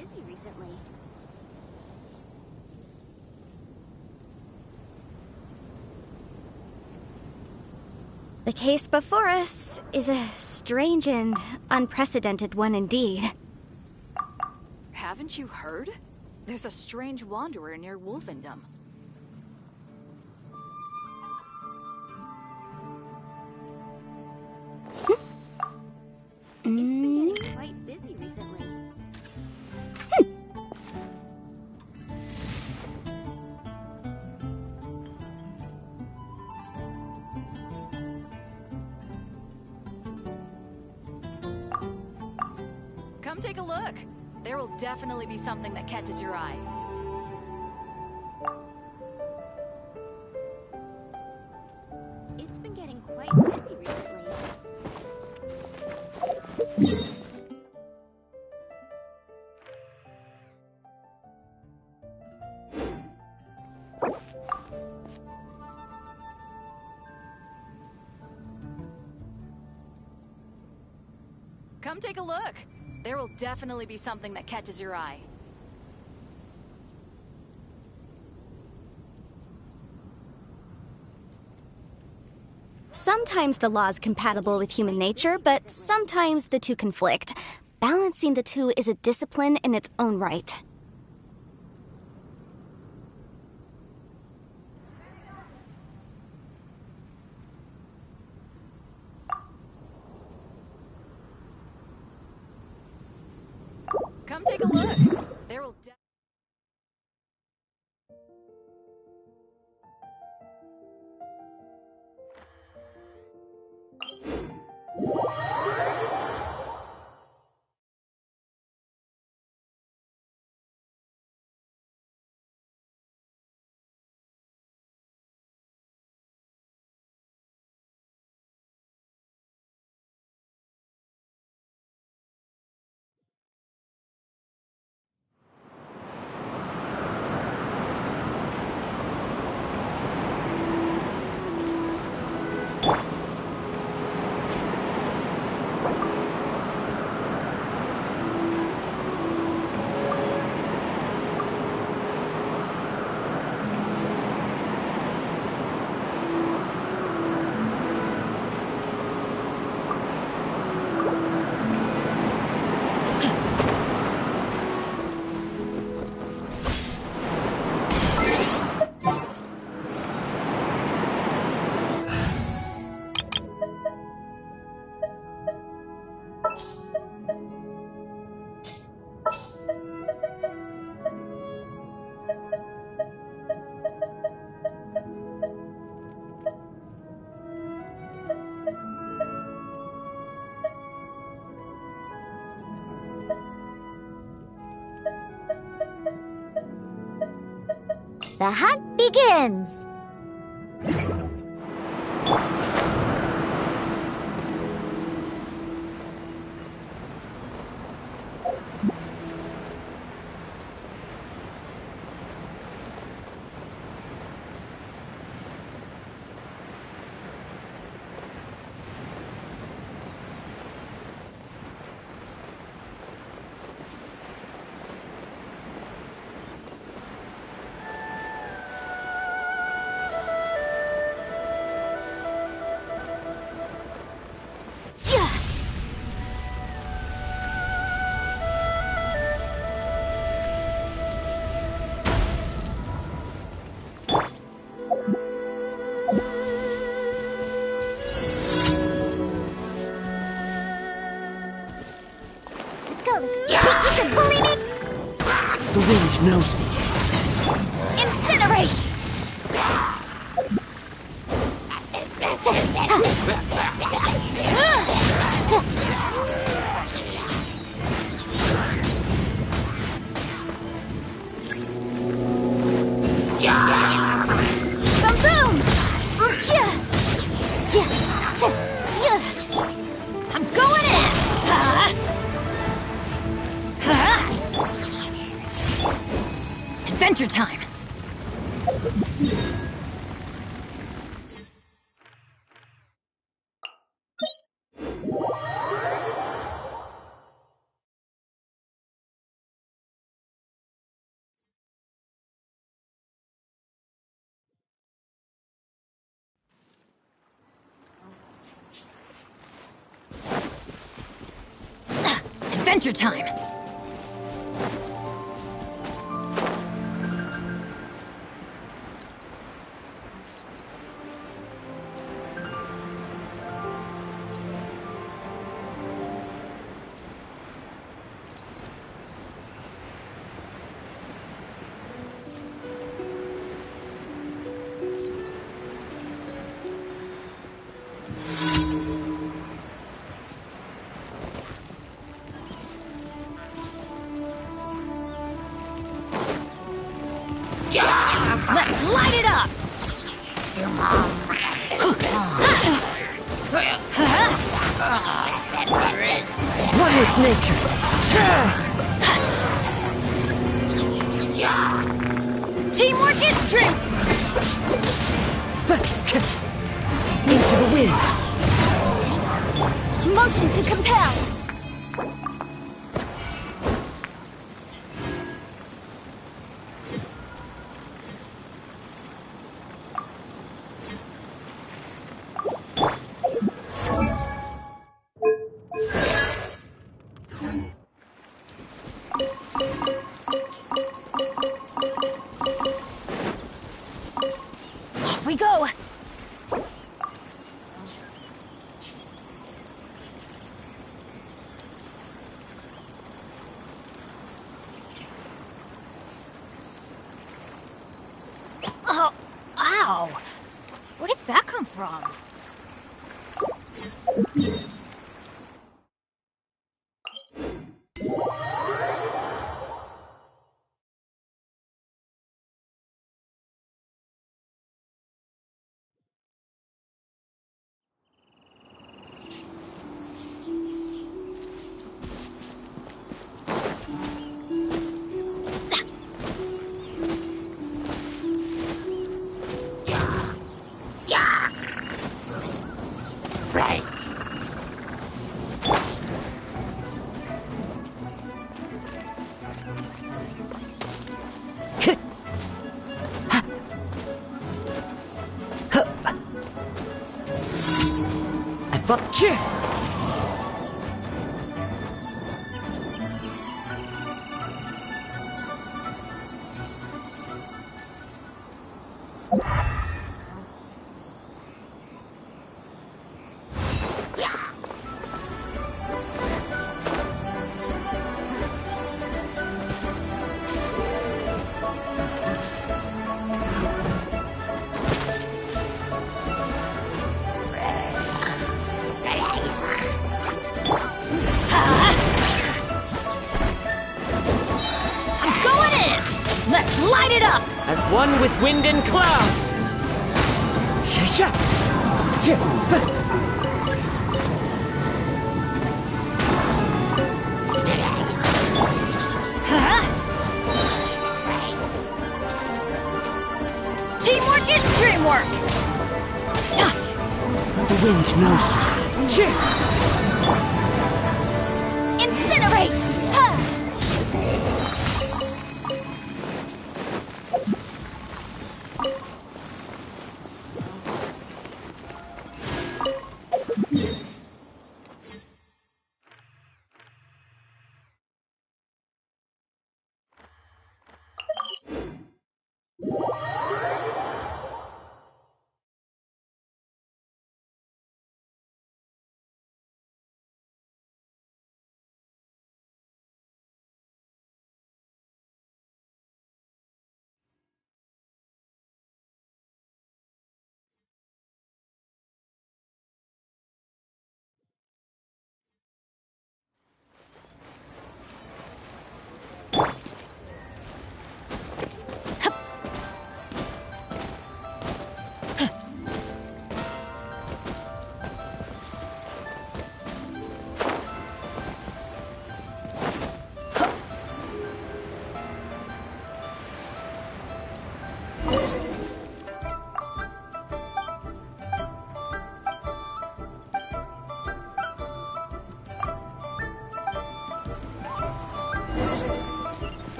busy recently. The case before us is a strange and unprecedented one indeed. Haven't you heard? There's a strange wanderer near Wolfendom. It's been getting quite busy recently. Come take a look. There will definitely be something that catches your eye. It's been getting quite busy recently. Come take a look. There will definitely be something that catches your eye. Sometimes the law's compatible with human nature, but sometimes the two conflict. Balancing the two is a discipline in its own right. Come take a look. There will The hunt begins! The wind knows me. Incinerate! I'm going in! Adventure time! adventure time! Let's light it up! One with nature. Teamwork is strength! Into the wind. Motion to compel. Off we go! Oh, ow! Where did that come from? I fuck you. Let's light it up! As one with wind and cloud. Teamwork is dreamwork! The wind knows me. Incinerate!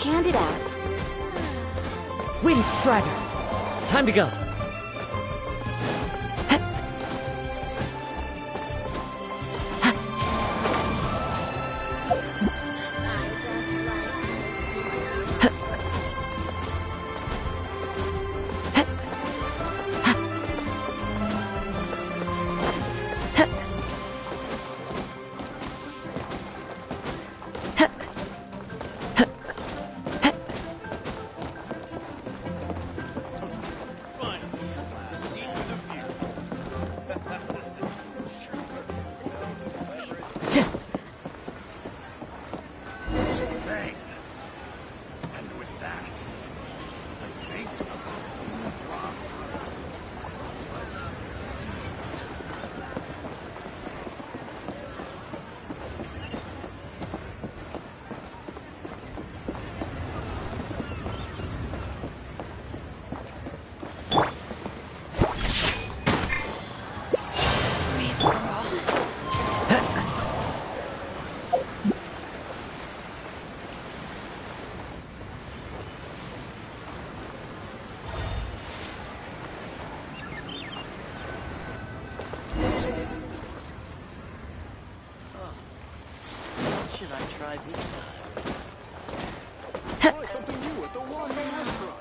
Hand it out. Wind Strider. Time to go. Bang. And with that, the fate of the Rock was Should I try this time? Try something new at the Wandering Restaurant.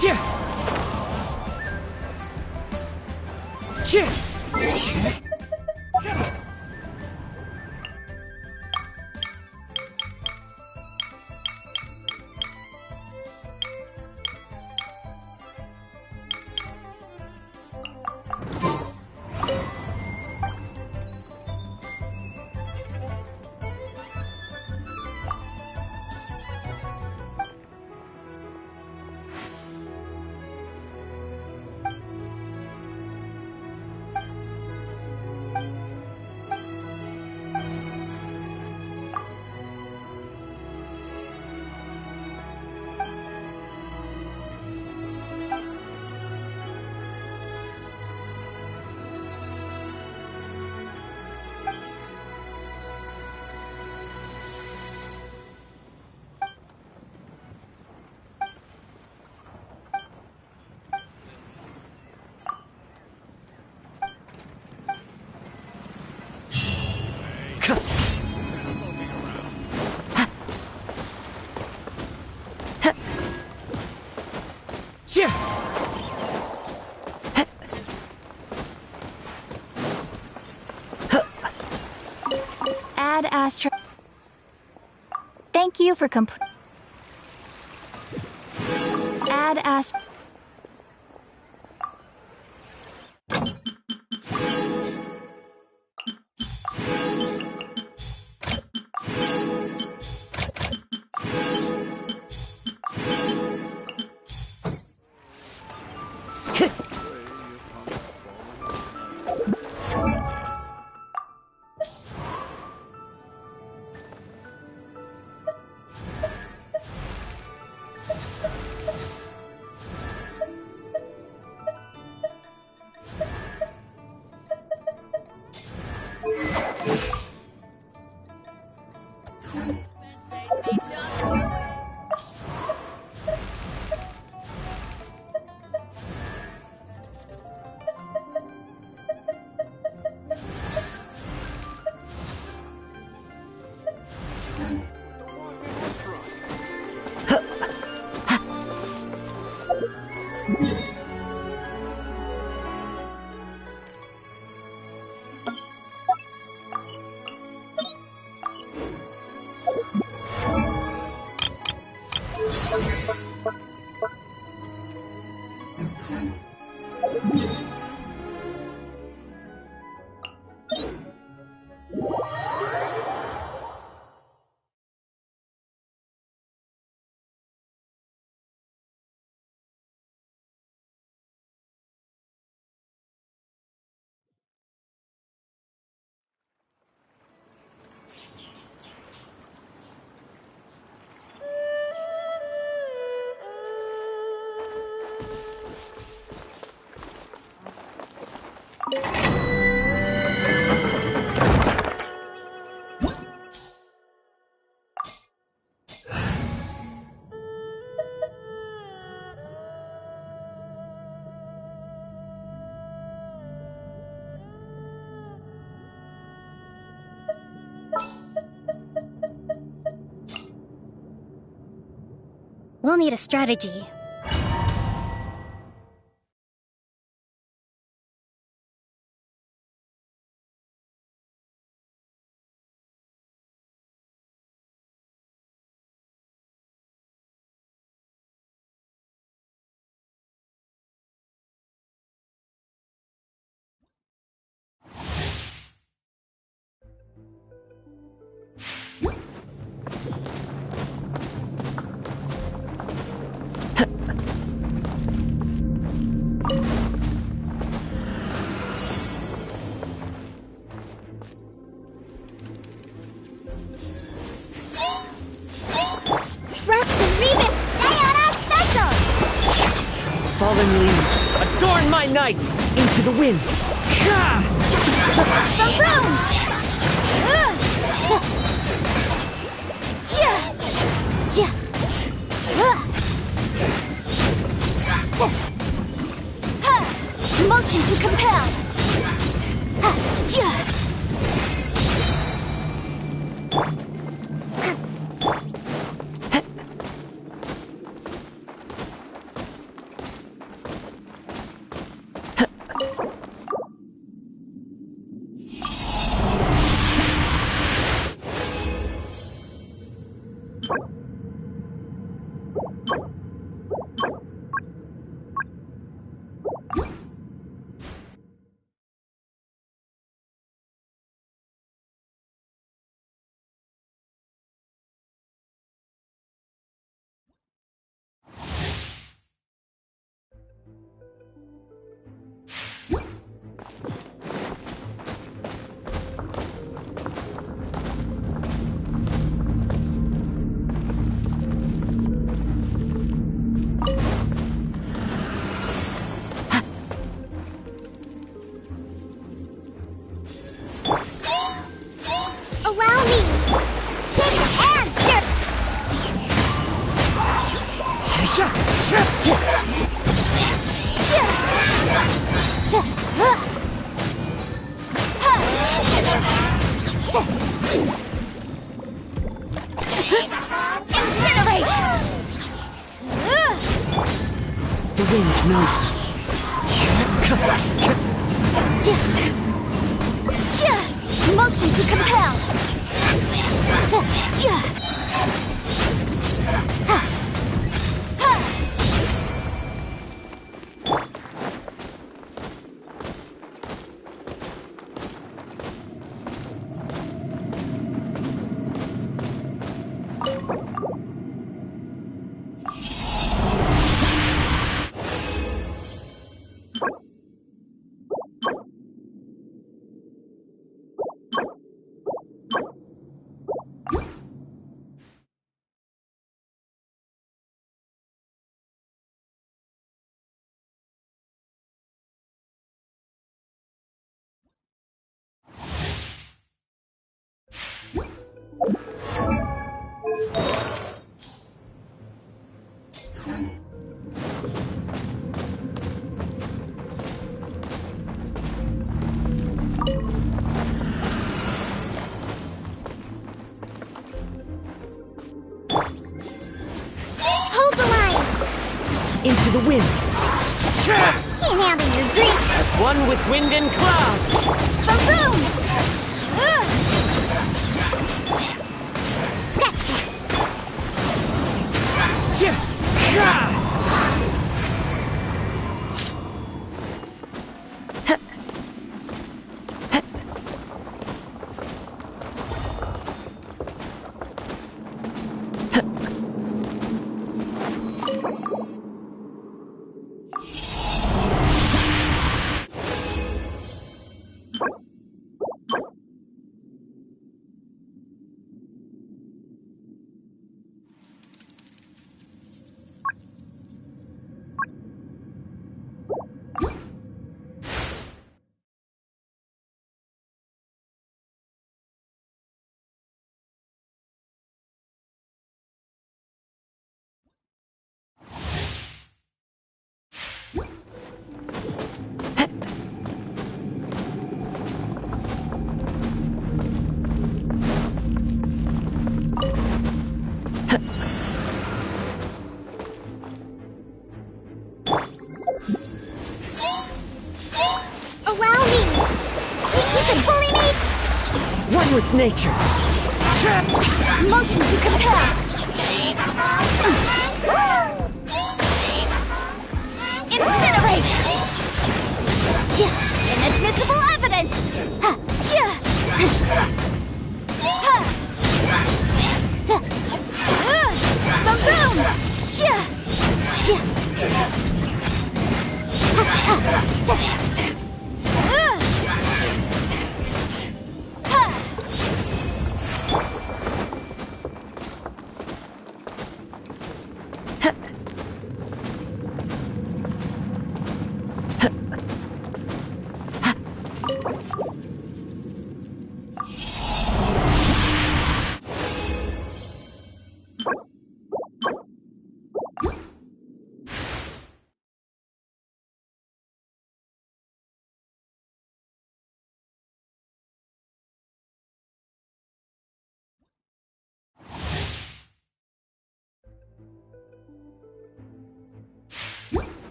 Cheer! Cheer! Cheer! Add Astra. Thank you for Add Astra. We'll need a strategy. Fallen leaves, adorn my night! Into the wind! Motion to compel! Allow me! Shake and stir! Incinerate! The wind knows me. Motion to compel! Hold the line! Into the wind! Can't handle your dreams! As one with wind and cloud! Boom! Scratch that! with nature. Motion to compel. Incinerate. Inadmissible evidence.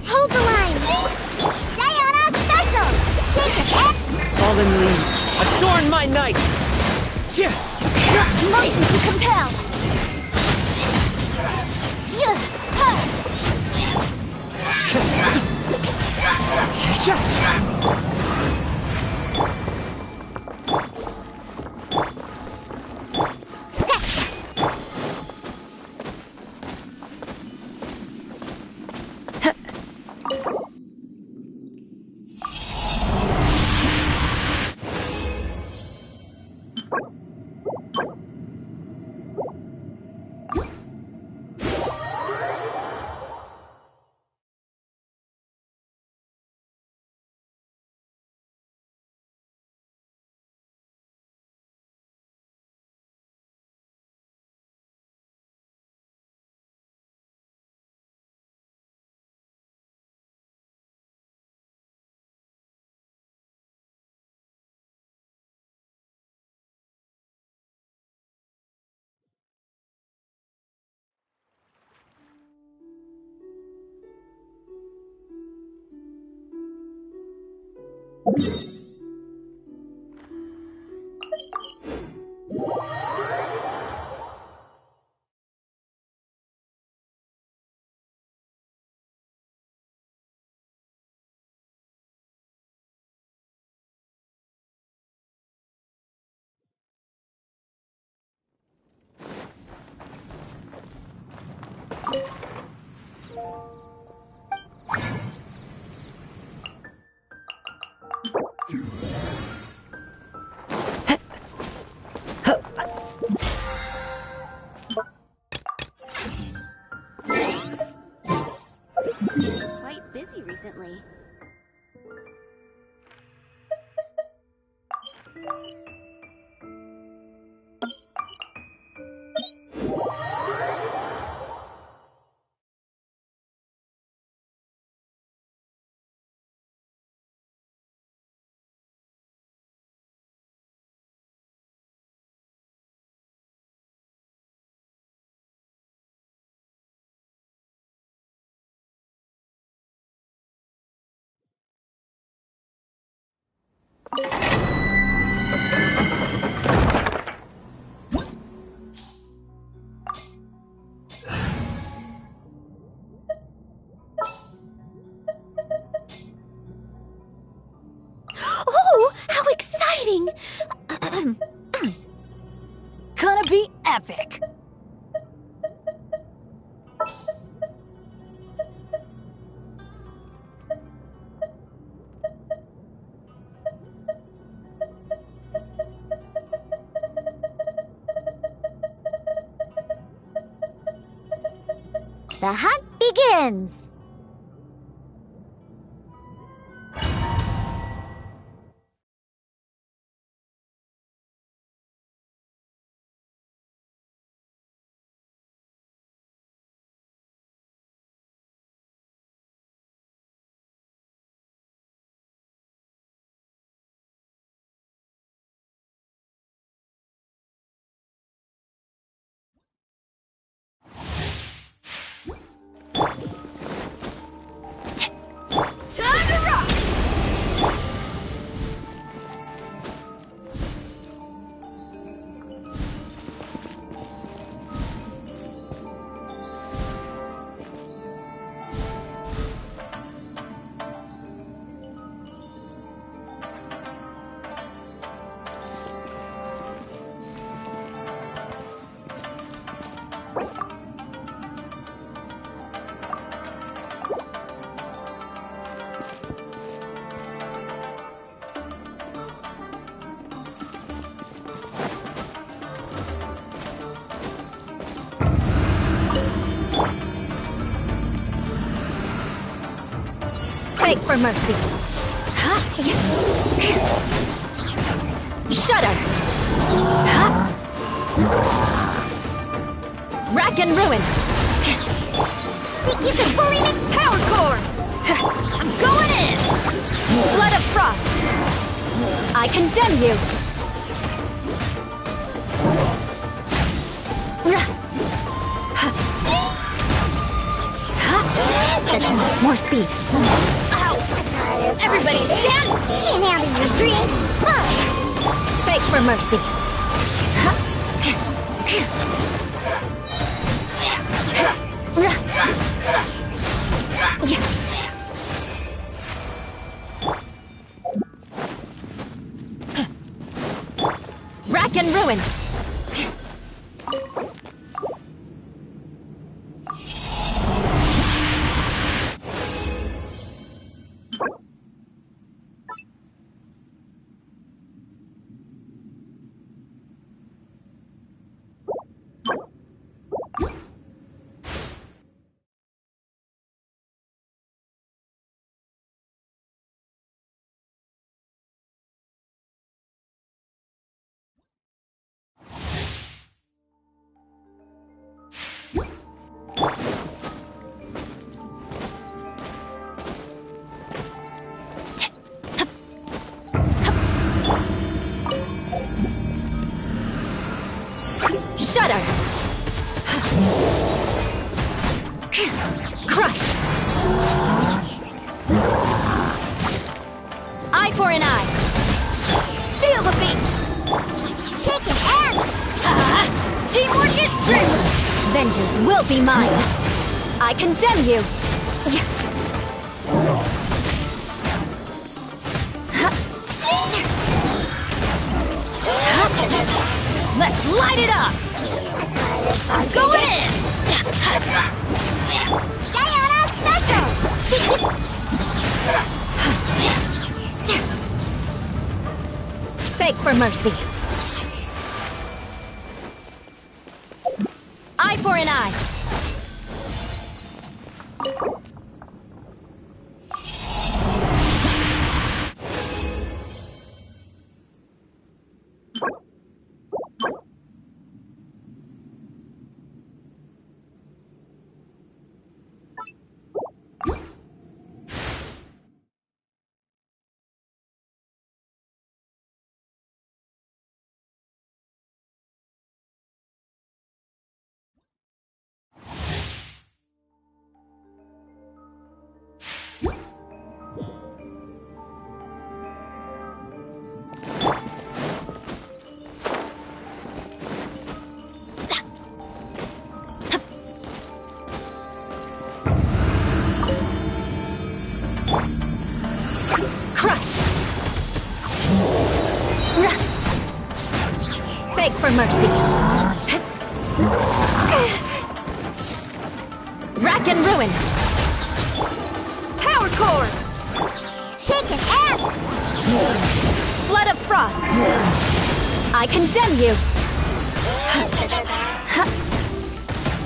Hold the line. Sayonara special. Shake it. Fallen leaves, adorn my night! Motion to compel. Quite busy recently. Oh, how exciting! Gonna be epic! The hunt begins! Beg for mercy. Shudder. Rack and ruin. Think you can bully me? Power core. I'm going in. Blood of frost. I condemn you. More speed. Ow! Everybody stand! Can't handle your dream. Beg for mercy. Rack and ruin. Shudder! Crush! Eye for an eye! Feel the beat! Shaking hands. Teamwork is true! Vengeance will be mine! I condemn you! Let's light it up! I'm going in! Diana special. Beg for mercy. Eye for an eye. Crush! Beg for mercy. Rack and ruin. Power core. Shaking hands. Blood of frost. I condemn you.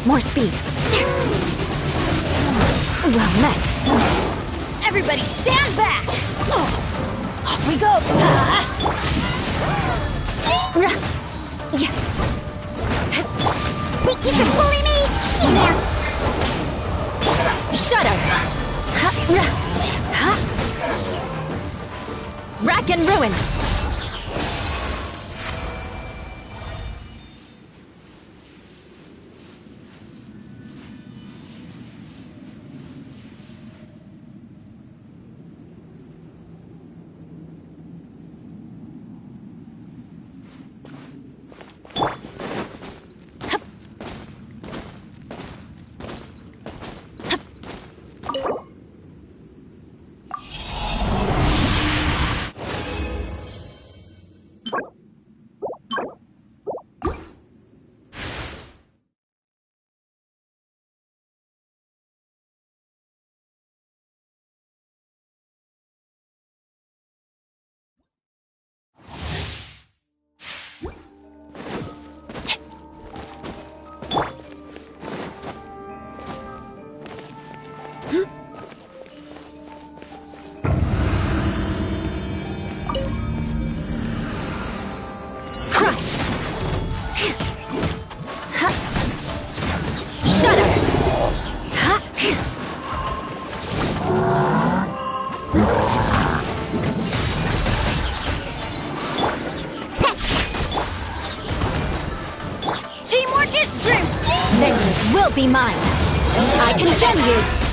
More speed. Well met. Everybody stand back! Off we go! Think you can bully me? Shudder! Rack and ruin! will be mine. I condemn you.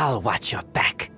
I'll watch your back.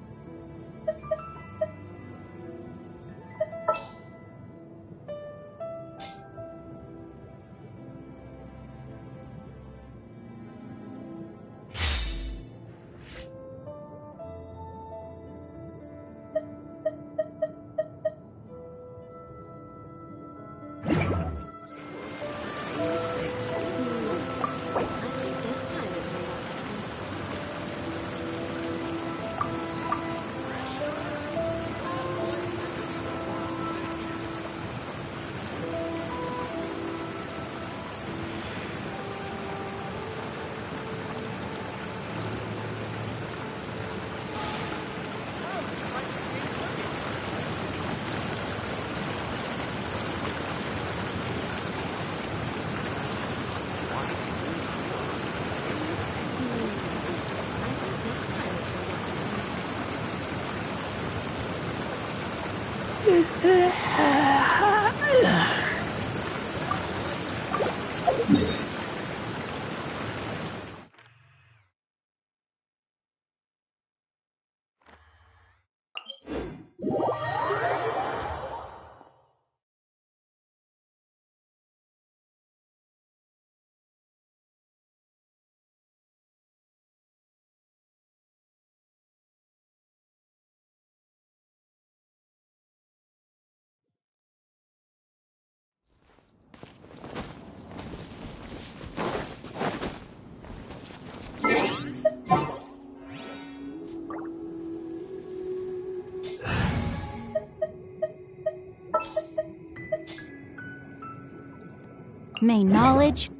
May knowledge...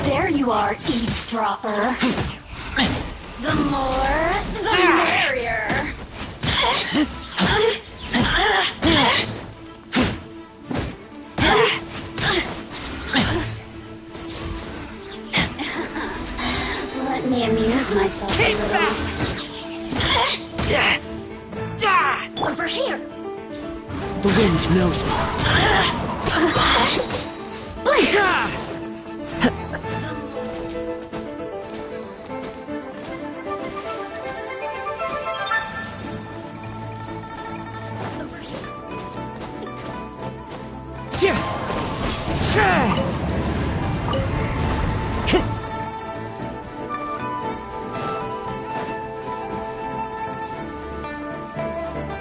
There you are, eavesdropper. The more, the merrier. Let me amuse myself a little. Over here. The wind knows me.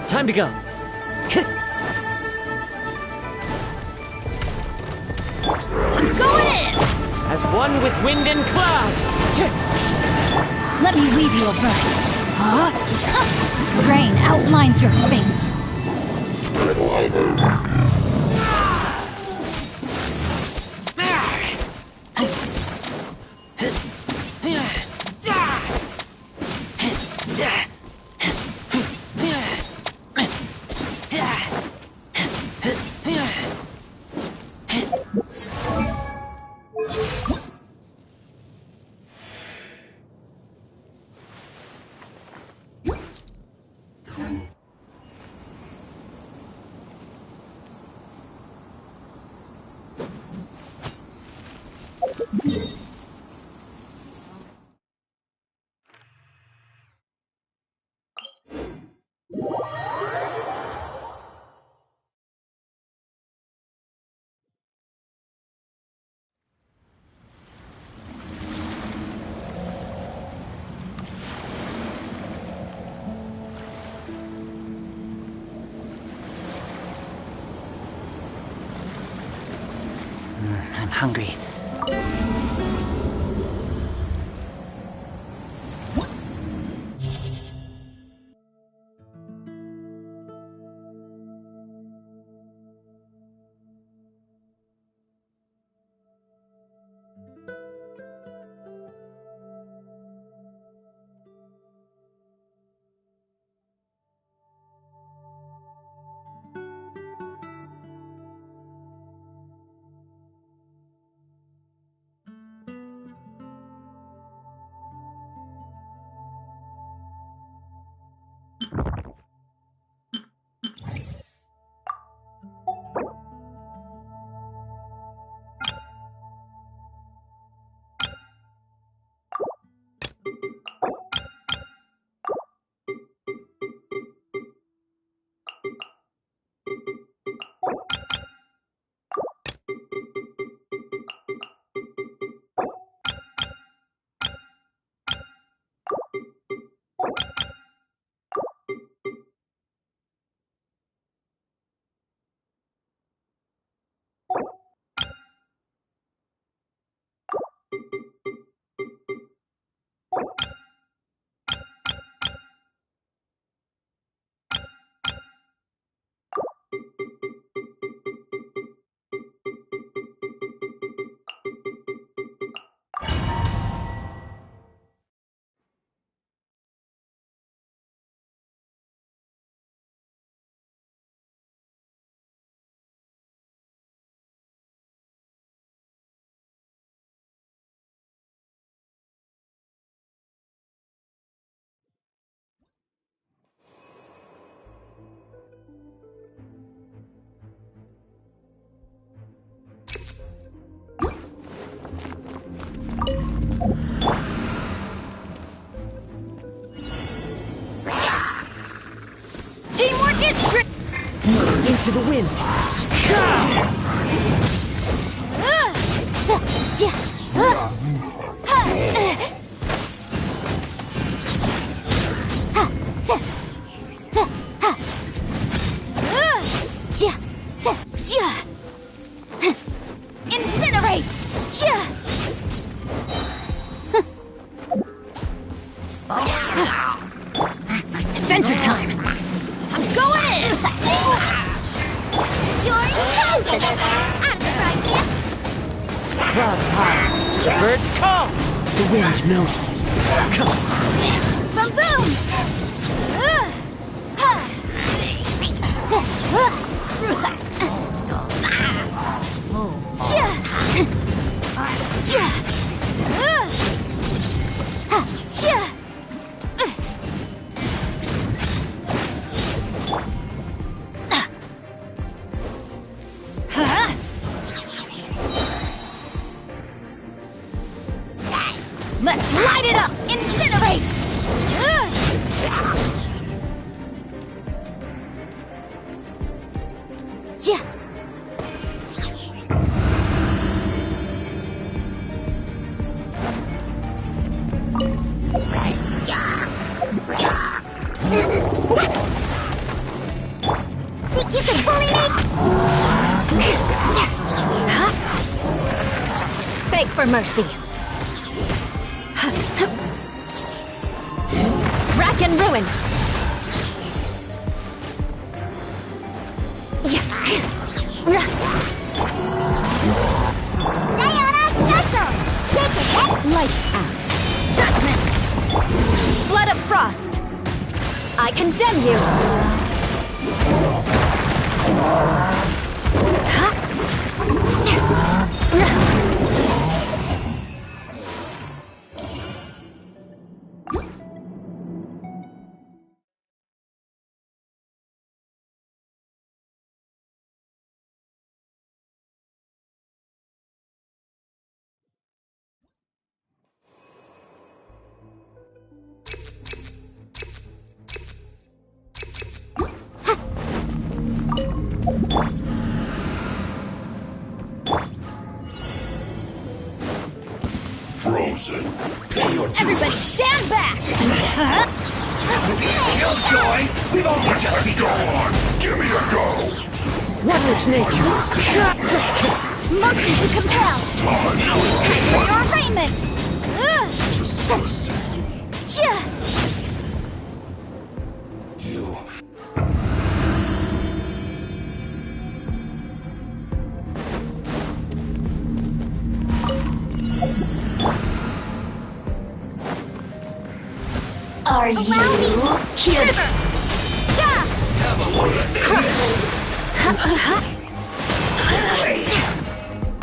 Time to go. I'm going in! As one with wind and cloud. Let me weave you a verse. Huh? Rain outlines your fate. I'm hungry. Into the wind. Incinerate! Adventure time! I'm going in! You're intense! idea! Clouds high. The birds call. The wind knows me. Boom boom! Let's light it up! Incinerate! Think you can bully me? Beg for mercy. Rack and ruin. Diana special! Shake it, Lights out. Judgment. Blood of frost. I condemn you. Frozen. Pay your dues. Everybody stand back! Killjoy! We've only just begun! Give me a go! One with nature. motion to compel! Time Time for your arraignment! You. Are you here?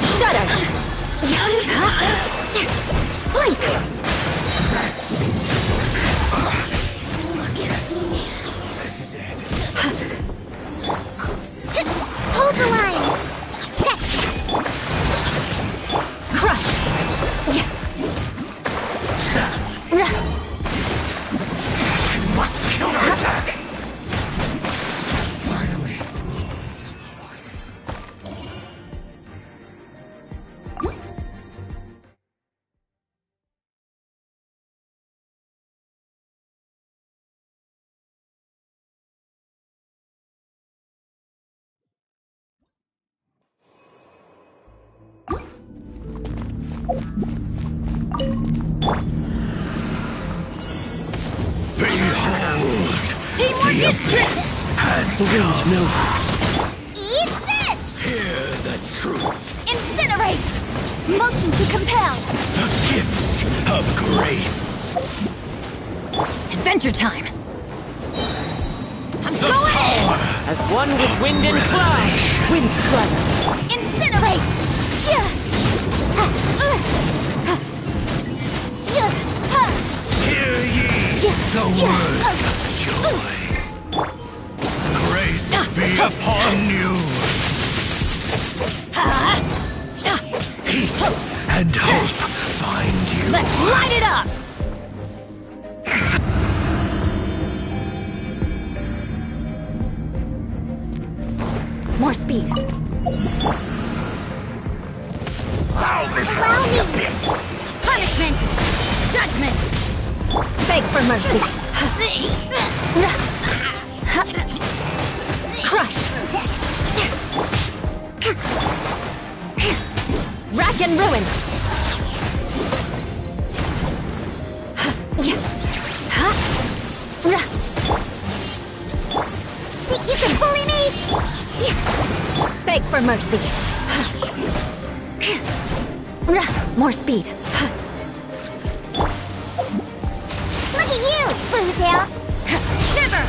Shudder! Blink! Hold the line! Sketch! Crush! Must counterattack! Finally. Behold! Teamwork is trick! The wind knows me. Eat this! Hear the truth. Incinerate! Motion to compel! The gifts of grace. Adventure time! I'm The going power. As one with wind and cloud. Wind strider. Incinerate! Hear ye the word of joy. Grace be upon you. Peace and hope find you. Let's light it up! speed. Allow me! Punishment! Judgment! Beg for mercy. Crush! Rack and ruin! Think you can bully me? Beg for mercy. More speed. Look at you, Boozle! Shiver!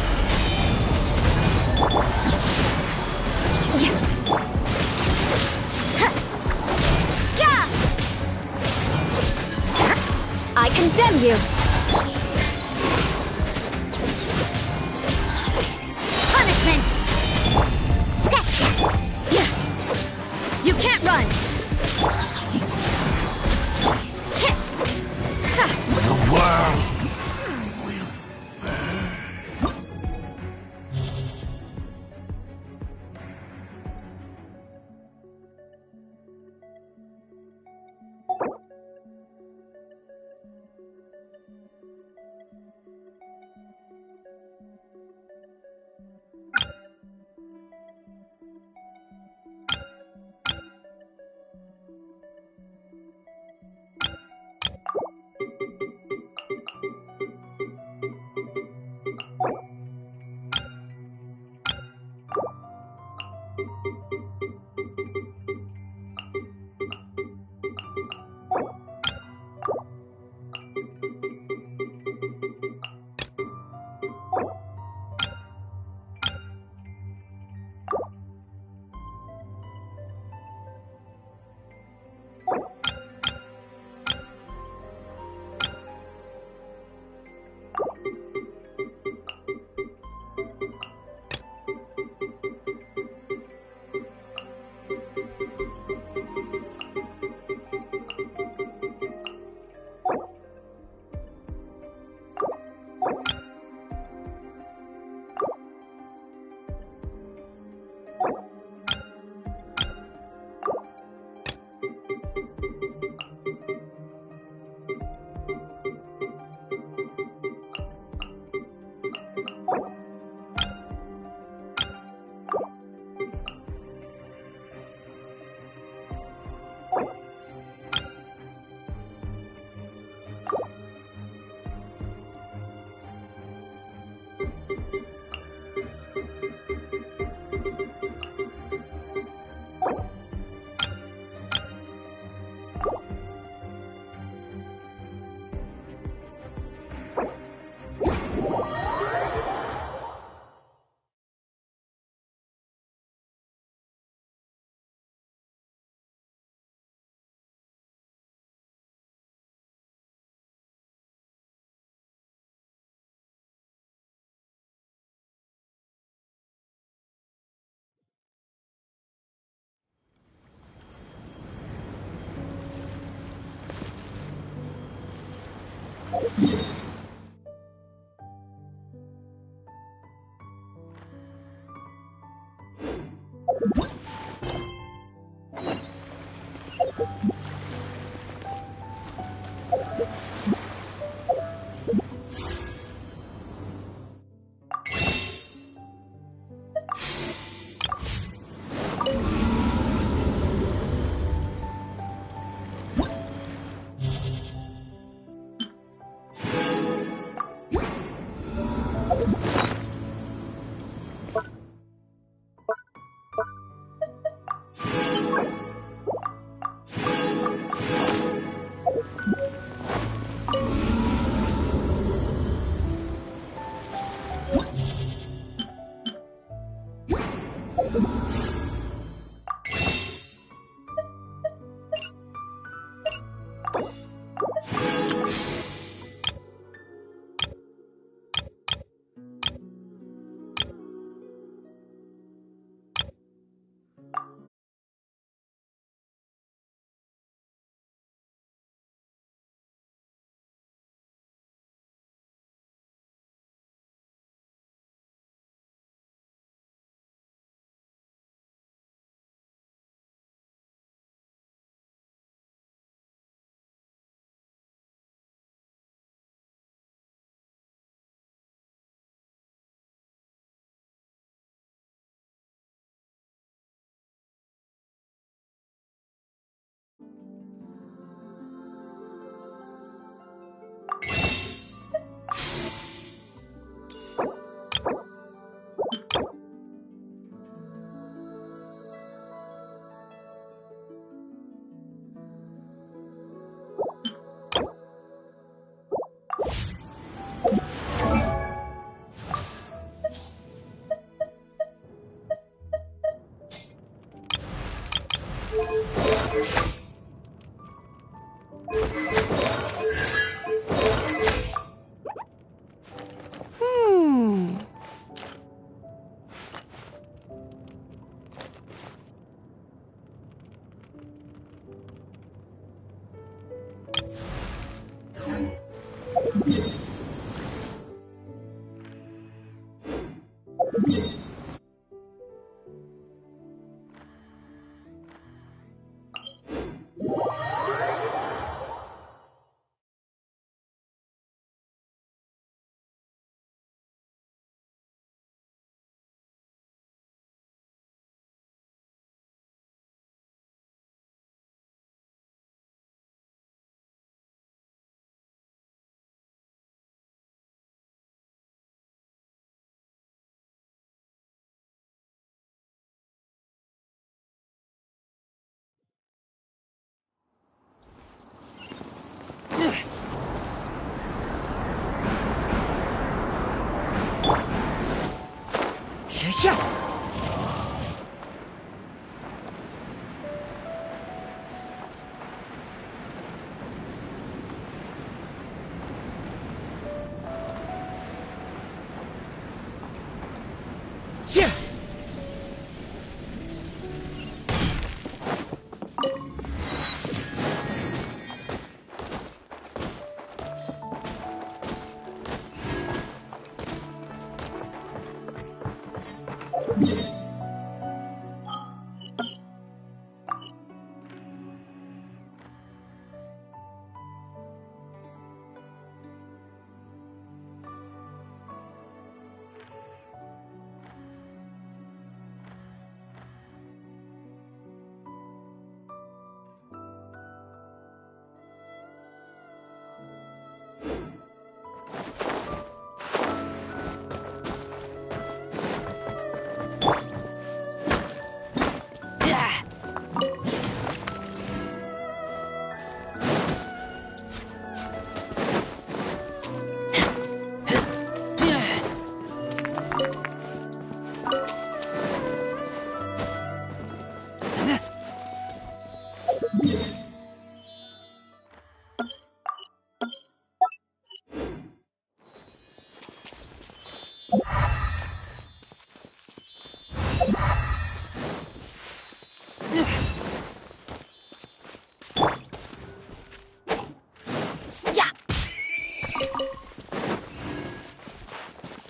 I condemn you! Punishment! Sketch! You can't run! The world.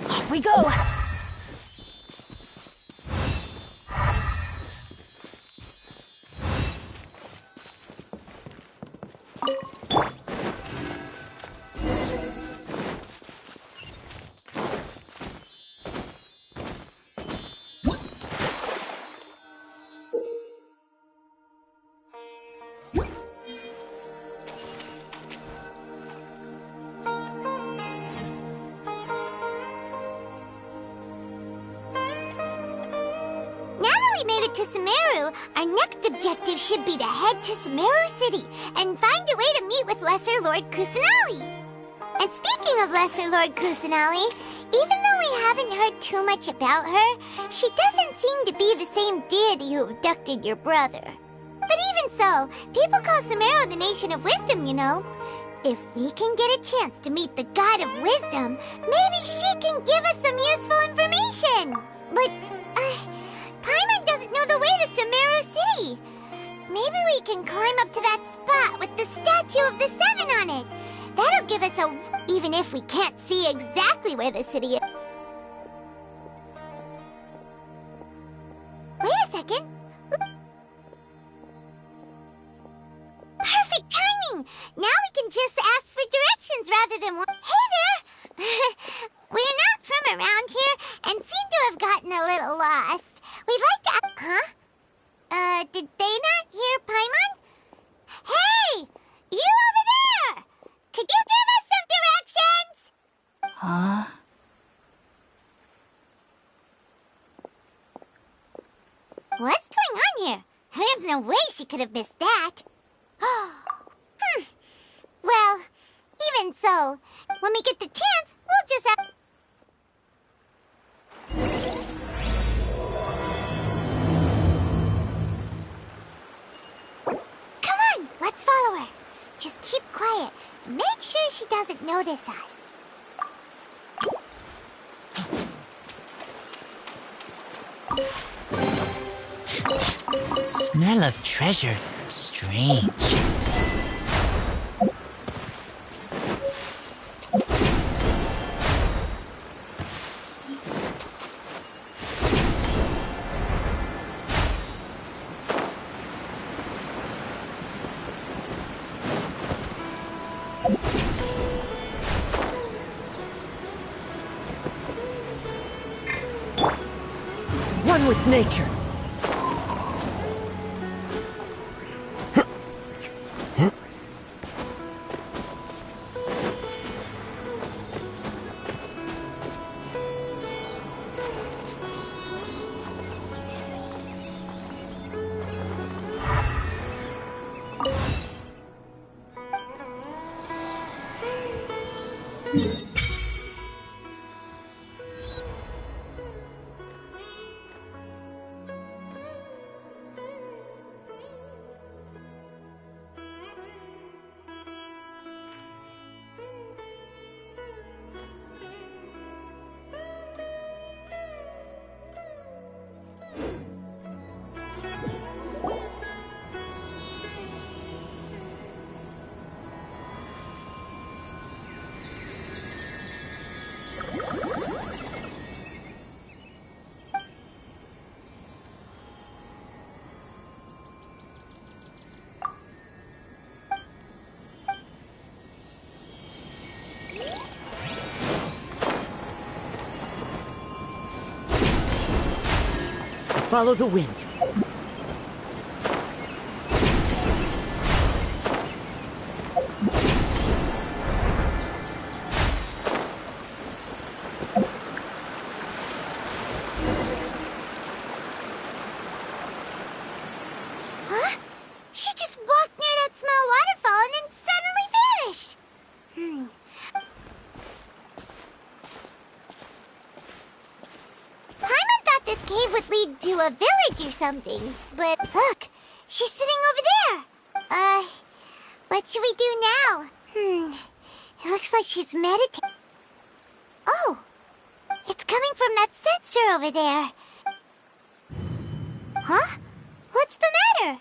Off we go! To Sumeru, our next objective should be to head to Sumeru City and find a way to meet with Lesser Lord Kusanali. And speaking of Lesser Lord Kusanali, even though we haven't heard too much about her, she doesn't seem to be the same deity who abducted your brother. But even so, people call Sumeru the Nation of Wisdom, you know. If we can get a chance to meet the God of Wisdom, maybe she can give us some useful information. But, Paimon doesn't know the way to Sumeru City. Maybe we can climb up to that spot with the statue of the Seven on it. That'll give us even if we can't see exactly where the city is. Wait a second. Perfect timing! Now we can just ask for directions rather than... Hey there! We're not from around here and seem to have gotten a little lost. We'd like to... Huh? Did they not hear Paimon? Hey! You over there! Could you give us some directions? Huh? What's going on here? There's no way she could have missed that. Well, even so, when we get the chance, we'll just have... Come on, let's follow her. Just keep quiet. Make sure she doesn't notice us. Smell of treasure. Strange. One with nature. Follow the wind. Huh? She just walked near that small waterfall and then suddenly vanished. Paimon thought this cave would lead to a village or something, but look, she's sitting over there. What should we do now? It looks like she's meditating. Oh, it's coming from that sensor over there. Huh? What's the matter?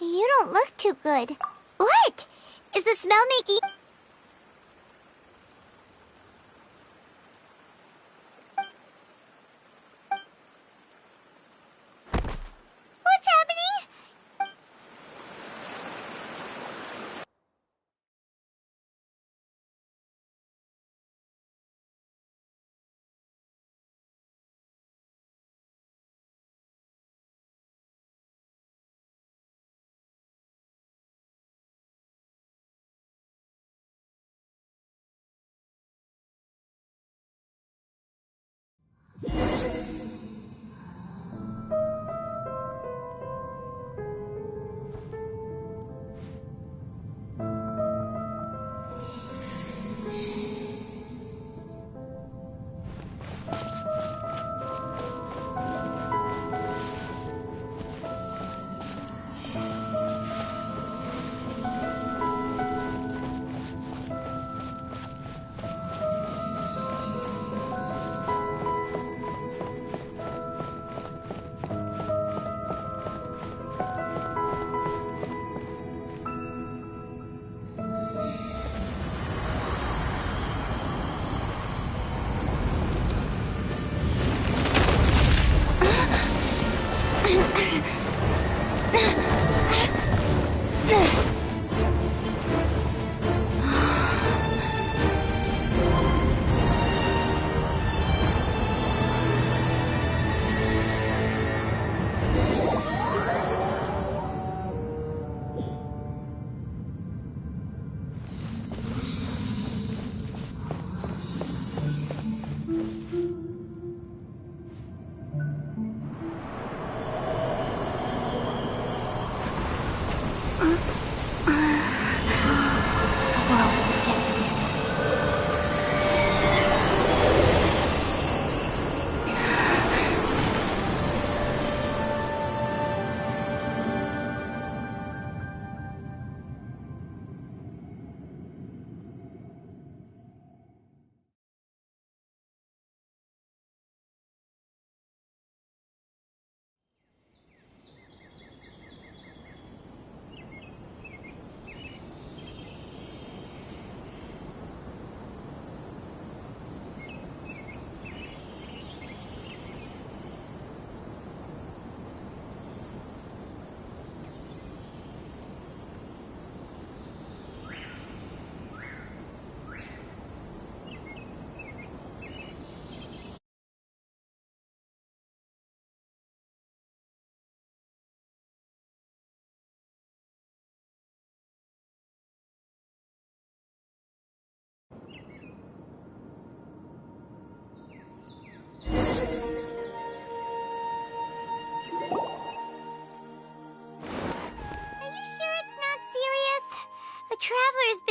You don't look too good. What? Is the smell making...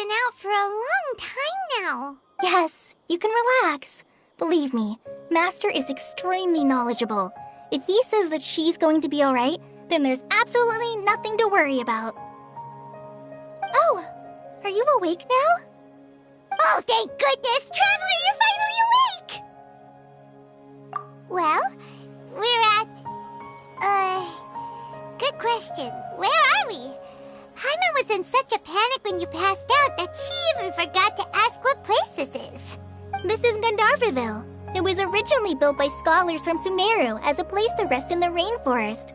been out for a long time now. Yes, you can relax. Believe me, Master is extremely knowledgeable. If he says that she's going to be alright, then there's absolutely nothing to worry about. Oh, are you awake now? Oh, thank goodness! Traveler, you're finally awake! Well, we're at... Good question. Where are we? Paimon was in such a panic when you passed out that she even forgot to ask what place this is. This is Gandharvaville. It was originally built by scholars from Sumeru as a place to rest in the rainforest.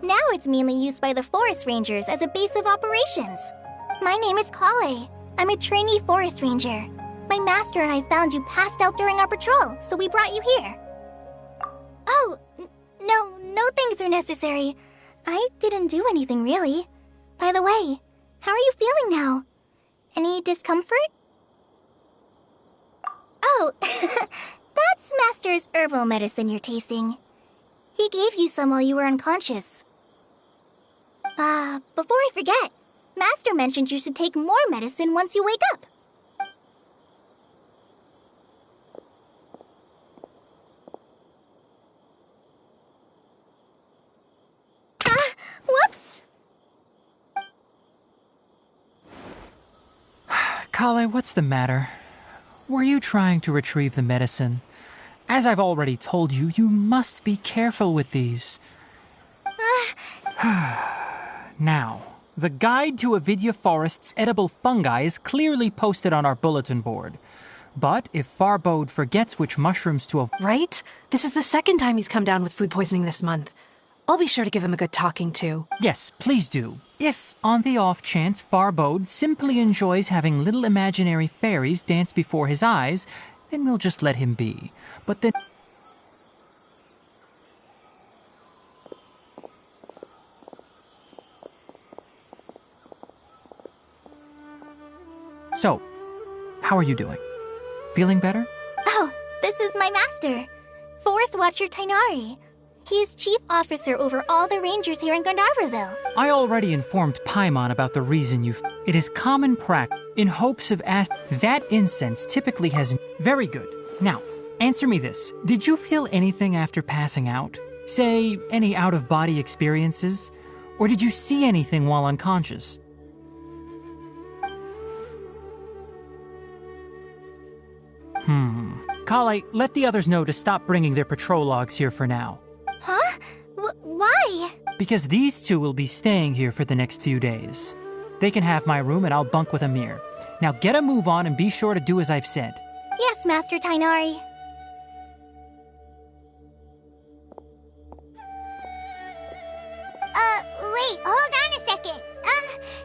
Now it's mainly used by the forest rangers as a base of operations. My name is Kale. I'm a trainee forest ranger. My master and I found you passed out during our patrol, so we brought you here. Oh, no thanks are necessary. I didn't do anything really. By the way, how are you feeling now? Any discomfort? Oh, that's Master's herbal medicine you're tasting. He gave you some while you were unconscious. Before I forget, Master mentioned you should take more medicine once you wake up. Whoops! Kale, what's the matter? Were you trying to retrieve the medicine? As I've already told you, you must be careful with these. Now, the guide to Avidya Forest's edible fungi is clearly posted on our bulletin board. But if Farbode forgets which mushrooms to avoid... Right? This is the second time he's come down with food poisoning this month. I'll be sure to give him a good talking to. Yes, please do. If, on the off chance, Farbode simply enjoys having little imaginary fairies dance before his eyes, then we'll just let him be. But then... So, how are you doing? Feeling better? Oh, this is my master, Forest Watcher Tainari. He is chief officer over all the rangers here in Gandharvaville. I already informed Paimon about the reason you... It is common practice in hopes of that incense typically has... Very good. Now, answer me this. Did you feel anything after passing out? Say, any out-of-body experiences? Or did you see anything while unconscious? Kale, let the others know to stop bringing their patrol logs here for now. Huh? Why? Because these two will be staying here for the next few days. They can have my room and I'll bunk with Amir. Now get a move on and be sure to do as I've said. Yes, Master Tainari. Wait, hold on a second.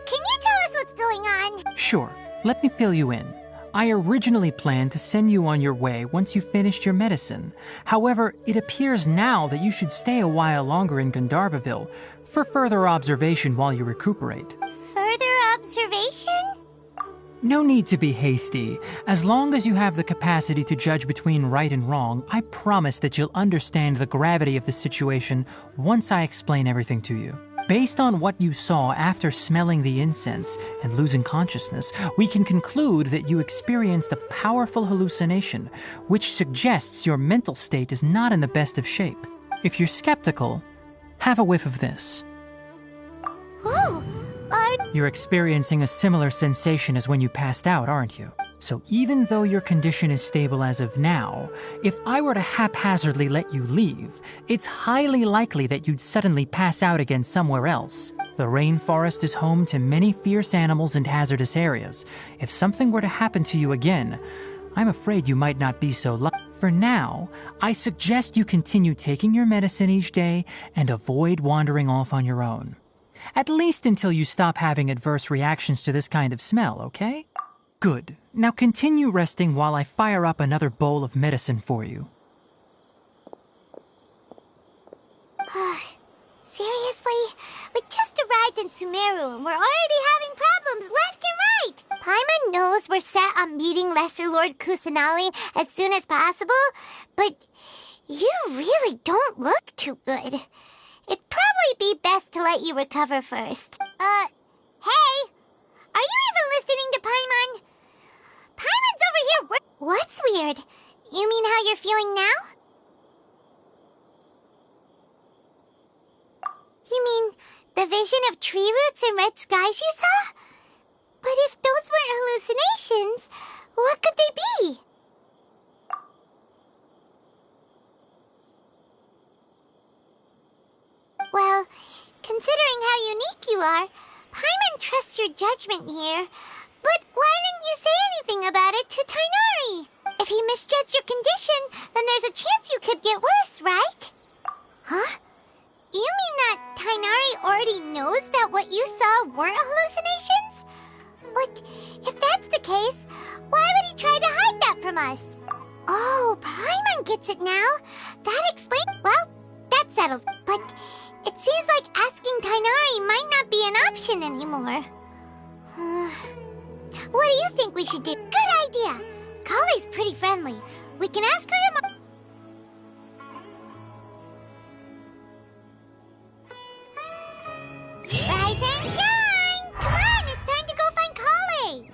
Can you tell us what's going on? Sure, let me fill you in. I originally planned to send you on your way once you finished your medicine. However, it appears now that you should stay a while longer in Gandharvaville for further observation while you recuperate. Further observation? No need to be hasty. As long as you have the capacity to judge between right and wrong, I promise that you'll understand the gravity of the situation once I explain everything to you. Based on what you saw after smelling the incense and losing consciousness, we can conclude that you experienced a powerful hallucination, which suggests your mental state is not in the best of shape. If you're skeptical, have a whiff of this. Oh, You're experiencing a similar sensation as when you passed out, aren't you? So even though your condition is stable as of now, if I were to haphazardly let you leave, it's highly likely that you'd suddenly pass out again somewhere else. The rainforest is home to many fierce animals and hazardous areas. If something were to happen to you again, I'm afraid you might not be so lucky. For now, I suggest you continue taking your medicine each day and avoid wandering off on your own. At least until you stop having adverse reactions to this kind of smell, okay? Good. Now continue resting while I fire up another bowl of medicine for you. Seriously? We just arrived in Sumeru and we're already having problems left and right! Paimon knows we're set on meeting Lesser Lord Kusanali as soon as possible, but you really don't look too good. It'd probably be best to let you recover first. Hey! Are you even listening to Paimon? What's weird? You mean how you're feeling now? You mean the vision of tree roots and red skies you saw? But if those weren't hallucinations, what could they be? Well, considering how unique you are, Paimon trusts your judgment here. But why didn't you say anything about it to Tainari? If he misjudged your condition, then there's a chance you could get worse, right? Huh? You mean that Tainari already knows that what you saw weren't hallucinations? But if that's the case, why would he try to hide that from us? Oh, Paimon gets it now. That explains... Well, that settles. But it seems like asking Tainari might not be an option anymore. What do you think we should do? Good idea. Kale's pretty friendly. We can ask her to... Rise and shine! Come on, it's time to go find Kale!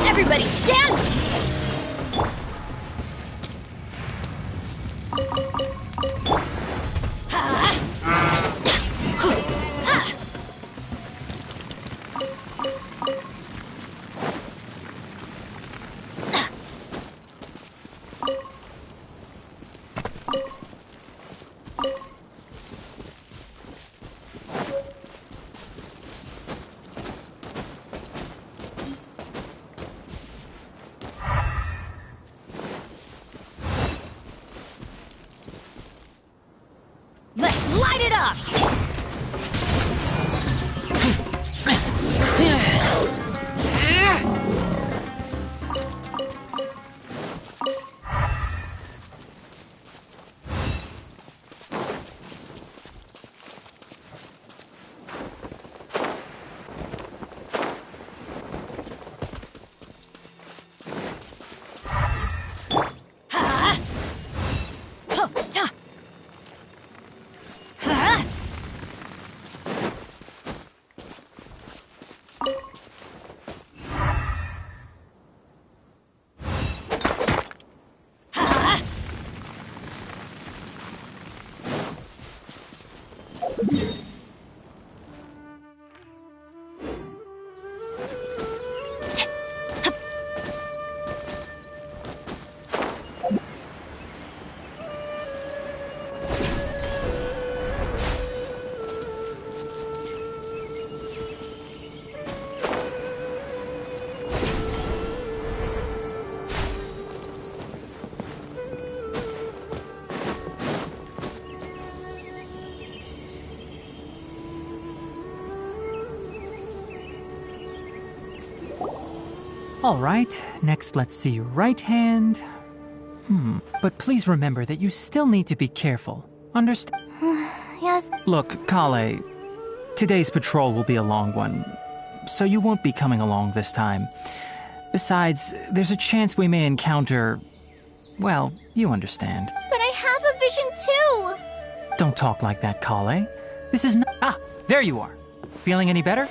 Everybody stand! Let's light it up! Alright, next let's see your right hand. But please remember that you still need to be careful. Understand? Yes. Look, Kale, today's patrol will be a long one, so you won't be coming along this time. Besides, there's a chance we may encounter... well, you understand. But I have a vision too! Don't talk like that, Kale. This is not... Ah, there you are. Feeling any better?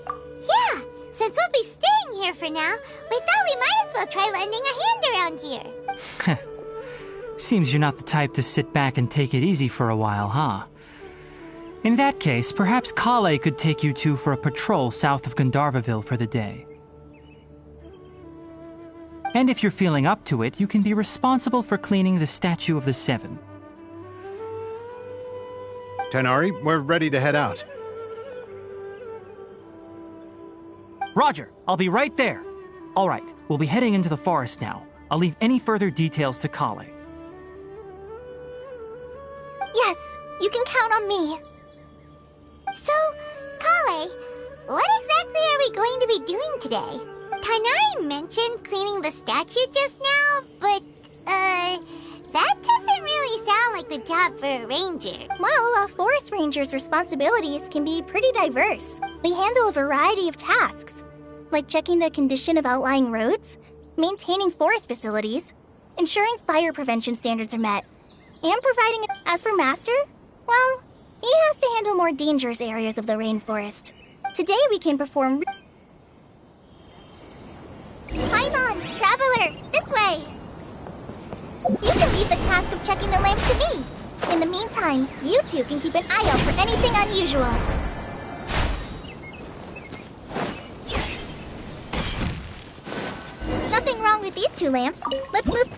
Yeah, since we'll be staying here for now, we thought we might as well try lending a hand around here. Seems you're not the type to sit back and take it easy for a while, huh? In that case, perhaps Kale could take you two for a patrol south of Gandharvaville for the day. And if you're feeling up to it, you can be responsible for cleaning the Statue of the Seven. Tighnari, we're ready to head out. Roger, I'll be right there. All right, we'll be heading into the forest now. I'll leave any further details to Kale. Yes, you can count on me. So, Kale, what exactly are we going to be doing today? Tighnari mentioned cleaning the statue just now, but, that doesn't really sound like the job for a ranger. Well, a forest ranger's responsibilities can be pretty diverse. They handle a variety of tasks, like checking the condition of outlying roads, maintaining forest facilities, ensuring fire prevention standards are met, and providing... As for Master, well, he has to handle more dangerous areas of the rainforest. Today we can perform... Paimon, Traveler, this way! You can leave the task of checking the lamps to me. In the meantime, you two can keep an eye out for anything unusual. Nothing wrong with these two lamps. Let's move...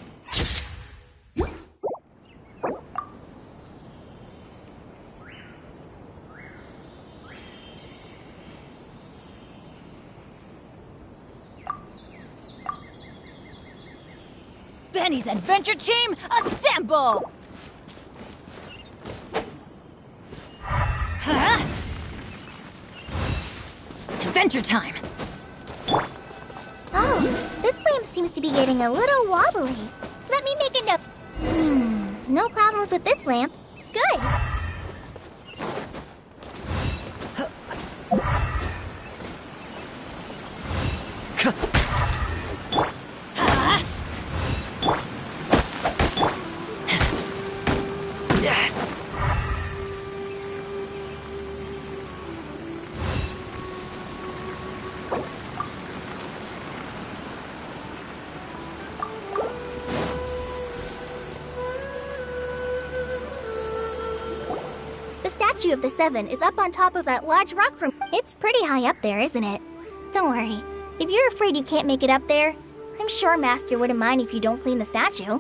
Benny's adventure team, assemble! Huh? Adventure time! Oh, this lamp seems to be getting a little wobbly. Let me make a note. No problems with this lamp. Good. The Statue of the Seven is up on top of that large rock from... It's pretty high up there, isn't it? Don't worry. If you're afraid you can't make it up there, I'm sure Master wouldn't mind if you don't clean the statue.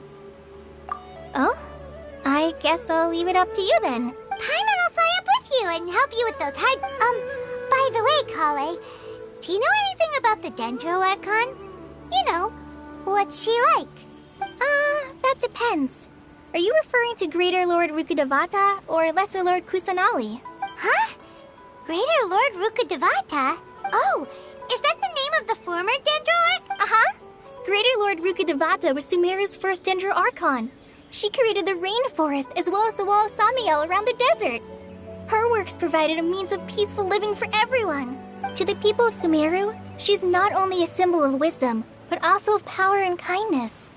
Oh? I guess I'll leave it up to you then. Paimon will fly up with you and help you with those hard... by the way, Kale, do you know anything about the Dendro Archon? You know, what's she like? That depends. Are you referring to Greater Lord Rukkhadevata or Lesser Lord Kusanali? Huh? Greater Lord Rukkhadevata? Oh, is that the name of the former Dendro Arch? Uh-huh. Greater Lord Rukkhadevata was Sumeru's first Dendro Archon. She created the rainforest as well as the wall of Samiel around the desert. Her works provided a means of peaceful living for everyone. To the people of Sumeru, she's not only a symbol of wisdom, but also of power and kindness.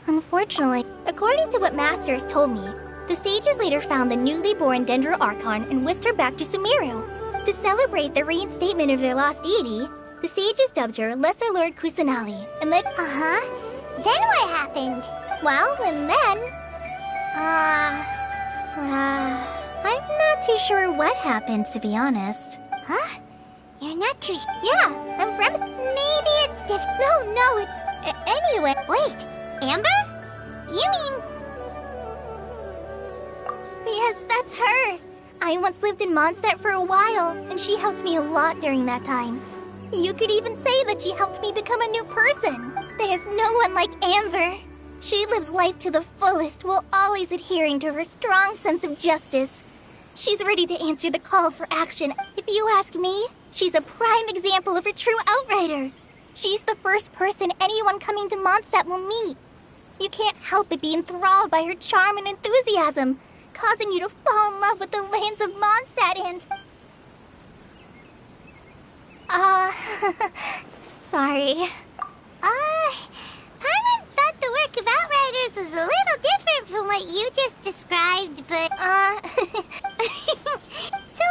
Unfortunately, according to what Master has told me, the sages later found the newly born Dendro Archon and whisked her back to Sumeru. To celebrate the reinstatement of their lost deity, the sages dubbed her Lesser Lord Kusanali and let... Uh-huh. Then what happened? Well, and then... I'm not too sure what happened, to be honest. Huh? You're not too... Yeah, I'm from... Maybe it's different. No, it's... Anyway... Wait, Amber? You mean... Yes, that's her. I once lived in Mondstadt for a while, and she helped me a lot during that time. You could even say that she helped me become a new person. There's no one like Amber. She lives life to the fullest while always adhering to her strong sense of justice. She's ready to answer the call for action. If you ask me, she's a prime example of a true outrider. She's the first person anyone coming to Mondstadt will meet. You can't help but be enthralled by her charm and enthusiasm, causing you to fall in love with the lands of Mondstadt and... Sorry. Paimon thought the work of Outriders was a little different from what you just described, but... So...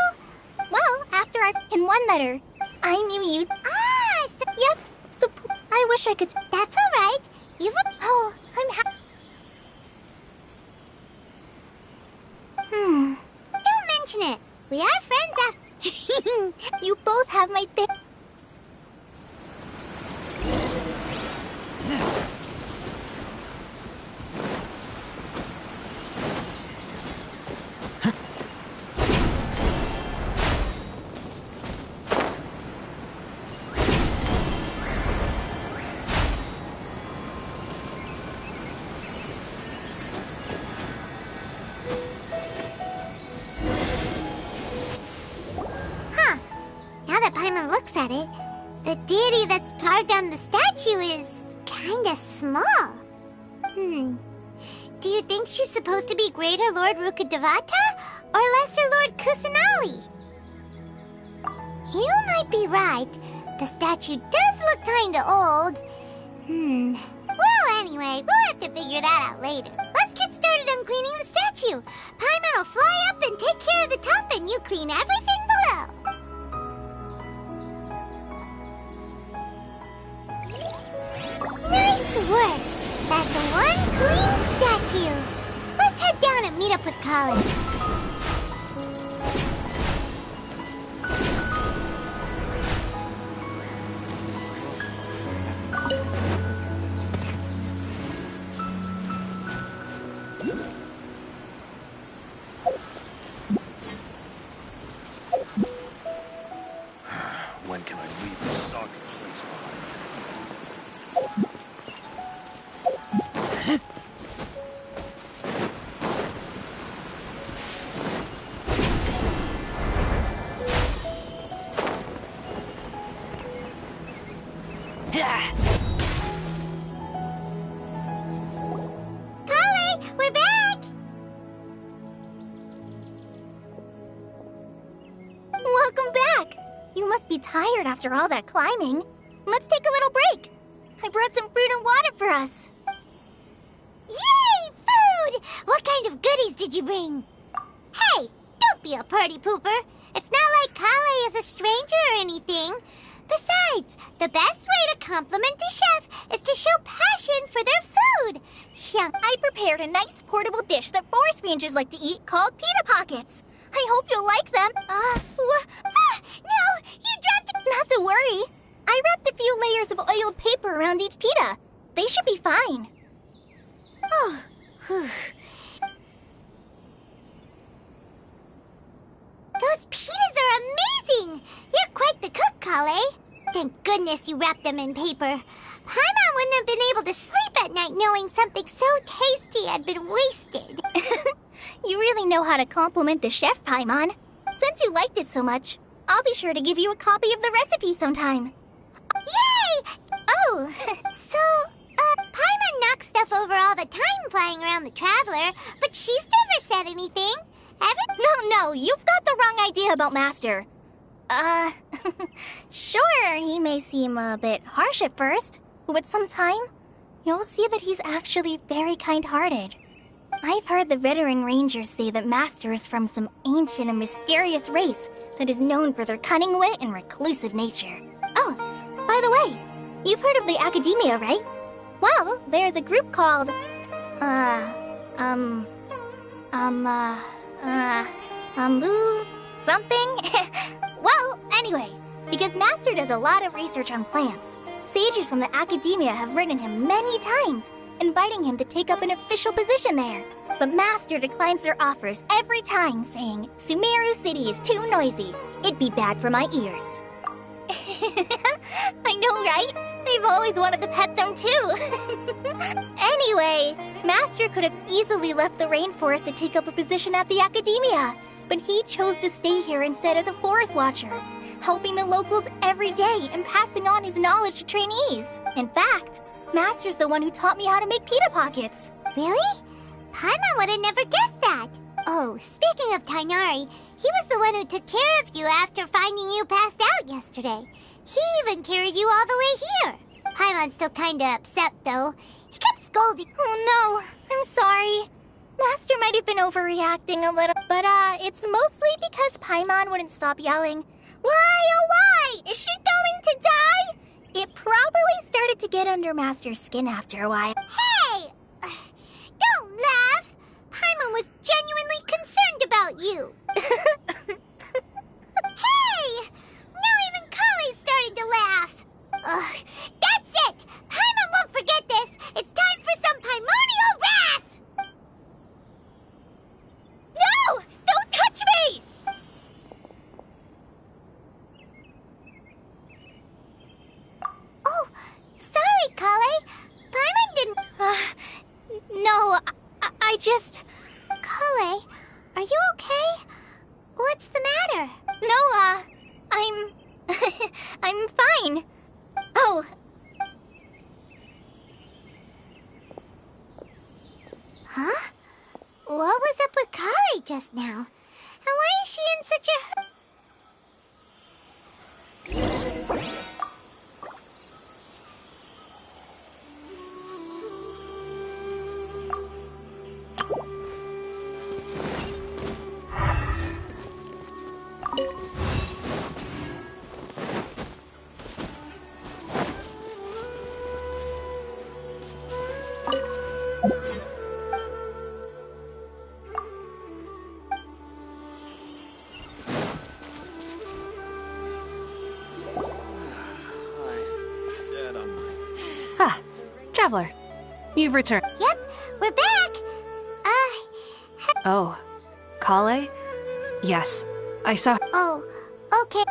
Well, after in one letter, I knew you... So... Yep, so I wish I could... That's alright. You've... Oh, I'm Don't mention it. We are friends after... You both have my thing. Now that Paimon looks at it, the deity that's carved on the statue is kinda small. Do you think she's supposed to be Greater Lord Rukkhadevata or Lesser Lord Kusanali? You might be right. The statue does look kinda old. Well, anyway, we'll have to figure that out later. Let's get started on cleaning the statue. Paimon will fly up and take care of the top, and you clean everything below. Nice work! That's one clean statue. Let's head down and meet up with Colin. When can I leave this soggy place behind? Colin, we're back! Welcome back! You must be tired after all that climbing. Let's take a little break. I brought some fruit and water for us. Yay! Food! What kind of goodies did you bring? Hey, don't be a party pooper. It's not like Kale is a stranger or anything. Besides, the best way to compliment a chef is to show passion for their food. I prepared a nice portable dish that forest rangers like to eat called pita pockets. I hope you'll like them. No, you dropped it. Not to worry. I wrapped a few layers of oiled paper around each pita. They should be fine. Oh, those pitas are amazing! You're quite the cook, Kale. Thank goodness you wrapped them in paper. Paimon wouldn't have been able to sleep at night knowing something so tasty had been wasted. You really know how to compliment the chef, Paimon. Since you liked it so much, I'll be sure to give you a copy of the recipe sometime. Yay! Oh, So, Paimon knocks stuff over all the time flying around the Traveler, but she's never said anything. no, you've got the wrong idea about Master. Sure, he may seem a bit harsh at first, but with some time, you'll see that he's actually very kind-hearted. I've heard the veteran rangers say that Master is from some ancient and mysterious race that is known for their cunning wit and reclusive nature. Oh, by the way, you've heard of the Academia, right? Well, there's a group called, something? Well, anyway, because Master does a lot of research on plants, sages from the Academia have written him many times, inviting him to take up an official position there. But Master declines their offers every time, saying, Sumeru City is too noisy. It'd be bad for my ears. I know, right? I've always wanted to pet them too. Anyway, Master could have easily left the rainforest to take up a position at the Academia, but he chose to stay here instead as a forest watcher, helping the locals every day and passing on his knowledge to trainees. In fact, Master's the one who taught me how to make pita pockets. Really? Paimon would have never guessed that. Oh, speaking of Tainari, he was the one who took care of you after finding you passed out yesterday. He even carried you all the way here. Paimon's still kinda upset, though. He kept scolding. Oh no, I'm sorry. Master might have been overreacting a little, but it's mostly because Paimon wouldn't stop yelling. Why, oh why? Is she going to die? It probably started to get under Master's skin after a while. Hey! Don't laugh! Paimon was genuinely concerned about you. Hey! Now even Kali's starting to laugh. Ugh, that's it! Paimon won't forget this! It's time for some primordial wrath! No! Don't touch me! Oh, sorry, Kale. Paimon didn't... No, I just... Kale, are you okay? What's the matter? No, I'm... I'm fine. Oh. Huh? What was up with Kale just now? And why is she in such a... Ah, Traveler. You've returned. Yep, we're back! Oh, Kale? Yes, I saw. Oh, okay.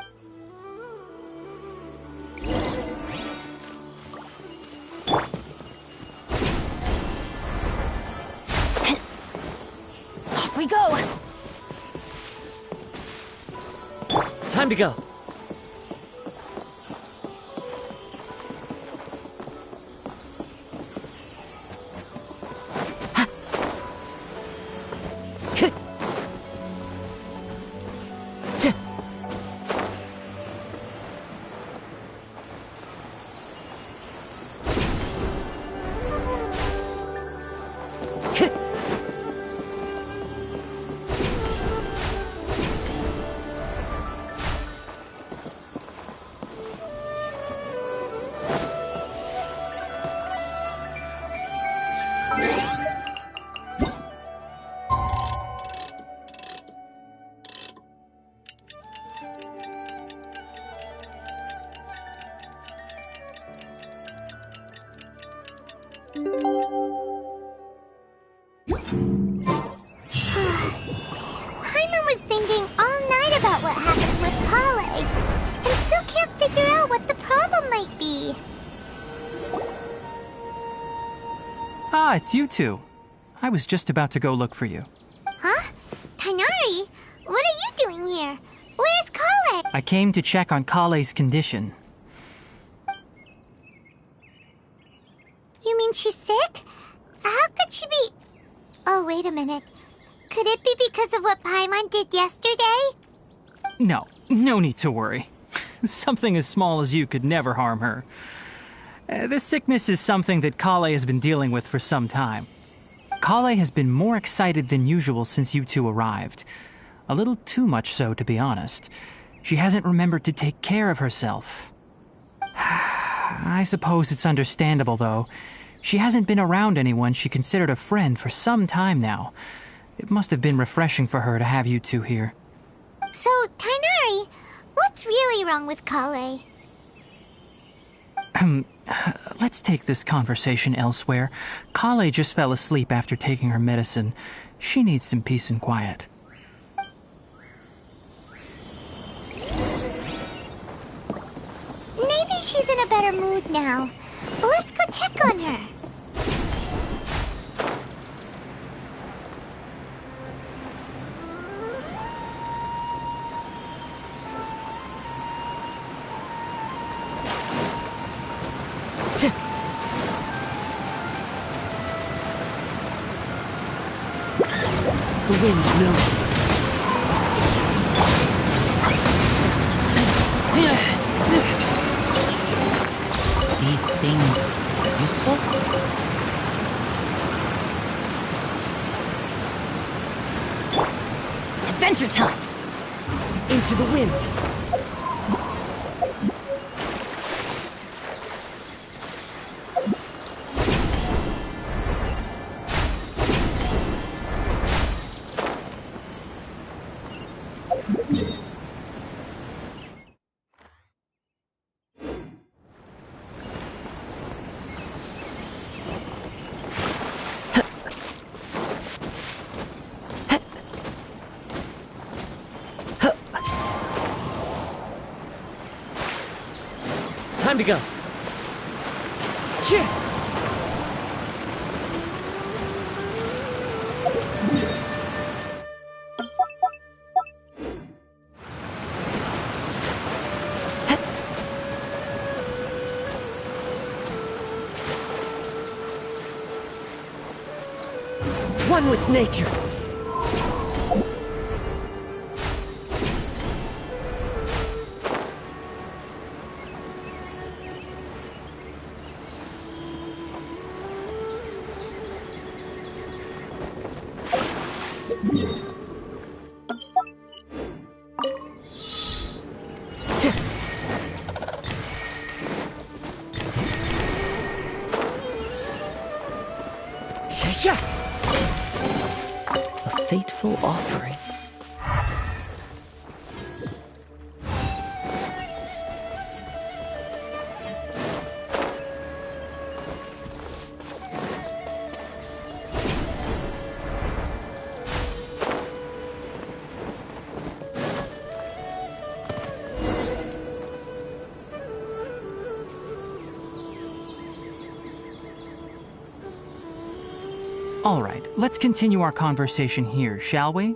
Off we go! Time to go. Paimon was thinking all night about what happened with Kale, and still can't figure out what the problem might be. Ah, it's you two. I was just about to go look for you. Huh? Tainari? What are you doing here? Where's Kale? I came to check on Kale's condition. You mean she's sick? How could she be... Oh, wait a minute. Could it be because of what Paimon did yesterday? No need to worry. Something as small as you could never harm her. This sickness is something that Kale has been dealing with for some time. Kale has been more excited than usual since you two arrived. A little too much so, to be honest. She hasn't remembered to take care of herself. I suppose it's understandable, though. She hasn't been around anyone she considered a friend for some time now. It must have been refreshing for her to have you two here. So, Tainari, what's really wrong with Kale? Let's take this conversation elsewhere. Kale just fell asleep after taking her medicine. She needs some peace and quiet. Maybe she's in a better mood now. Let's go check on her. The wind knows me. These things useful? Adventure time! Into the wind. Time to go. Yeah. One with nature. A fateful offering. All right, let's continue our conversation here, shall we?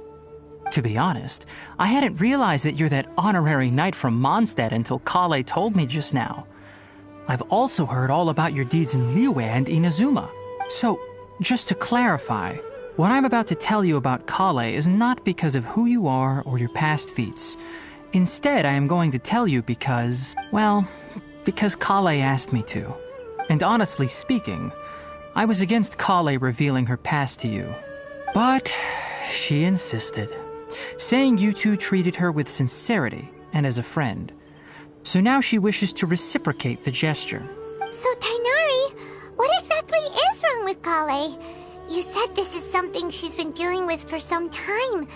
To be honest, I hadn't realized that you're that honorary knight from Mondstadt until Kale told me just now. I've also heard all about your deeds in Liyue and Inazuma. So, just to clarify, what I'm about to tell you about Kale is not because of who you are or your past feats. Instead, I am going to tell you because, well, because Kale asked me to. And honestly speaking, I was against Kale revealing her past to you. But she insisted, saying you two treated her with sincerity and as a friend. So now she wishes to reciprocate the gesture. So, Tainari, what exactly is wrong with Kale? You said this is something she's been dealing with for some time.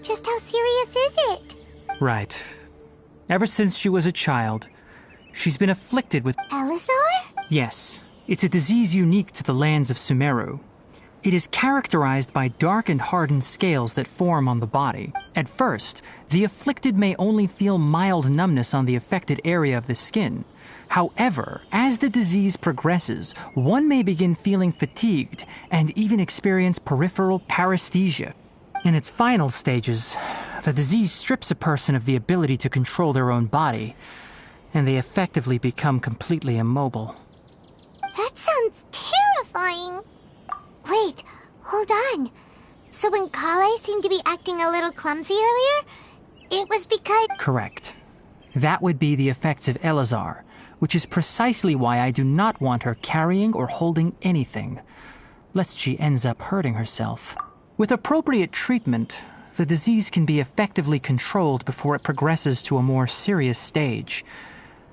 Just how serious is it? Right. Ever since she was a child, she's been afflicted with... Elazar? Yes. It's a disease unique to the lands of Sumeru. It is characterized by dark and hardened scales that form on the body. At first, the afflicted may only feel mild numbness on the affected area of the skin. However, as the disease progresses, one may begin feeling fatigued and even experience peripheral paresthesia. In its final stages, the disease strips a person of the ability to control their own body, and they effectively become completely immobile. That sounds terrifying. Wait, hold on. So when Kale seemed to be acting a little clumsy earlier, it was because... Correct. That would be the effects of Elazar, which is precisely why I do not want her carrying or holding anything, lest she ends up hurting herself. With appropriate treatment, the disease can be effectively controlled before it progresses to a more serious stage.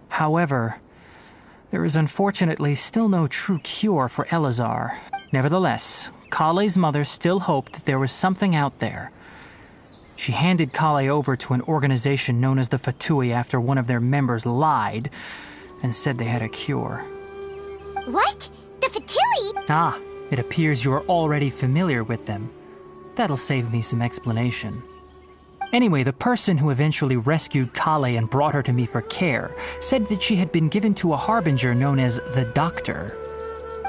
However, there is unfortunately still no true cure for Elazar. Nevertheless, Kale's mother still hoped that there was something out there. She handed Kale over to an organization known as the Fatui after one of their members lied and said they had a cure. What? The Fatui? Ah, it appears you are already familiar with them. That'll save me some explanation. Anyway, the person who eventually rescued Kale and brought her to me for care said that she had been given to a harbinger known as the Doctor.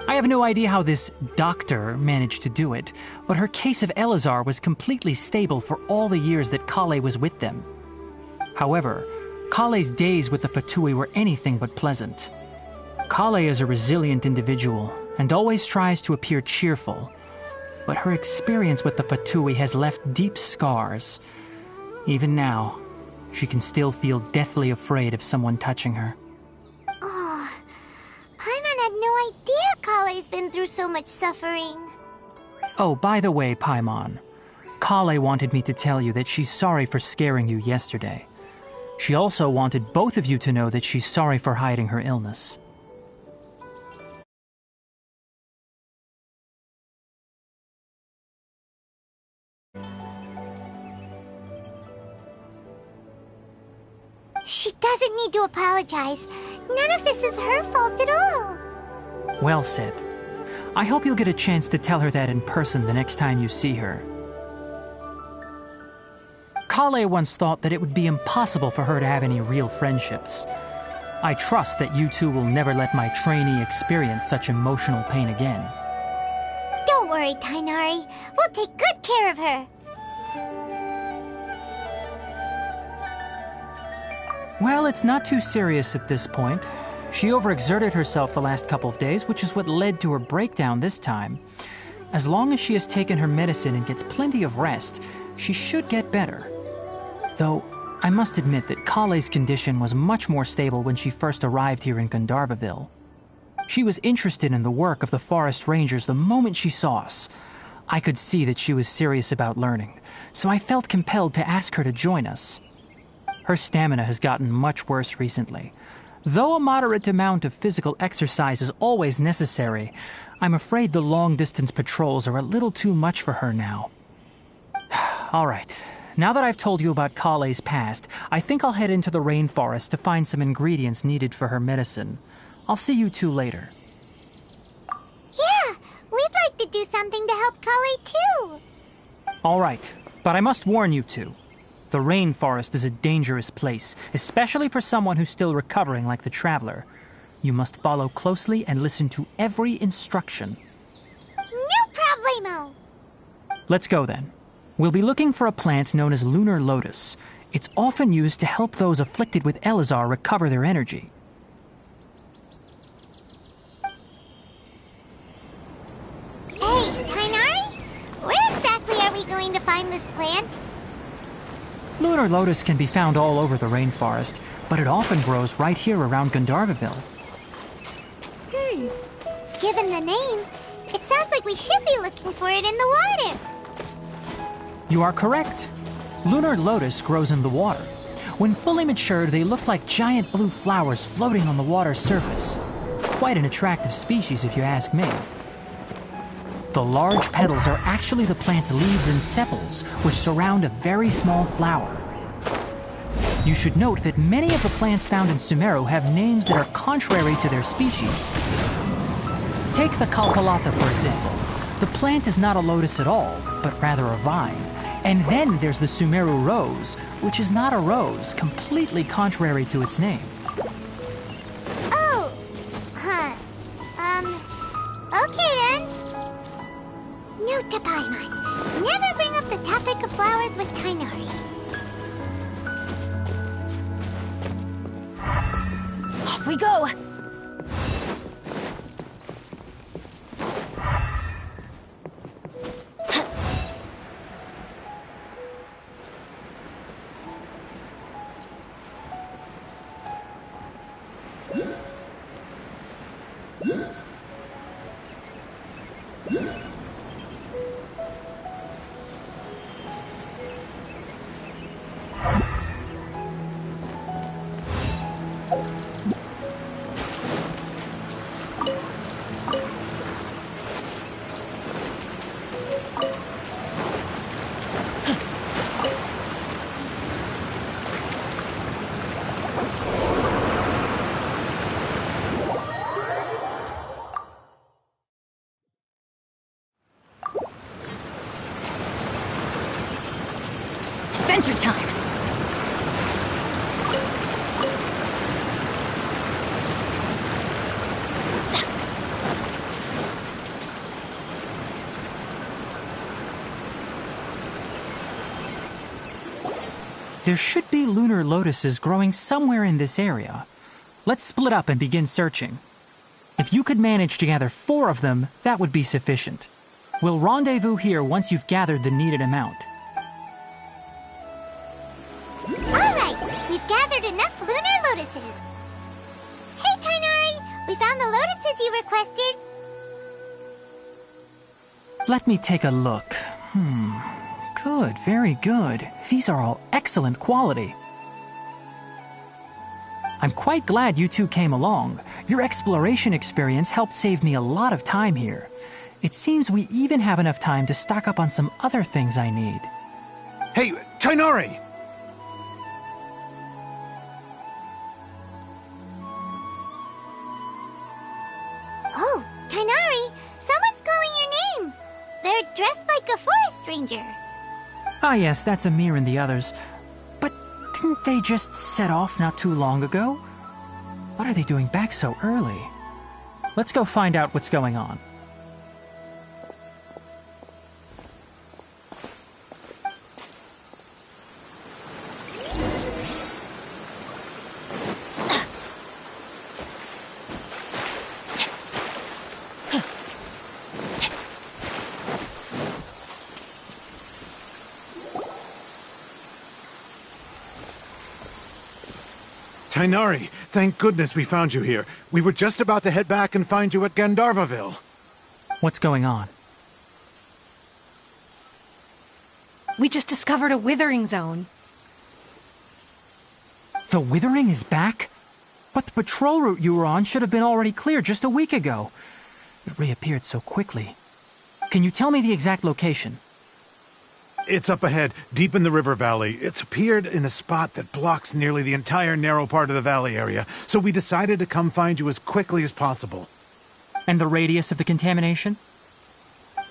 I have no idea how this doctor managed to do it, but her case of Elazar was completely stable for all the years that Kale was with them. However, Kale's days with the Fatui were anything but pleasant. Kale is a resilient individual and always tries to appear cheerful, but her experience with the Fatui has left deep scars. Even now, she can still feel deathly afraid of someone touching her. Oh, Paimon had no idea Kale's been through so much suffering. Oh, by the way, Paimon, Kale wanted me to tell you that she's sorry for scaring you yesterday. She also wanted both of you to know that she's sorry for hiding her illness. She doesn't need to apologize. None of this is her fault at all. Well said. I hope you'll get a chance to tell her that in person the next time you see her. Kale once thought that it would be impossible for her to have any real friendships. I trust that you two will never let my trainee experience such emotional pain again. Don't worry, Tainari. We'll take good care of her. Well, it's not too serious at this point. She overexerted herself the last couple of days, which is what led to her breakdown this time. As long as she has taken her medicine and gets plenty of rest, she should get better. Though, I must admit that Kale's condition was much more stable when she first arrived here in Gandharvaville. She was interested in the work of the forest rangers the moment she saw us. I could see that she was serious about learning, so I felt compelled to ask her to join us. Her stamina has gotten much worse recently. Though a moderate amount of physical exercise is always necessary, I'm afraid the long-distance patrols are a little too much for her now. All right, now that I've told you about Kale's past, I think I'll head into the rainforest to find some ingredients needed for her medicine. I'll see you two later. Yeah, we'd like to do something to help Kale too. All right, but I must warn you two. The rainforest is a dangerous place, especially for someone who's still recovering like the Traveler. You must follow closely and listen to every instruction. No problemo! Let's go then. We'll be looking for a plant known as lunar lotus. It's often used to help those afflicted with Elazar recover their energy. Hey, Tainari? Where exactly are we going to find this plant? Lunar lotus can be found all over the rainforest, but it often grows right here around Gandharvaville. Given the name, it sounds like we should be looking for it in the water. You are correct. Lunar lotus grows in the water. When fully matured, they look like giant blue flowers floating on the water's surface. Quite an attractive species, if you ask me. The large petals are actually the plant's leaves and sepals, which surround a very small flower. You should note that many of the plants found in Sumeru have names that are contrary to their species. Take the Kalkalata, for example. The plant is not a lotus at all, but rather a vine. And then there's the Sumeru rose, which is not a rose, completely contrary to its name. Oh, okay then. Note to Paimon, never bring up the topic of flowers with Tainari. Off we go! Adventure time! There should be lunar lotuses growing somewhere in this area. Let's split up and begin searching. If you could manage to gather 4 of them, that would be sufficient. We'll rendezvous here once you've gathered the needed amount. Alright, we've gathered enough lunar lotuses. Hey, Tainari, we found the lotuses you requested. Let me take a look. Good, very good. These are all excellent quality. I'm quite glad you two came along. Your exploration experience helped save me a lot of time here. It seems we even have enough time to stock up on some other things I need. Hey, Tainari! Oh, Tainari, someone's calling your name. They're dressed like a forest ranger. Ah yes, that's Amir and the others. But didn't they just set off not too long ago? What are they doing back so early? Let's go find out what's going on. Tainari, thank goodness we found you here. We were just about to head back and find you at Gandharvaville. What's going on? We just discovered a withering zone. The withering is back? But the patrol route you were on should have been already cleared just a week ago. It reappeared so quickly. Can you tell me the exact location? It's up ahead, deep in the river valley. It's appeared in a spot that blocks nearly the entire narrow part of the valley area, so we decided to come find you as quickly as possible. And the radius of the contamination?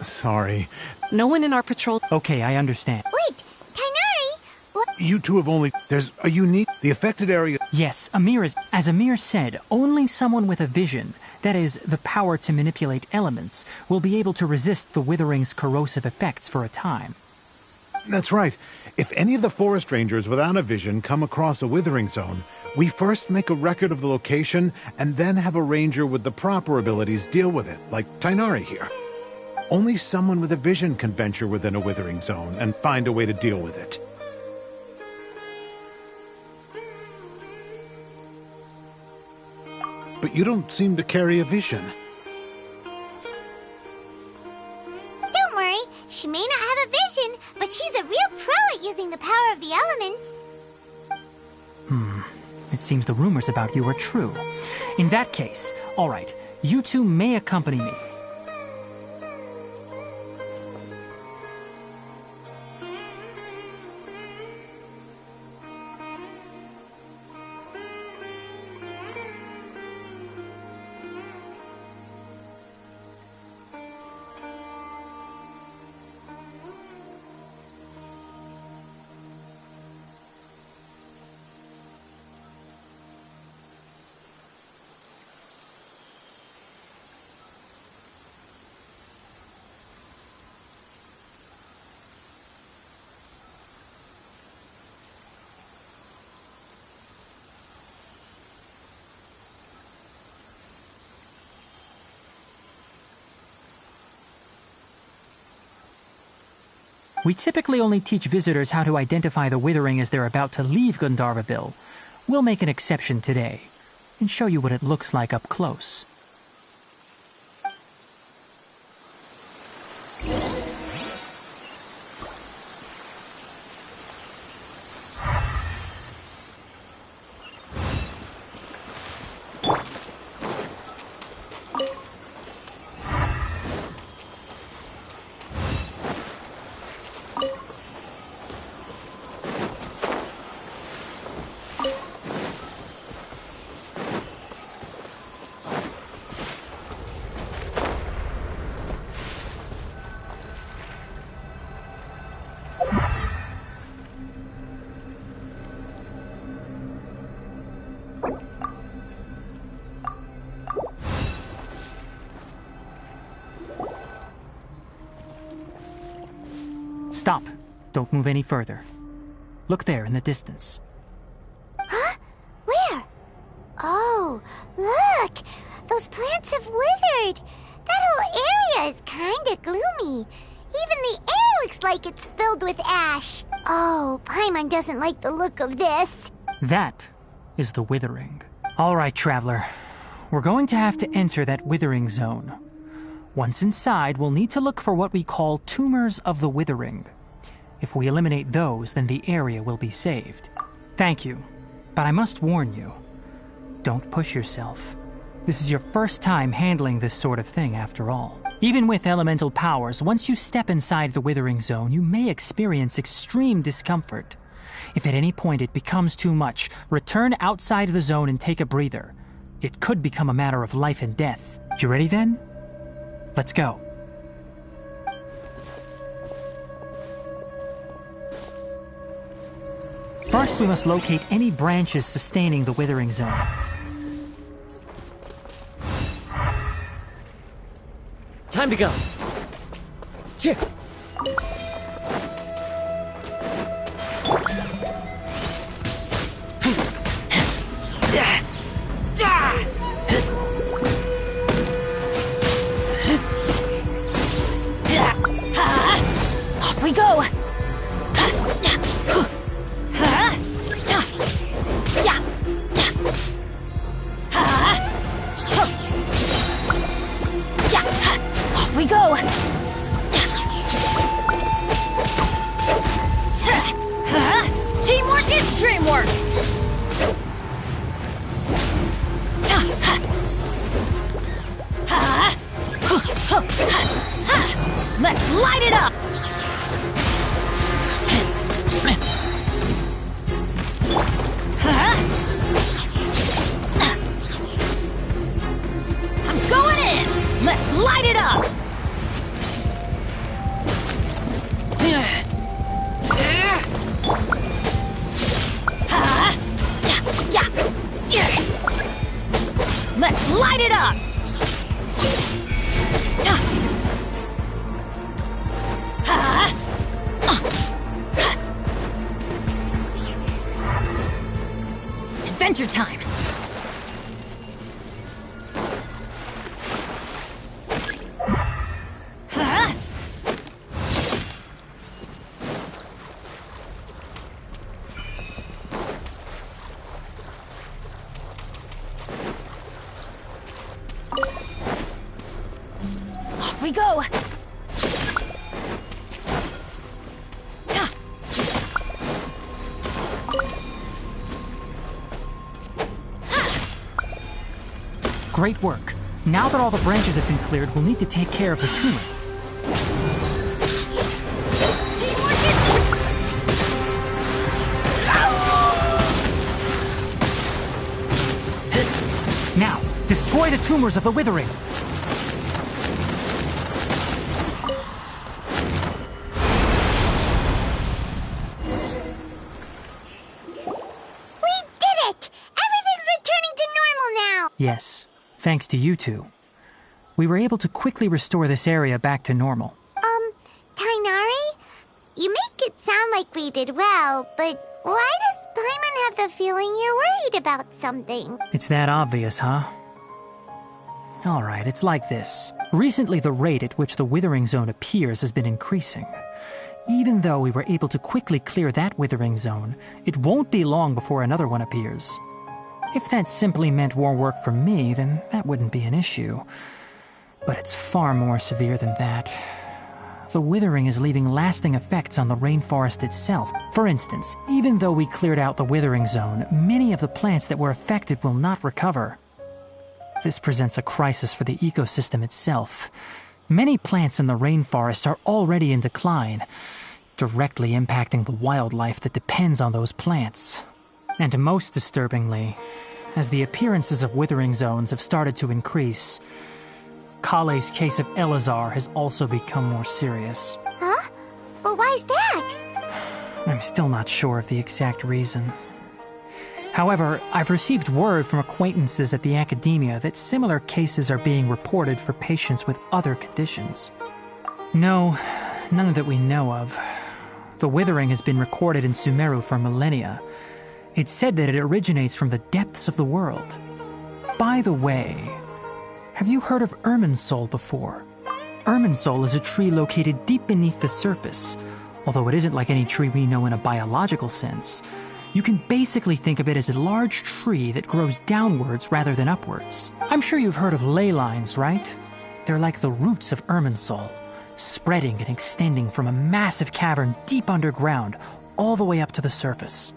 Sorry. No one in our patrol... Okay, I understand. Wait, Tainari, what? You two have only... There's a unique... The affected area... Yes, Amir is... As Amir said, only someone with a vision, that is, the power to manipulate elements, will be able to resist the withering's corrosive effects for a time. That's right. If any of the forest rangers without a vision come across a withering zone, we first make a record of the location and then have a ranger with the proper abilities deal with it, like Tainari here. Only someone with a vision can venture within a withering zone and find a way to deal with it. But you don't seem to carry a vision. Don't worry, she may not have a vision, but she's a real pro at using the power of the elements. It seems the rumors about you are true. In that case, all right, you two may accompany me. We typically only teach visitors how to identify the withering as they're about to leave Gandharvaville. We'll make an exception today and show you what it looks like up close. Stop. Don't move any further. Look there in the distance. Huh? Where? Oh, look! Those plants have withered! That whole area is kinda kinda gloomy. Even the air looks like it's filled with ash. Oh, Paimon doesn't like the look of this. That is the Withering. All right, Traveler. We're going to have to enter that Withering zone. Once inside, we'll need to look for what we call tumors of the Withering. If we eliminate those, then the area will be saved. Thank you, but I must warn you. Don't push yourself. This is your first time handling this sort of thing, after all. Even with elemental powers, once you step inside the Withering Zone, you may experience extreme discomfort. If at any point it becomes too much, return outside the zone and take a breather. It could become a matter of life and death. You ready then? Let's go. First, we must locate any branches sustaining the Withering Zone. Time to go. Cheer. Off we go. Off we go. Teamwork is dreamwork. Let's light it up. I'm going in. Let's light it up. Let's light it up. Adventure time. Off we go. Great work. Now that all the branches have been cleared, we'll need to take care of the tumor. Now, destroy the tumors of the Withering. We did it! Everything's returning to normal now! Yes, thanks to you two. We were able to quickly restore this area back to normal. Tainari? You make it sound like we did well, but why does Paimon have the feeling you're worried about something? It's that obvious, huh? Alright, it's like this. Recently, the rate at which the Withering Zone appears has been increasing. Even though we were able to quickly clear that Withering Zone, it won't be long before another one appears. If that simply meant more work for me, then that wouldn't be an issue. But it's far more severe than that. The Withering is leaving lasting effects on the rainforest itself. For instance, even though we cleared out the Withering Zone, many of the plants that were affected will not recover. This presents a crisis for the ecosystem itself. Many plants in the rainforest are already in decline, directly impacting the wildlife that depends on those plants. And most disturbingly, as the appearances of Withering Zones have started to increase, Kale's case of Elazar has also become more serious. Huh? But why's that? I'm still not sure of the exact reason. However, I've received word from acquaintances at the academia that similar cases are being reported for patients with other conditions. No, none that we know of. The Withering has been recorded in Sumeru for millennia. It's said that it originates from the depths of the world. By the way, have you heard of Irminsul before? Irminsul is a tree located deep beneath the surface. Although it isn't like any tree we know in a biological sense, you can basically think of it as a large tree that grows downwards rather than upwards. I'm sure you've heard of ley lines, right? They're like the roots of Irminsul, spreading and extending from a massive cavern deep underground all the way up to the surface.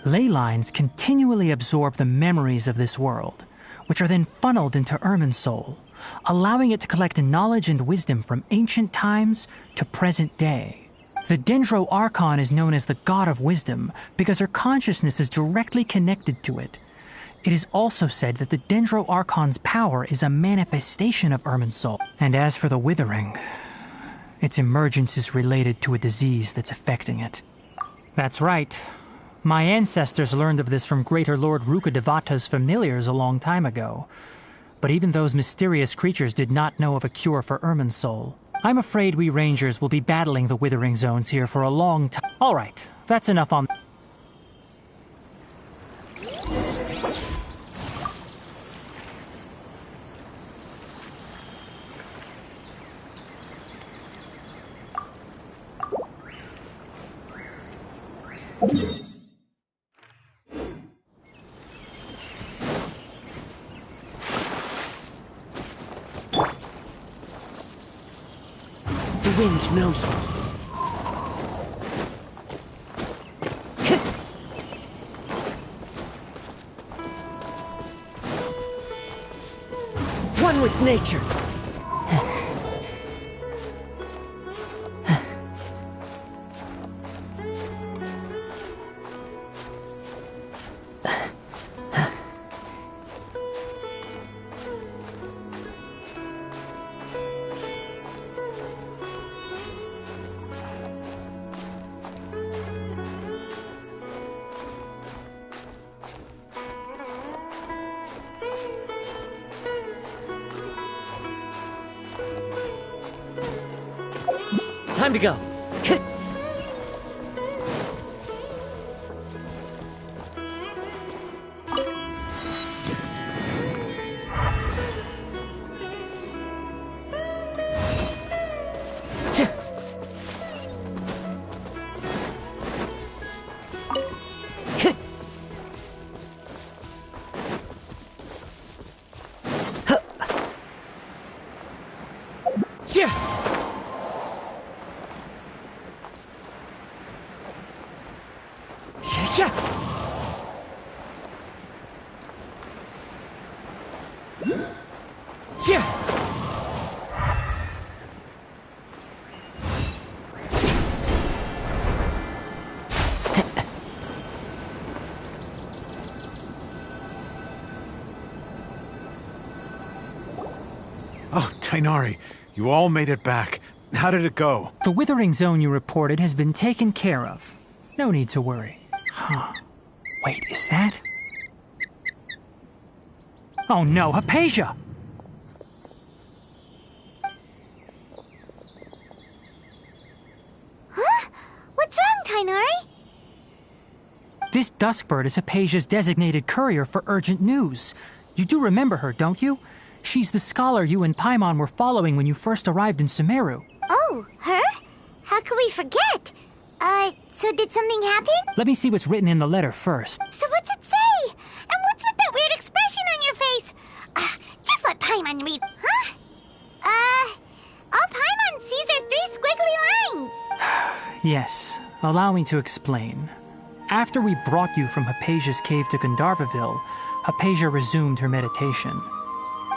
Ley lines continually absorb the memories of this world, which are then funneled into Irminsul, allowing it to collect knowledge and wisdom from ancient times to present day. The Dendro Archon is known as the God of Wisdom because her consciousness is directly connected to it. It is also said that the Dendro Archon's power is a manifestation of Irminsul. And as for the Withering, its emergence is related to a disease that's affecting it. That's right. My ancestors learned of this from Greater Lord Rukkhadevata's familiars a long time ago. But even those mysterious creatures did not know of a cure for Irminsul. I'm afraid we Rangers will be battling the Withering Zones here for a long time. All right, that's enough on... The wind knows me. One with nature. Time to go. Oh, Tainari, you all made it back. How did it go? The Withering Zone you reported has been taken care of. No need to worry. Huh. Wait, is that... Oh no, Hypatia! Huh? What's wrong, Tainari? This Duskbird is Hypatia's designated courier for urgent news. You do remember her, don't you? She's the scholar you and Paimon were following when you first arrived in Sumeru. Oh, her? How could we forget? So did something happen? Let me see what's written in the letter first. So what's it say? And what's with that weird expression on your face? Just let Paimon read, huh? All Paimon sees are 3 squiggly lines. Yes, allow me to explain. After we brought you from Hypatia's cave to Gandharvaville, Hypatia resumed her meditation.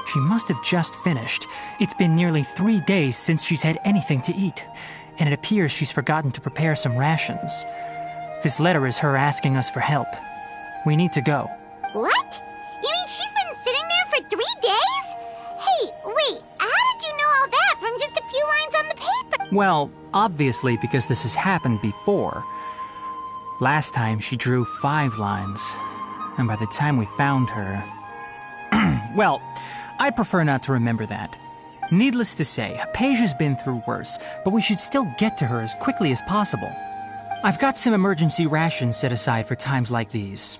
She must have just finished. It's been nearly 3 days since she's had anything to eat, and it appears she's forgotten to prepare some rations. This letter is her asking us for help. We need to go. What? You mean she's been sitting there for 3 days? Hey, wait, how did you know all that from just a few lines on the paper? Well, obviously because this has happened before. Last time she drew 5 lines, and by the time we found her... Well, I'd prefer not to remember that. Needless to say, Hypatia's been through worse, but we should still get to her as quickly as possible. I've got some emergency rations set aside for times like these.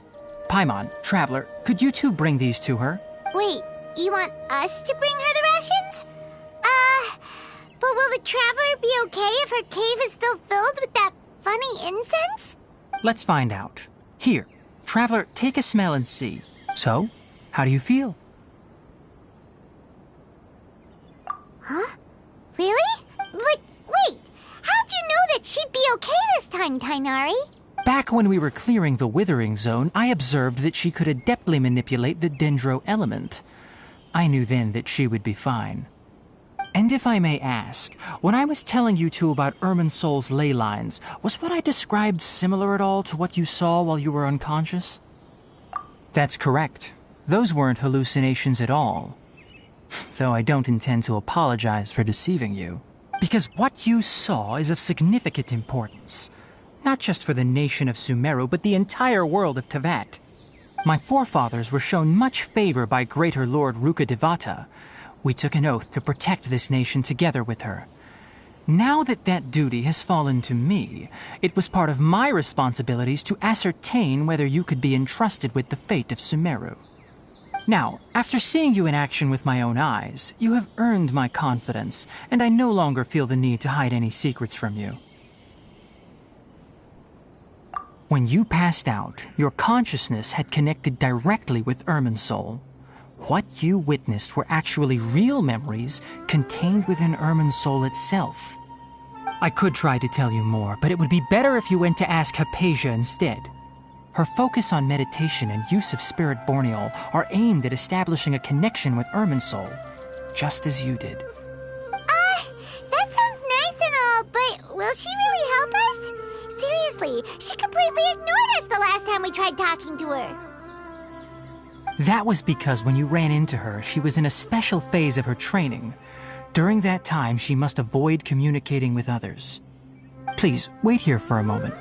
Paimon, Traveler, could you two bring these to her? Wait, You want us to bring her the rations? But will the traveler be okay if her cave is still filled with that funny incense? Let's find out. Here, traveler, take a smell and see. So, how do you feel? Huh? Really? But wait, how'd you know that she'd be okay this time, Tainari? Back when we were clearing the Withering Zone, I observed that she could adeptly manipulate the Dendro element. I knew then that she would be fine. And if I may ask, when I was telling you two about Irminsol's ley lines, was what I described similar at all to what you saw while you were unconscious? That's correct. Those weren't hallucinations at all. Though I don't intend to apologize for deceiving you. Because what you saw is of significant importance. Not just for the nation of Sumeru, but the entire world of Tevat. My forefathers were shown much favor by Greater Lord Rukkhadevata. We took an oath to protect this nation together with her. Now that that duty has fallen to me, it was part of my responsibilities to ascertain whether you could be entrusted with the fate of Sumeru. Now, after seeing you in action with my own eyes, you have earned my confidence, and I no longer feel the need to hide any secrets from you. When you passed out, your consciousness had connected directly with Irminsol. What you witnessed were actually real memories contained within Irminsol itself. I could try to tell you more, but it would be better if you went to ask Hypatia instead. Her focus on meditation and use of Spirit Borneol are aimed at establishing a connection with Irminsol, just as you did. That sounds nice and all, but will she really help us? Seriously, she completely ignored us the last time we tried talking to her. That was because when you ran into her, she was in a special phase of her training. During that time, she must avoid communicating with others. Please, wait here for a moment.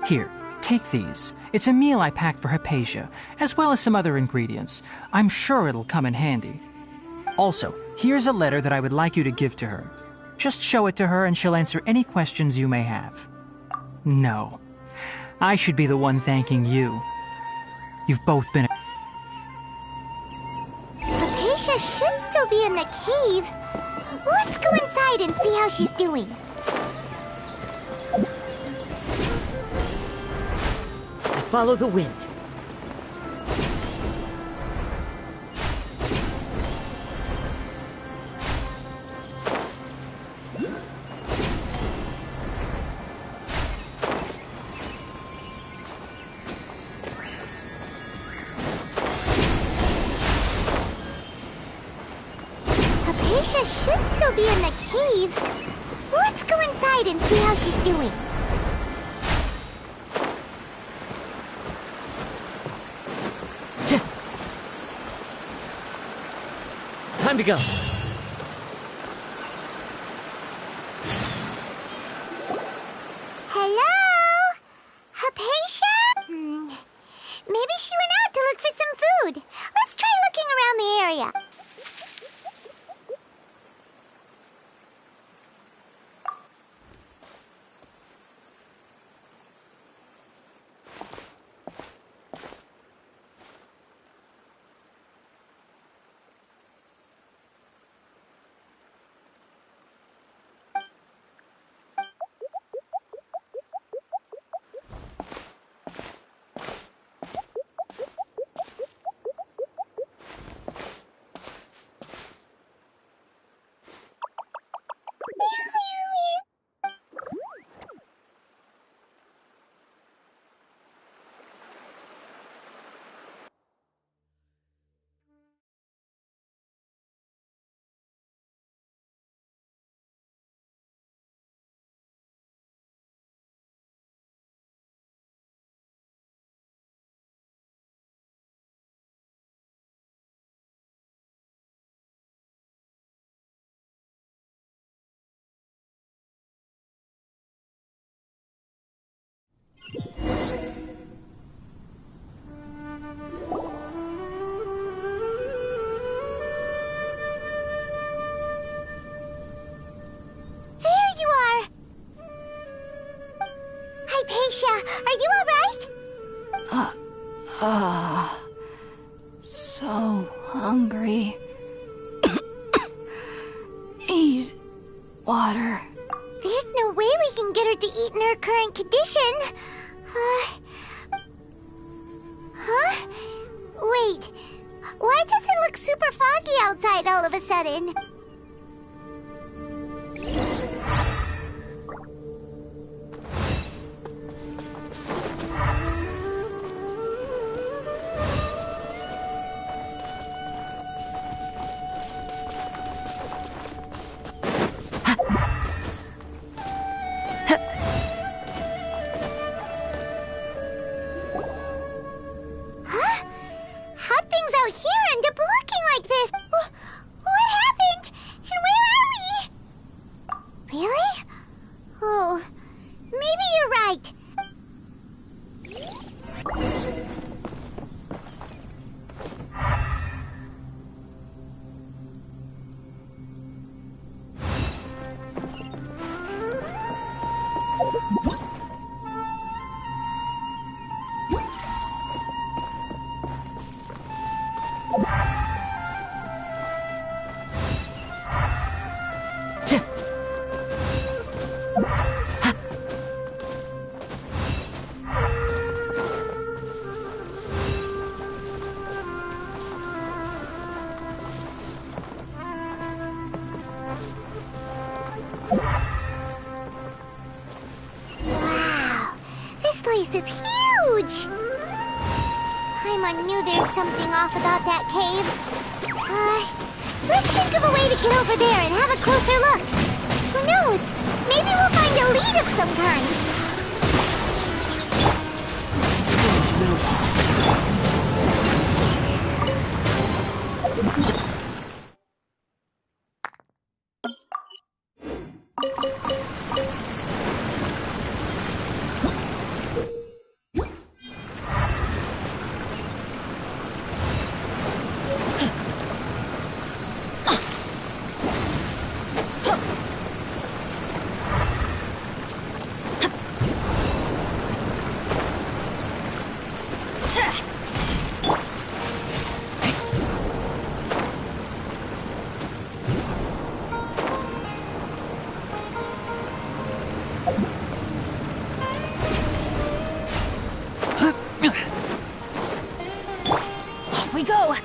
Here, take these. It's a meal I packed for Hypatia, as well as some other ingredients. I'm sure it'll come in handy. Also, here's a letter that I would like you to give to her. Just show it to her and she'll answer any questions you may have. No. I should be the one thanking you. You've both been Hypatia should still be in the cave. Let's go inside and see how she's doing. Follow the wind. Hypatia should still be in the cave. Let's go inside and see how she's doing. Time to go. Hello? Hypatia? Maybe she went out to look for some food. Let's try looking around the area. are you alright? So hungry. Need water. There's no way we can get her to eat in her current condition. Huh? Wait, why does it look super foggy outside all of a sudden? How'd things out here end up looking like this? What happened? And where are we? Really? Oh, maybe you're right. Wow, this place is huge! Paimon knew there's something off about that cave. Let's think of a way to get over there and have a closer look. Who knows? Maybe we'll find a lead of some kind. Off we go!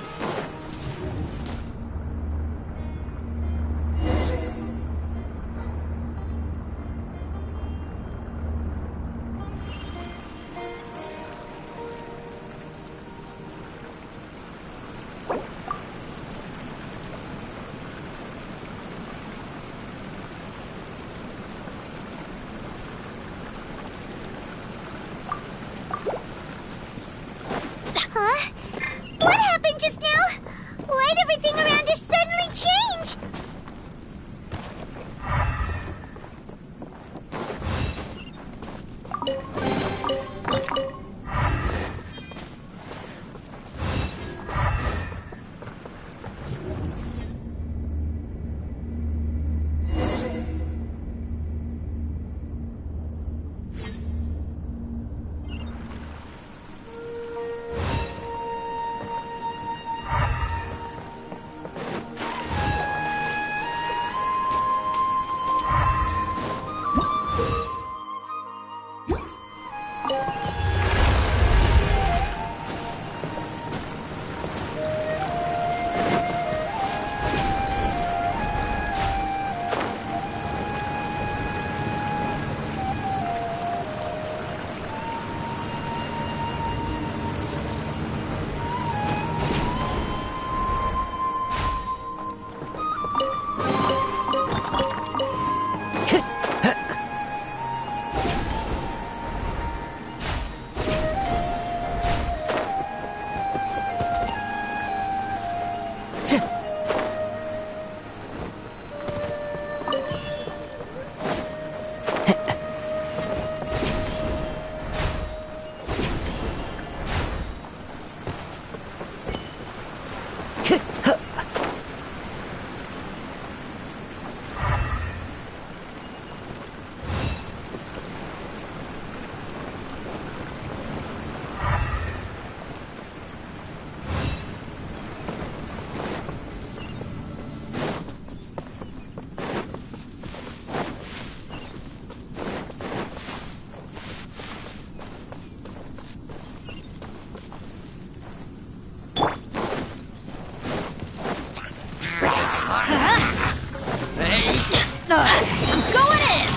I'm going in!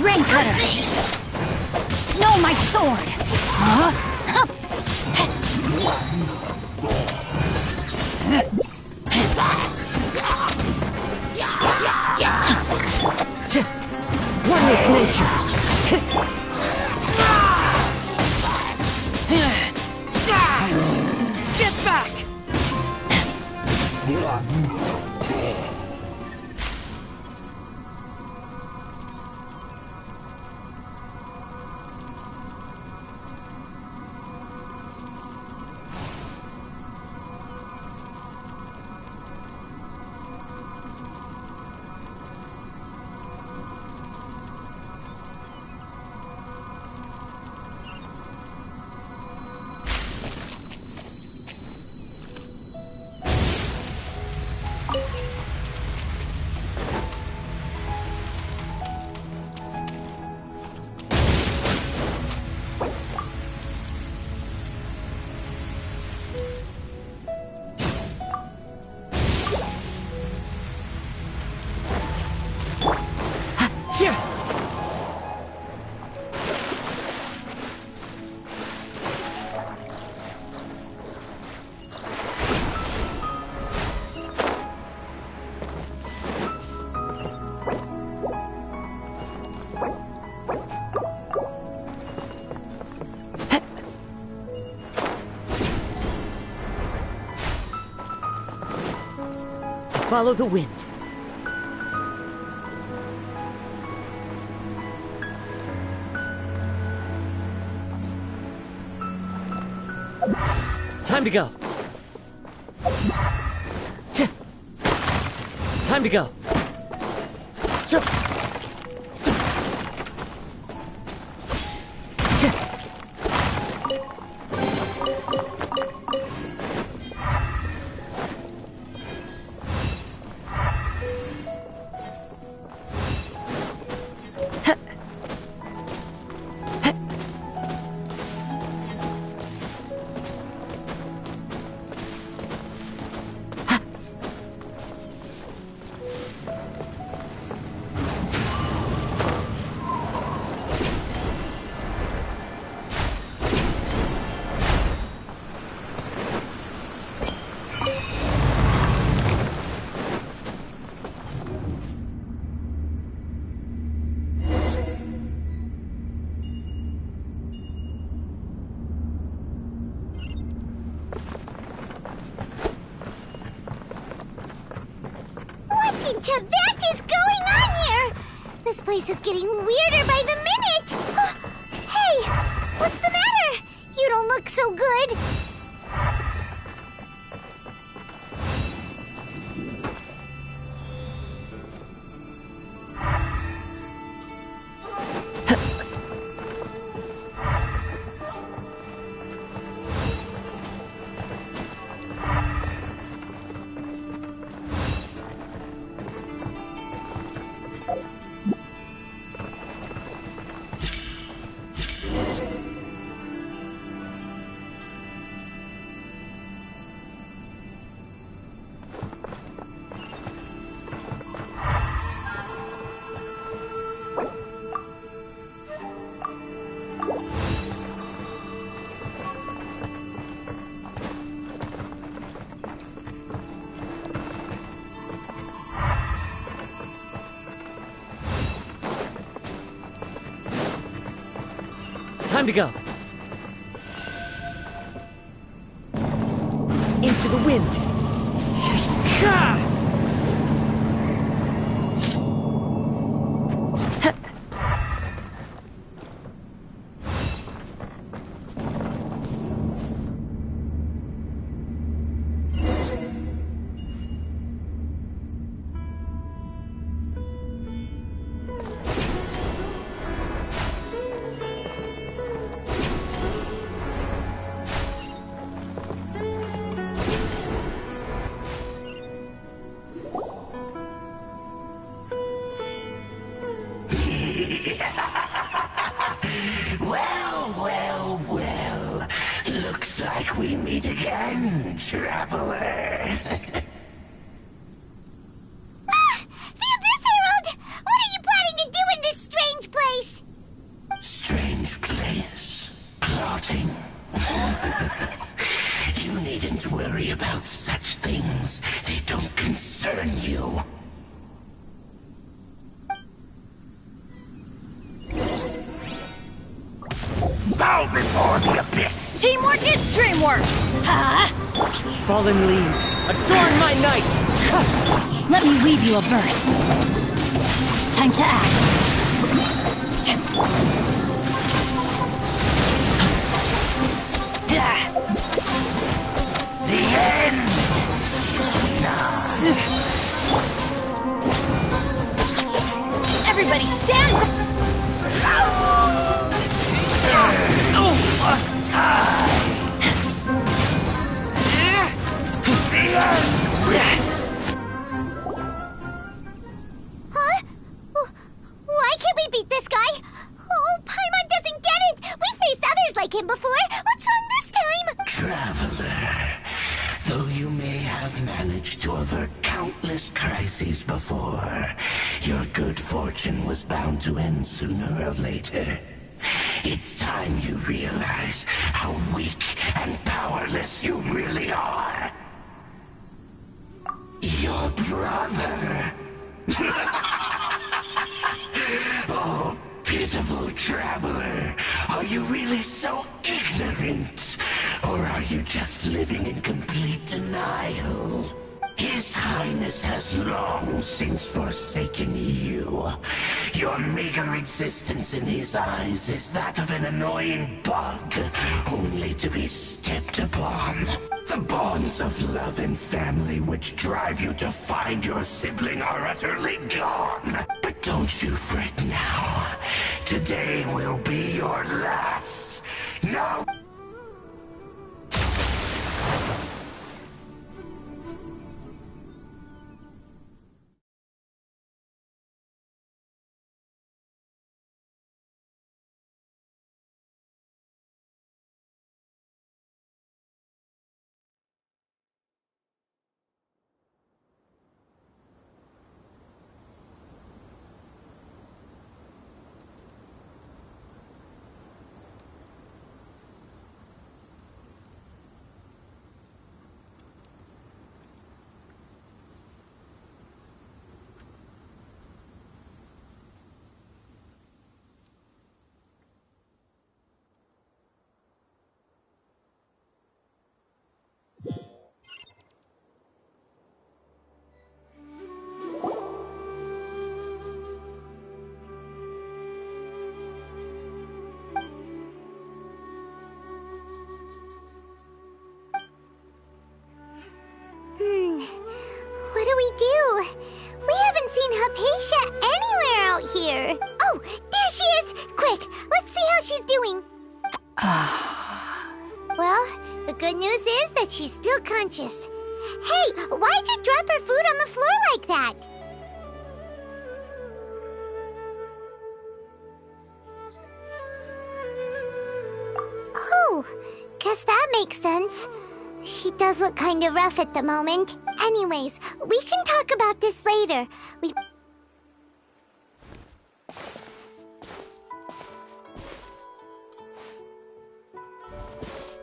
Rain cutter! No, my sword! One with nature. Get back! Follow the wind. Time to go. Time to go. What is going on here? This place is getting weirder by the minute! Hey, what's the matter? You don't look so good. Time to go. Into the wind. Well. Looks like we meet again, traveler. The Abyss rotting. You needn't worry about such things. They don't concern you. Bow before the abyss! Teamwork is dreamwork! Huh? Fallen leaves, adorn my night! Let me weave you a verse. Time to act. The end is nigh. Everybody stand! Huh? Why can't we beat this guy? Oh, Paimon doesn't get it! We faced others like him before! What's wrong this time? Traveler, though you may have managed to avert countless crises before, your good fortune was bound to end sooner or later. It's time you realize how weak and powerless you really are. Your brother. Oh, pitiful traveler. Are you really so ignorant? Or are you just living in complete denial? His Highness has long since forsaken you. Your meager existence in his eyes is that of an annoying bug, only to be stepped upon. The bonds of love and family which drive you to find your sibling are utterly gone. But don't you fret now. Today will be your last. Now... What do we do? We haven't seen Hypatia anywhere out here. Oh, there she is! Quick, let's see how she's doing. Well, the good news is that she's still conscious. Hey, why'd you drop her food on the floor like that? Oh, guess that makes sense. She does look kind of rough at the moment. Anyways, we can talk about this later.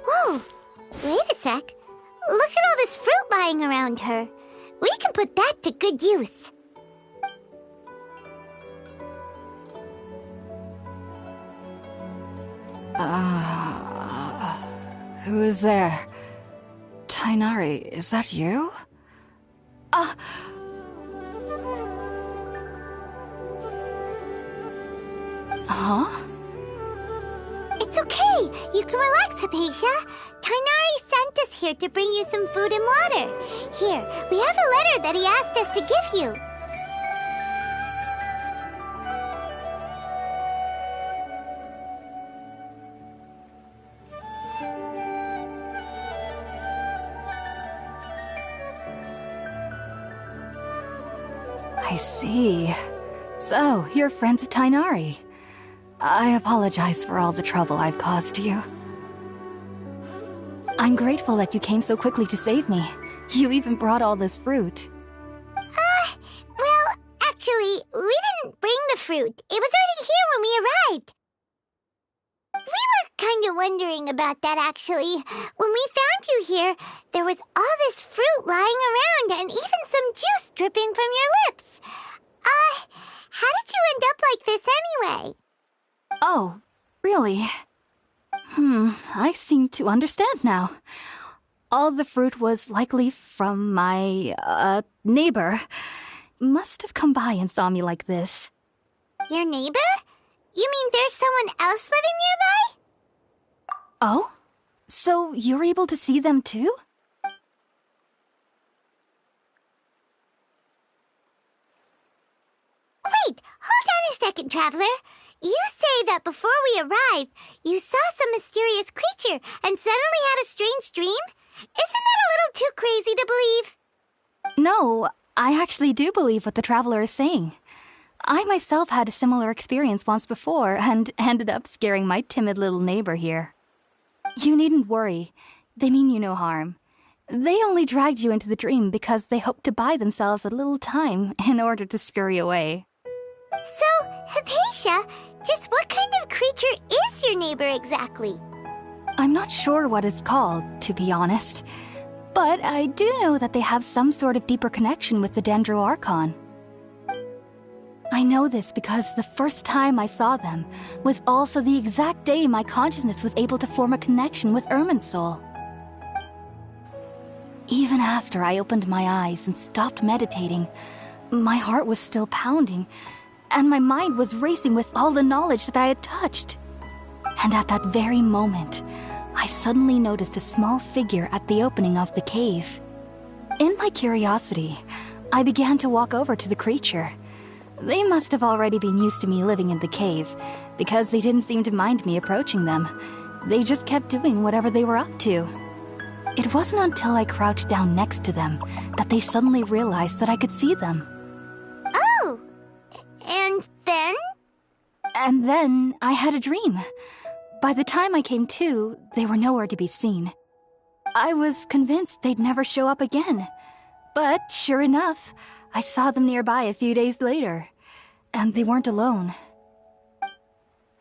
Whoa! Wait a sec. Look at all this fruit lying around her. We can put that to good use. Who is there? Tainari, is that you? Huh? It's okay. You can relax, Hypatia. Tainari sent us here to bring you some food and water. Here, we have a letter that he asked us to give you. I see. So, you're friends of Tainari. I apologize for all the trouble I've caused you. I'm grateful that you came so quickly to save me. You even brought all this fruit. Well, actually, we didn't bring the fruit. It was already here when we arrived. We were kinda wondering about that, actually. When we found you here, there was all this fruit lying around and even some juice dripping from your lips. How did you end up like this anyway? Oh, really? I seem to understand now. All the fruit was likely from my, neighbor. Must have come by and saw me like this. Your neighbor? You mean there's someone else living nearby? Oh? So you're able to see them too? Wait, hold on a second, Traveler. You say that before we arrived, you saw some mysterious creature and suddenly had a strange dream? Isn't that a little too crazy to believe? No, I actually do believe what the Traveler is saying. I myself had a similar experience once before and ended up scaring my timid little neighbor here. You needn't worry. They mean you no harm. They only dragged you into the dream because they hoped to buy themselves a little time in order to scurry away. So, Hypatia, just what kind of creature is your neighbor exactly? I'm not sure what it's called, to be honest. But I do know that they have some sort of deeper connection with the Dendro Archon. I know this because the first time I saw them was also the exact day my consciousness was able to form a connection with Irminsul. Even after I opened my eyes and stopped meditating, my heart was still pounding, and my mind was racing with all the knowledge that I had touched. And at that very moment, I suddenly noticed a small figure at the opening of the cave. In my curiosity, I began to walk over to the creature. They must have already been used to me living in the cave, because they didn't seem to mind me approaching them. They just kept doing whatever they were up to. It wasn't until I crouched down next to them that they suddenly realized that I could see them. Oh! And then? And then I had a dream. By the time I came to, they were nowhere to be seen. I was convinced they'd never show up again. But sure enough, I saw them nearby a few days later, and they weren't alone.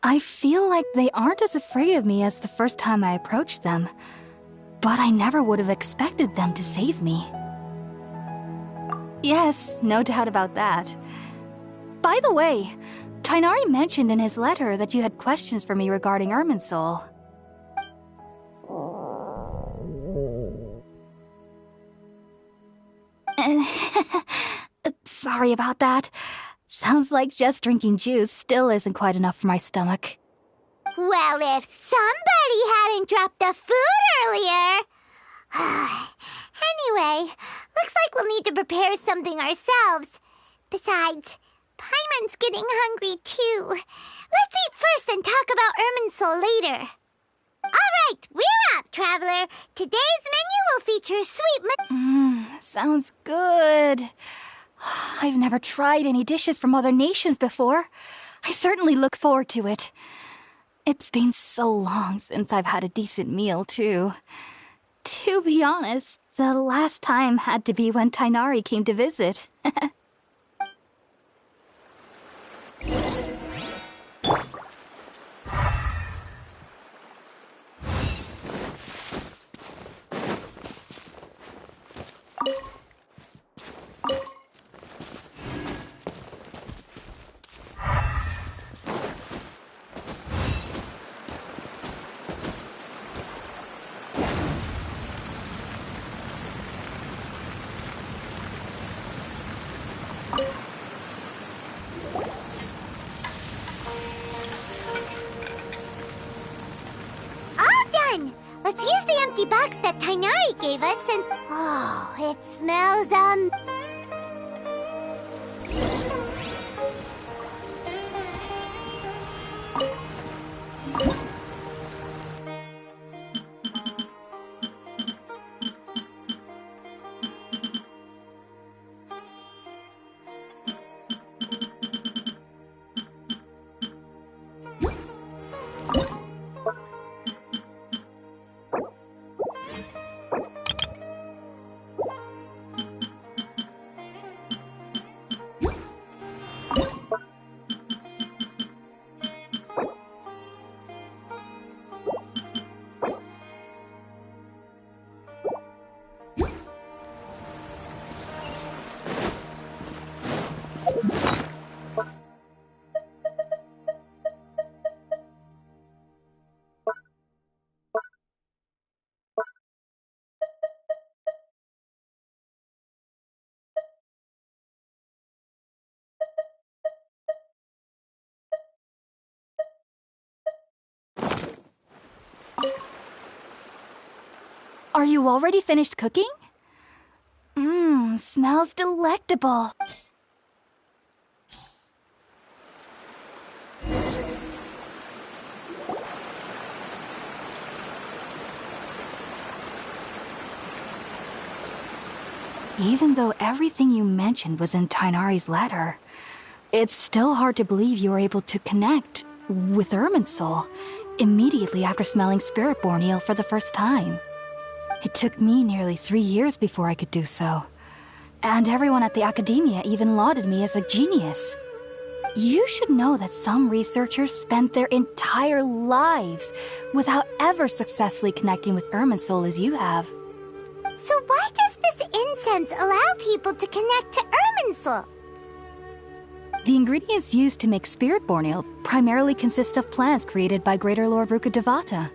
I feel like they aren't as afraid of me as the first time I approached them, but I never would have expected them to save me. Yes, no doubt about that. By the way, Tighnari mentioned in his letter that you had questions for me regarding Irminsul. Sorry about that. Sounds like just drinking juice still isn't quite enough for my stomach. Well, if somebody hadn't dropped the food earlier... Anyway, looks like we'll need to prepare something ourselves. Besides, Paimon's getting hungry too. Let's eat first and talk about Irminsul later. Alright, we're up, Traveler. Today's menu will feature sweet... Sounds good. I've never tried any dishes from other nations before. I certainly look forward to it. It's been so long since I've had a decent meal, too. To be honest, the last time had to be when Tighnari came to visit. Let's use the empty box that Tighnari gave us since... Oh, it smells, Are you already finished cooking? Mmm, smells delectable. Even though everything you mentioned was in Tainari's letter, it's still hard to believe you were able to connect with Irminsul immediately after smelling Spirit-born eel for the first time. It took me nearly 3 years before I could do so. And everyone at the academia even lauded me as a genius. You should know that some researchers spent their entire lives without ever successfully connecting with Irminsul as you have. So why does this incense allow people to connect to Irminsul? The ingredients used to make Spirit-born ale primarily consist of plants created by Greater Lord Rukkhadevata.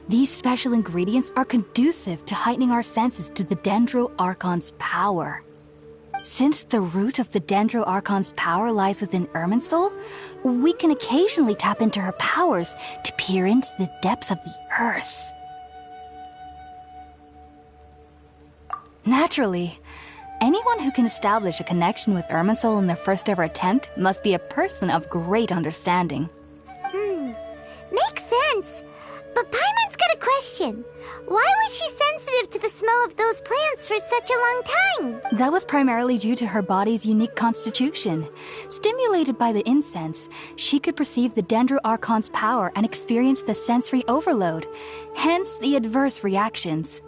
These special ingredients are conducive to heightening our senses to the Dendro Archon's power. Since the root of the Dendro Archon's power lies within Irminsul, we can occasionally tap into her powers to peer into the depths of the earth. Naturally, anyone who can establish a connection with Irminsul in their first ever attempt must be a person of great understanding. Makes sense. But Paimon's got a question. Why was she sensitive to the smell of those plants for such a long time? That was primarily due to her body's unique constitution. Stimulated by the incense, she could perceive the Dendro Archon's power and experience the sensory overload, hence the adverse reactions.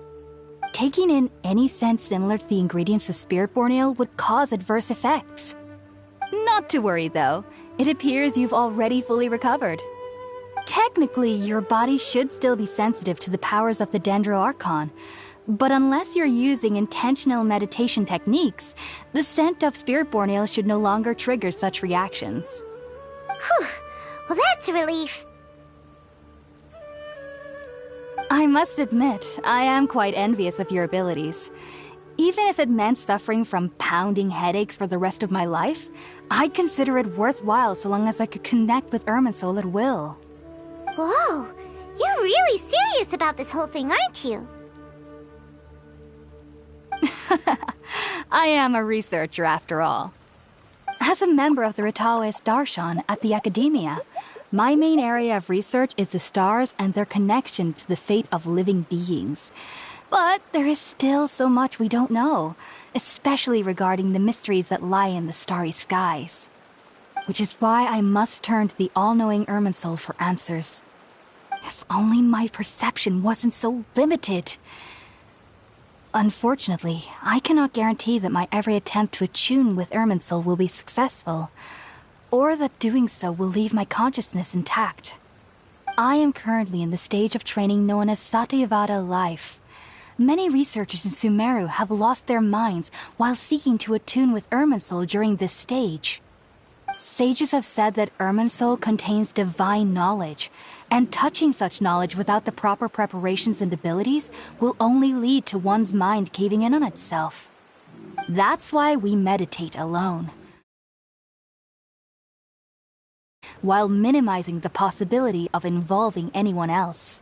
Taking in any scent similar to the ingredients of Spirit-born ale would cause adverse effects. Not to worry, though. It appears you've already fully recovered. Technically, your body should still be sensitive to the powers of the Dendro Archon, but unless you're using intentional meditation techniques, the scent of Spirit-born ale should no longer trigger such reactions. Whew. Well, that's a relief. I must admit, I am quite envious of your abilities. Even if it meant suffering from pounding headaches for the rest of my life, I'd consider it worthwhile so long as I could connect with Irminsul at will. Whoa, you're really serious about this whole thing, aren't you? I am a researcher after all. As a member of the Ritaoist Darshan at the Academia, my main area of research is the stars and their connection to the fate of living beings. But there is still so much we don't know, especially regarding the mysteries that lie in the starry skies. Which is why I must turn to the all-knowing Irminsul for answers. If only my perception wasn't so limited. Unfortunately, I cannot guarantee that my every attempt to attune with Irminsul will be successful, or that doing so will leave my consciousness intact. I am currently in the stage of training known as Satyavada life. Many researchers in Sumeru have lost their minds while seeking to attune with Irminsul during this stage. Sages have said that Irminsul contains divine knowledge, and touching such knowledge without the proper preparations and abilities will only lead to one's mind caving in on itself. That's why we meditate alone, while minimizing the possibility of involving anyone else.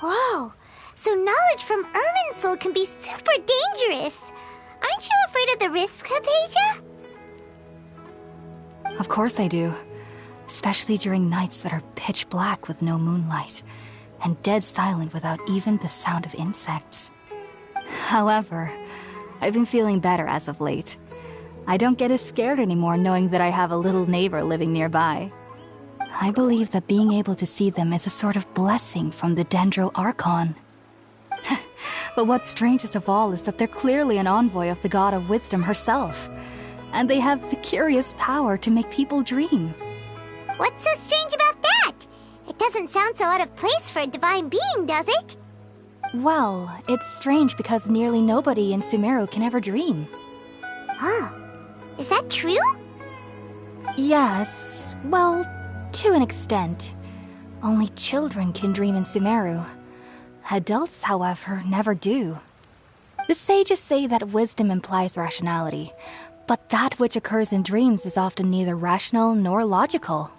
Whoa, so knowledge from Irminsul can be super dangerous. Aren't you afraid of the risks, Hypatia? Of course I do. Especially during nights that are pitch black with no moonlight, and dead silent without even the sound of insects. However, I've been feeling better as of late. I don't get as scared anymore knowing that I have a little neighbor living nearby. I believe that being able to see them is a sort of blessing from the Dendro Archon. But what's strangest of all is that they're clearly an envoy of the God of Wisdom herself, and they have the curious power to make people dream. What's so strange about that? It doesn't sound so out of place for a divine being, does it? Well, it's strange because nearly nobody in Sumeru can ever dream. Huh. Is that true? Yes, well, to an extent. Only children can dream in Sumeru. Adults, however, never do. The sages say that wisdom implies rationality, but that which occurs in dreams is often neither rational nor logical.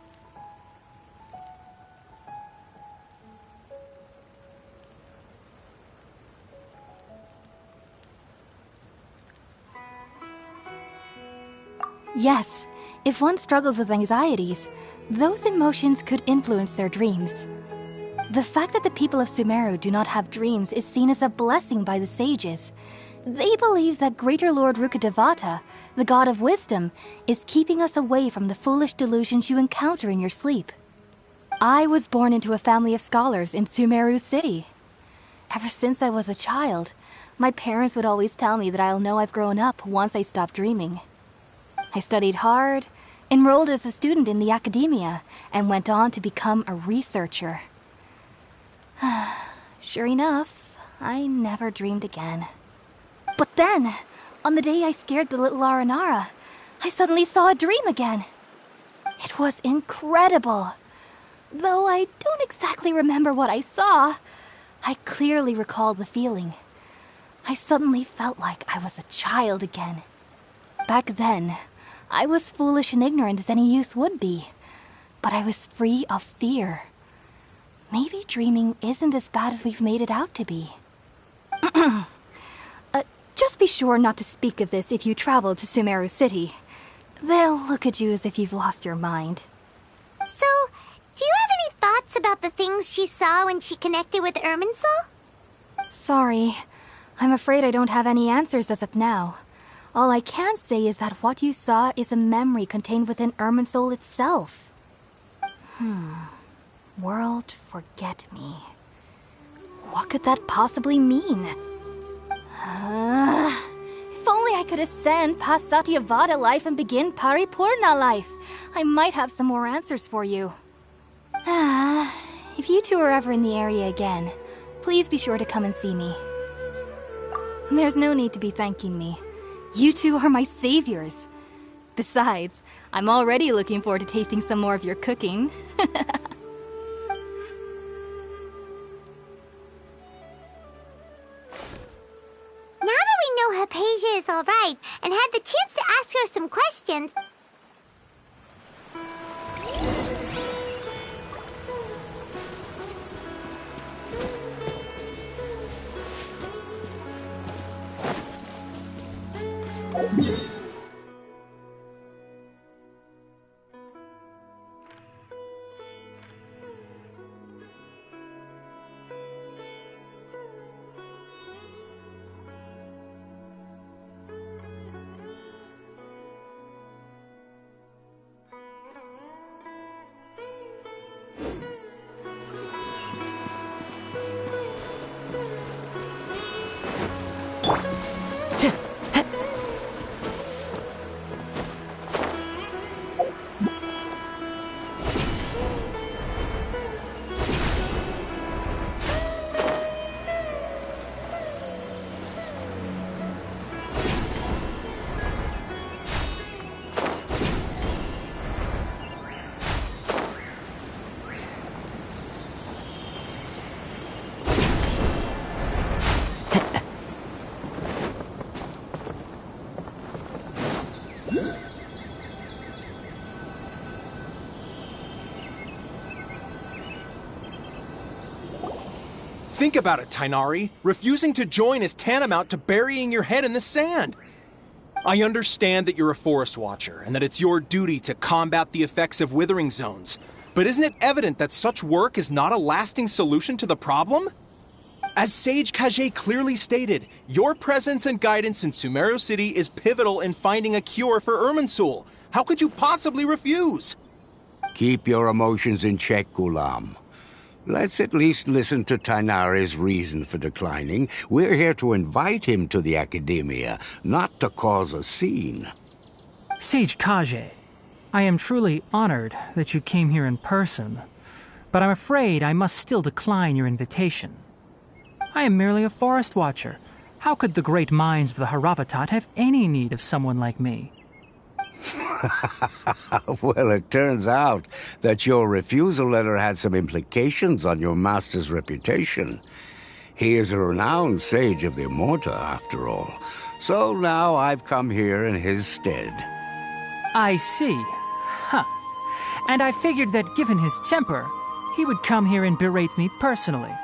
Yes, if one struggles with anxieties, those emotions could influence their dreams. The fact that the people of Sumeru do not have dreams is seen as a blessing by the sages. They believe that Greater Lord Rukkhadevata, the god of wisdom, is keeping us away from the foolish delusions you encounter in your sleep. I was born into a family of scholars in Sumeru City. Ever since I was a child, my parents would always tell me that I'll know I've grown up once I stop dreaming. I studied hard, enrolled as a student in the academia, and went on to become a researcher. Sure enough, I never dreamed again. But then, on the day I scared the little Aranara, I suddenly saw a dream again. It was incredible. Though I don't exactly remember what I saw, I clearly recall the feeling. I suddenly felt like I was a child again. Back then, I was foolish and ignorant as any youth would be, but I was free of fear. Maybe dreaming isn't as bad as we've made it out to be. Just be sure not to speak of this if you travel to Sumeru City. They'll look at you as if you've lost your mind. So, do you have any thoughts about the things she saw when she connected with Irminsul? Sorry. I'm afraid I don't have any answers as of now. All I can say is that what you saw is a memory contained within Irminsul itself. World forget me. What could that possibly mean? If only I could ascend past Satyavada life and begin Paripurna life, I might have some more answers for you. If you two are ever in the area again, please be sure to come and see me. There's no need to be thanking me. You two are my saviors. Besides, I'm already looking forward to tasting some more of your cooking. Now that we know Hypatia is alright and had the chance to ask her some questions... Think about it, Tainari. Refusing to join is tantamount to burying your head in the sand. I understand that you're a forest watcher, and that it's your duty to combat the effects of withering zones. But isn't it evident that such work is not a lasting solution to the problem? As Sage Kage clearly stated, your presence and guidance in Sumeru City is pivotal in finding a cure for Irminsul. How could you possibly refuse? Keep your emotions in check, Ghulam. Let's at least listen to Tainari's reason for declining. We're here to invite him to the Academia, not to cause a scene. Sage Kage, I am truly honored that you came here in person, but I'm afraid I must still decline your invitation. I am merely a forest watcher. How could the great minds of the Haravatat have any need of someone like me? Well, it turns out that your refusal letter had some implications on your master's reputation. He is a renowned sage of the Immorta, after all. So now I've come here in his stead. I see. Huh. And I figured that given his temper, he would come here and berate me personally.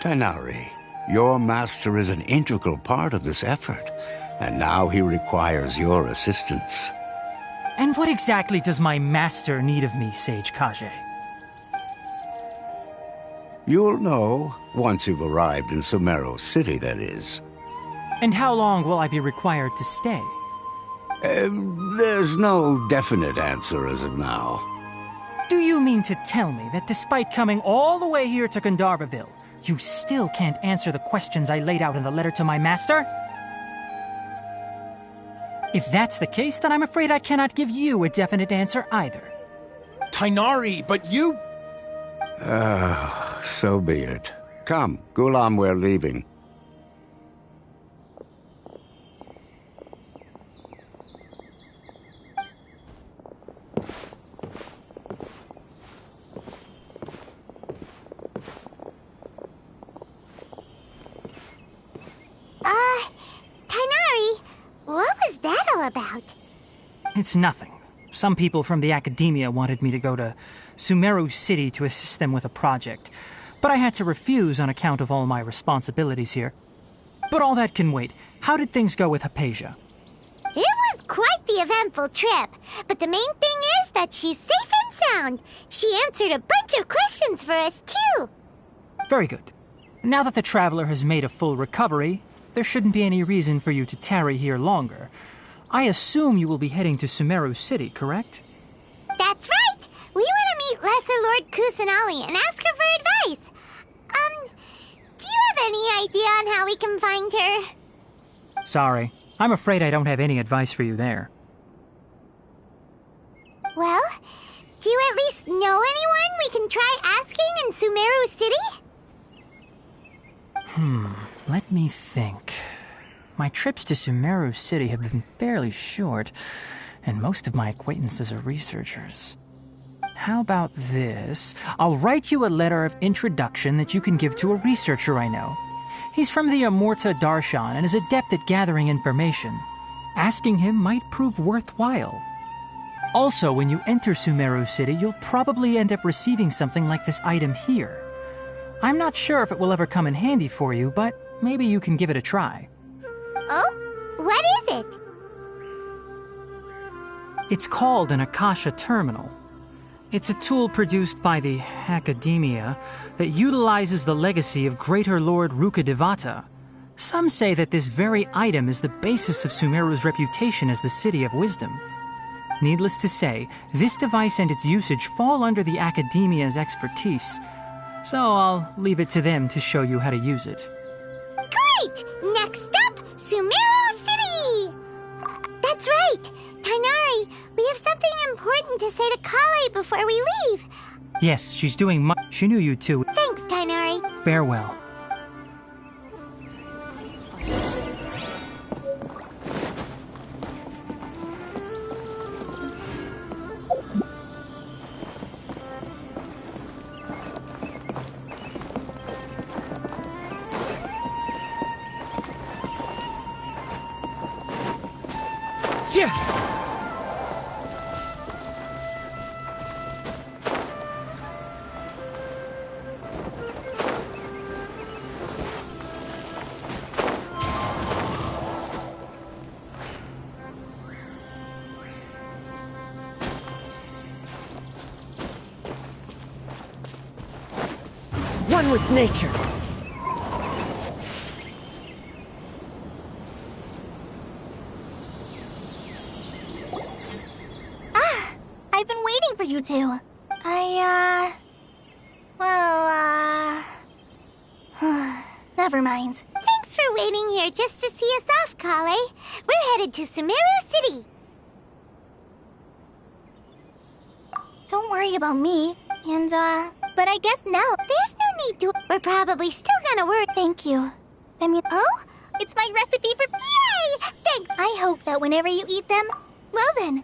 Tainari, your master is an integral part of this effort, and now he requires your assistance. And what exactly does my master need of me, Sage Kage? You'll know once you've arrived in Sumeru City, that is. And how long will I be required to stay? There's no definite answer as of now. Do you mean to tell me that despite coming all the way here to Gandharvaville, you still can't answer the questions I laid out in the letter to my master? If that's the case, then I'm afraid I cannot give you a definite answer either. Tainari, but you... So be it. Come, Gulam, we're leaving. Tainari, what was that all about? It's nothing. Some people from the academia wanted me to go to Sumeru City to assist them with a project, but I had to refuse on account of all my responsibilities here. But all that can wait. How did things go with Hypatia? It was quite the eventful trip, but the main thing is that she's safe and sound. She answered a bunch of questions for us, too. Very good. Now that the traveler has made a full recovery, there shouldn't be any reason for you to tarry here longer. I assume you will be heading to Sumeru City, correct? That's right! We want to meet Lesser Lord Kusanali and ask her for advice. Do you have any idea on how we can find her? Sorry. I'm afraid I don't have any advice for you there. Well, do you at least know anyone we can try asking in Sumeru City? Let me think. My trips to Sumeru City have been fairly short, and most of my acquaintances are researchers. How about this? I'll write you a letter of introduction that you can give to a researcher I know. He's from the Amurta Darshan and is adept at gathering information. Asking him might prove worthwhile. Also, when you enter Sumeru City, you'll probably end up receiving something like this item here. I'm not sure if it will ever come in handy for you, but maybe you can give it a try. Oh? What is it? It's called an Akasha Terminal. It's a tool produced by the Academia that utilizes the legacy of Greater Lord Rukkhadevata. Some say that this very item is the basis of Sumeru's reputation as the City of Wisdom. Needless to say, this device and its usage fall under the Academia's expertise, so I'll leave it to them to show you how to use it. Great! Next up, Sumeru City! That's right! Tainari, we have something important to say to Kale before we leave. Yes, she's doing she knew you too. Thanks, Tainari. Farewell. One with nature. I've been waiting for you two. Never mind. Thanks for waiting here just to see us off, Kale. We're headed to Sumeru City. Don't worry about me. And, but I guess now there's no need to. We're probably still gonna work. Thank you. Oh? It's my recipe for... Yay! Thanks. I hope that whenever you eat them, well then,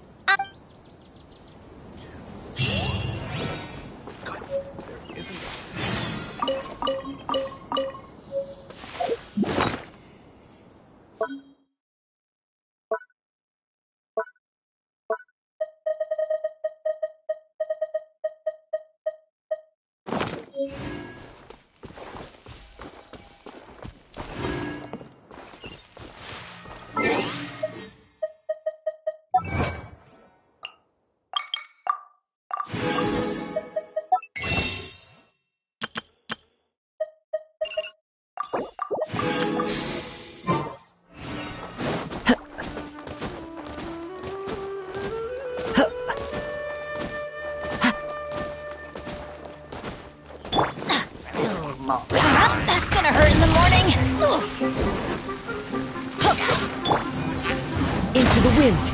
normal. That's gonna hurt in the morning. Into the wind.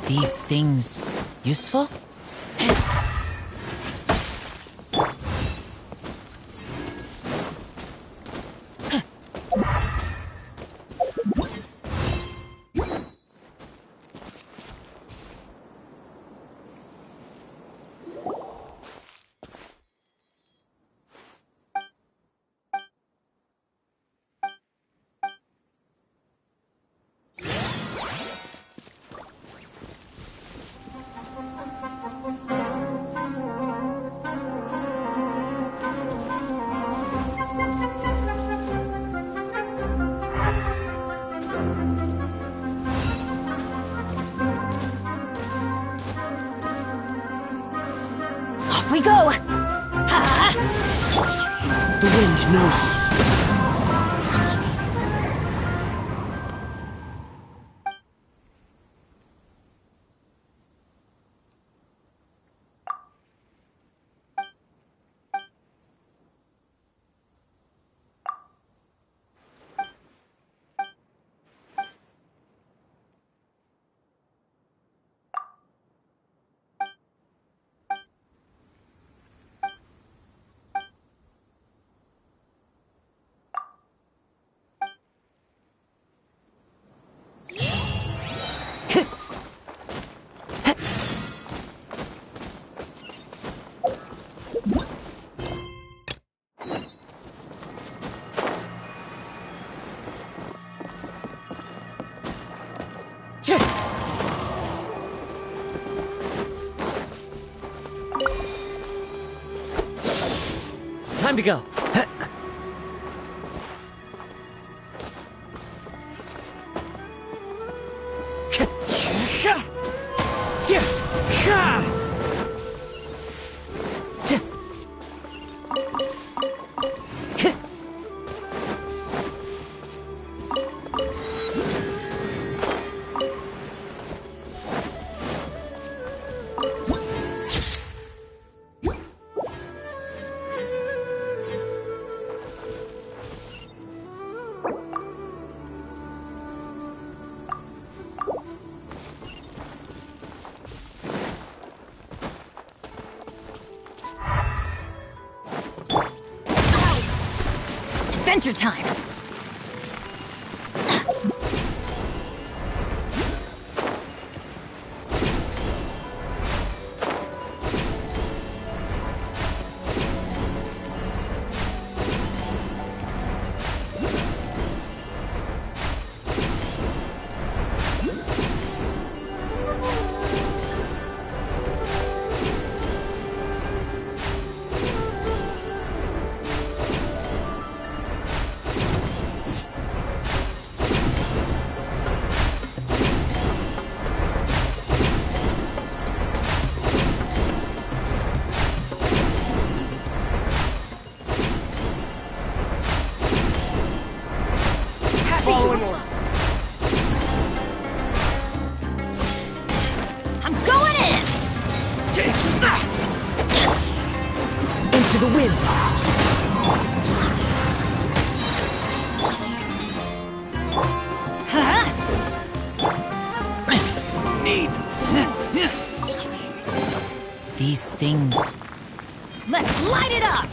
These things useful? Off we go! The wind knows me. Time to go. Adventure time! Following order. I'm going in! Into the wind. Need. These things. Let's light it up!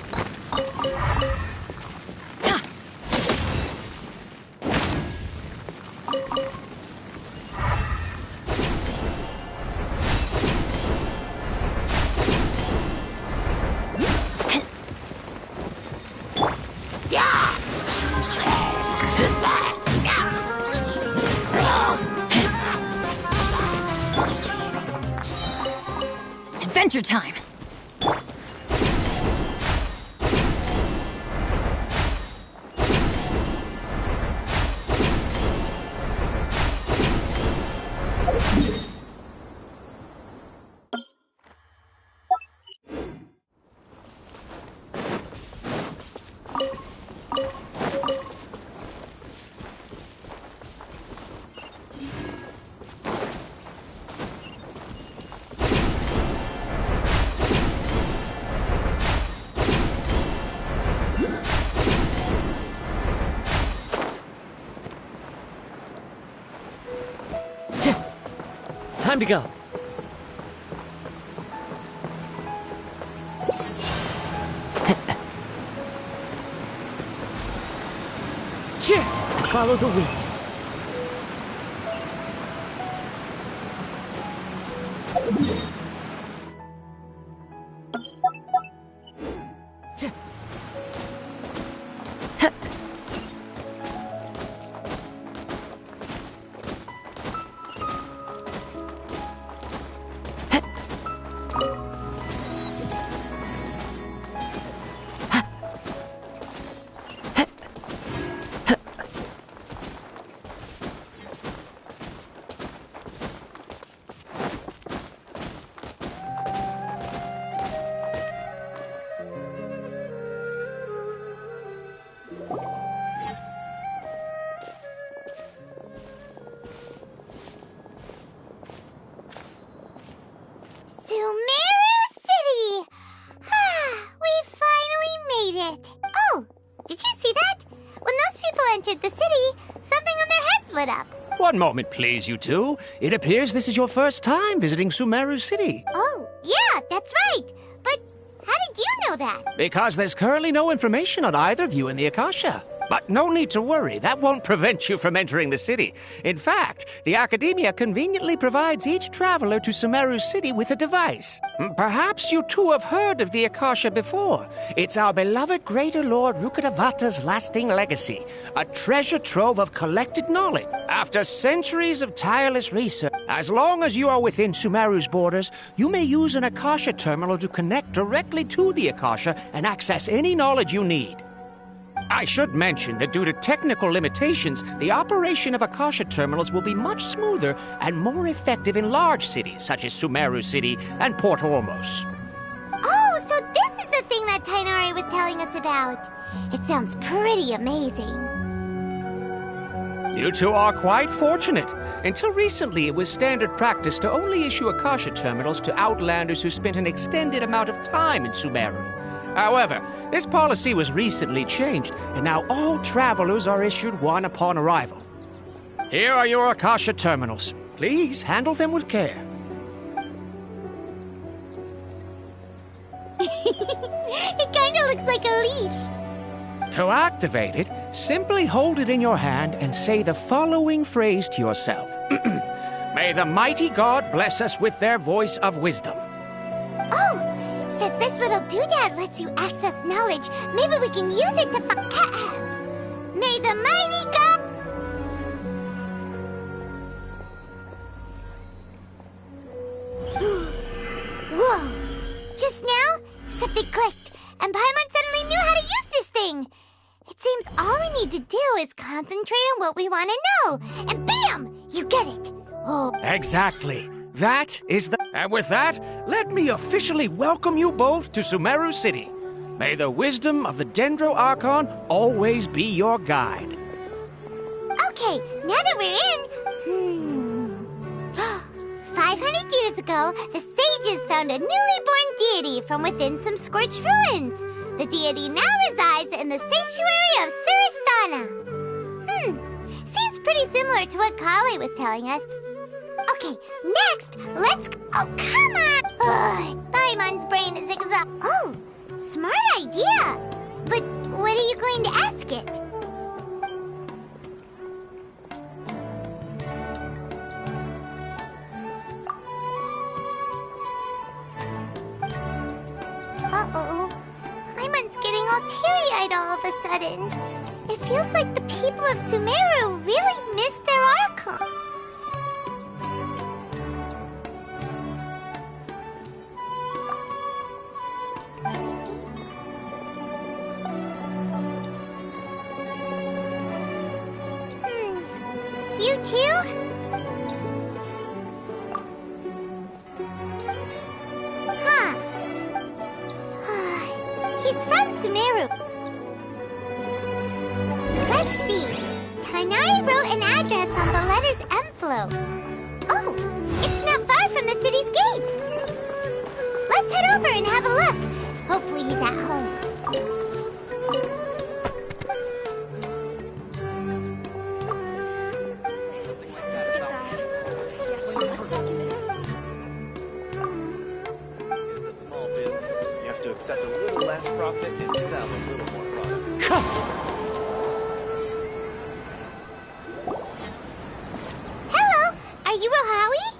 Adventure time! Time to go. Follow the wind. One moment, please, you two. It appears this is your first time visiting Sumeru City. Oh, yeah, that's right. But how did you know that? Because there's currently no information on either of you in the Akasha. But no need to worry, that won't prevent you from entering the city. In fact, the Academia conveniently provides each traveler to Sumeru City with a device. Perhaps you two have heard of the Akasha before. It's our beloved Greater Lord Rukkhadevata's lasting legacy, a treasure trove of collected knowledge. After centuries of tireless research, as long as you are within Sumeru's borders, you may use an Akasha terminal to connect directly to the Akasha and access any knowledge you need. I should mention that due to technical limitations, the operation of Akasha terminals will be much smoother and more effective in large cities such as Sumeru City and Port Ormos. Oh, so this is the thing that Tainari was telling us about. It sounds pretty amazing. You two are quite fortunate. Until recently, it was standard practice to only issue Akasha terminals to outlanders who spent an extended amount of time in Sumeru. However, this policy was recently changed, and now all travelers are issued one upon arrival. Here are your Akasha terminals. Please handle them with care. It kinda looks like a leash. To activate it, simply hold it in your hand and say the following phrase to yourself. May the mighty God bless us with their voice of wisdom. Oh! Since this little doodad lets you access knowledge, maybe we can use it to May the mighty God... Whoa! Just now, something clicked, and Paimon suddenly knew how to use this thing! It seems all we need to do is concentrate on what we want to know, and BAM! You get it! Oh. Exactly. That is the... And with that, let me officially welcome you both to Sumeru City. May the wisdom of the Dendro Archon always be your guide. Okay, now that we're in... 500 years ago, the sages found a newly born deity from within some scorched ruins. The deity now resides in the sanctuary of Suristana. Seems pretty similar to what Kali was telling us. Okay, next, let's... Oh, come on! Ugh, Paimon's brain is exhausted. Oh, smart idea. But what are you going to ask it? Uh-oh. Paimon's getting all teary-eyed all of a sudden. It feels like the people of Sumeru really miss their Archon. You too? Huh. He's from Sumeru. Let's see. Tainari wrote an address on the letter's envelope. Oh, it's not far from the city's gate. Let's head over and have a look. Hopefully he's at home. less profit and sell a little more product. Hello, are you Rohawi?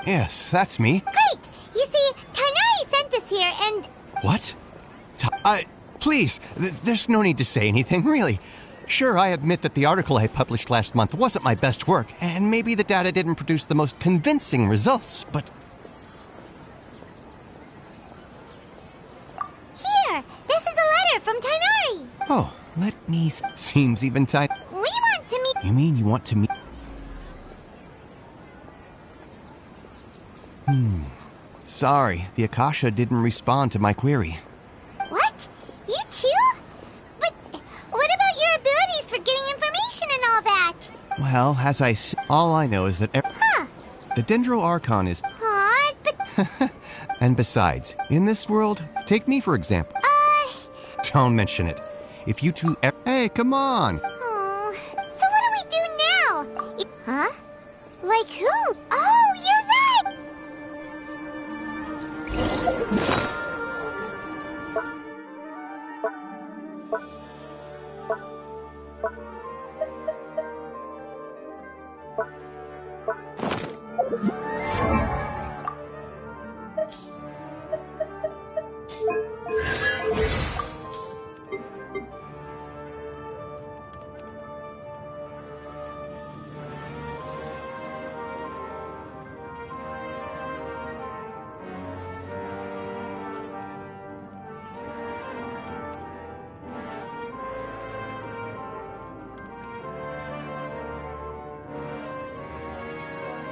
Yes, that's me. Great! You see, Kainari sent us here and... What? Please, there's no need to say anything, really. Sure, I admit that the article I published last month wasn't my best work, and maybe the data didn't produce the most convincing results, but... Here! This is a letter from Kainari! Oh, let me... Seems even tight. We want to meet... You mean you want to meet... Sorry, the Akasha didn't respond to my query. What? You too? But what about your abilities for getting information and all that? Well, as all I know is that... Huh. The Dendro Archon is... Aw, but... And besides, in this world, take me for example. Don't mention it. If you two... Hey, come on! Oh, so what do we do now? Huh? Like who? Oh, you're right!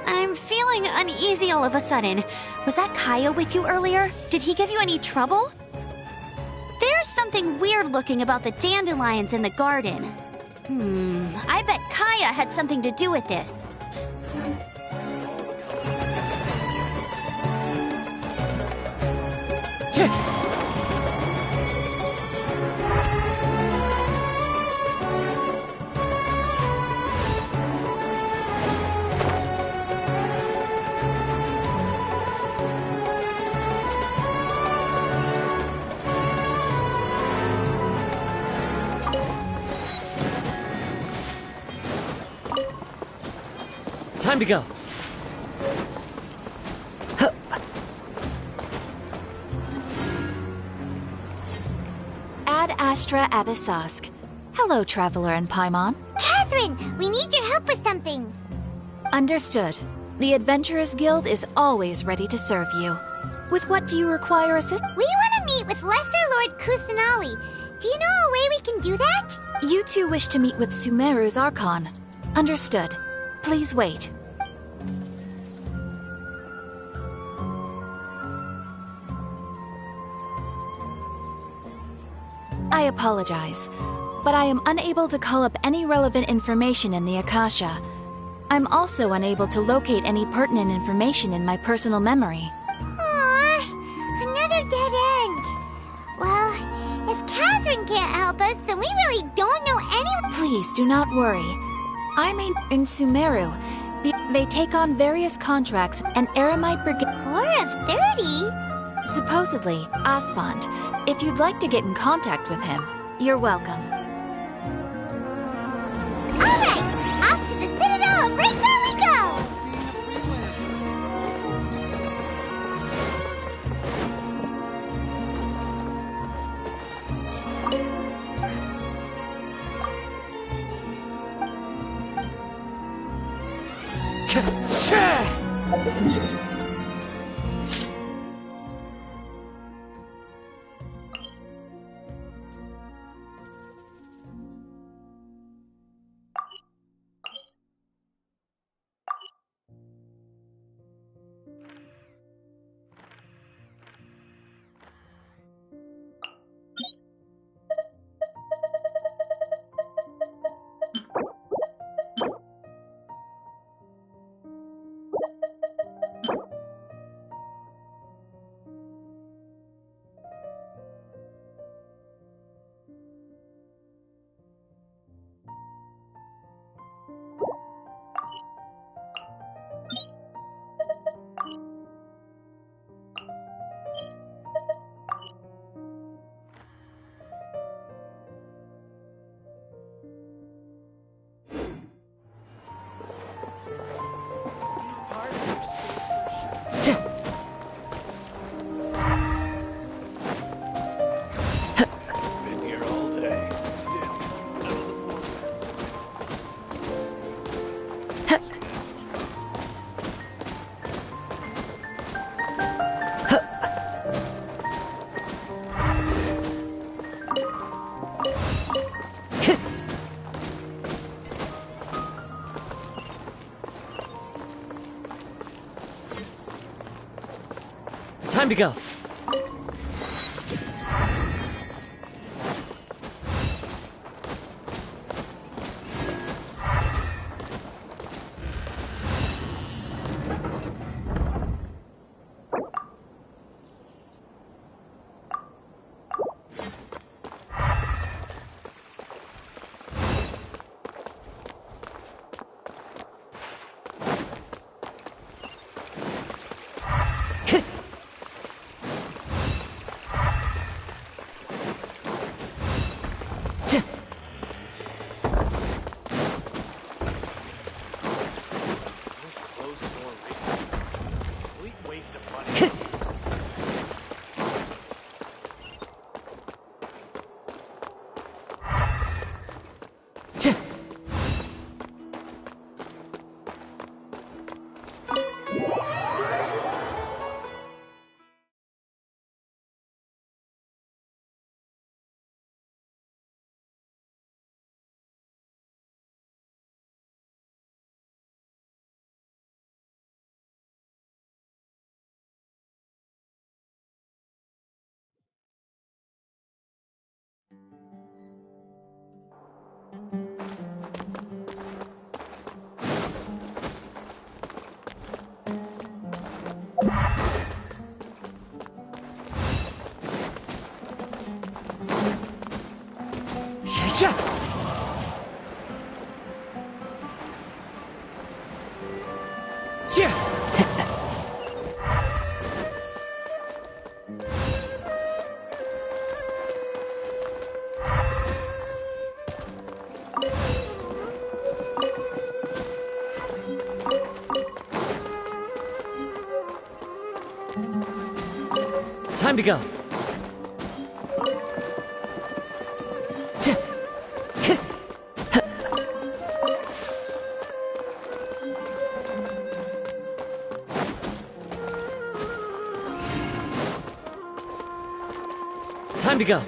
I'm feeling uneasy all of a sudden. Was that Kaya with you earlier? Did he give you any trouble? There's something weird looking about the dandelions in the garden. I bet Kaya had something to do with this. Time to go. Ad Astra Abyssask. Hello, Traveler and Paimon. Catherine, we need your help with something. Understood. The Adventurers Guild is always ready to serve you. With what do you require assistance? We want to meet with Lesser Lord Kusanali. Do you know a way we can do that? You two wish to meet with Sumeru's Archon. Understood. Please wait. I apologize, but I am unable to call up any relevant information in the Akasha. I'm also unable to locate any pertinent information in my personal memory. Aww, another dead end. Well, if Catherine can't help us, then we really don't know any... Please do not worry. I'm in Sumeru. They take on various contracts and Eremite Brigade... Core of 30? Supposedly, Asphalt. If you'd like to get in contact with him, you're welcome. Alright, off to the Citadel of Razor we go! Time to go. Time to go. Time to go.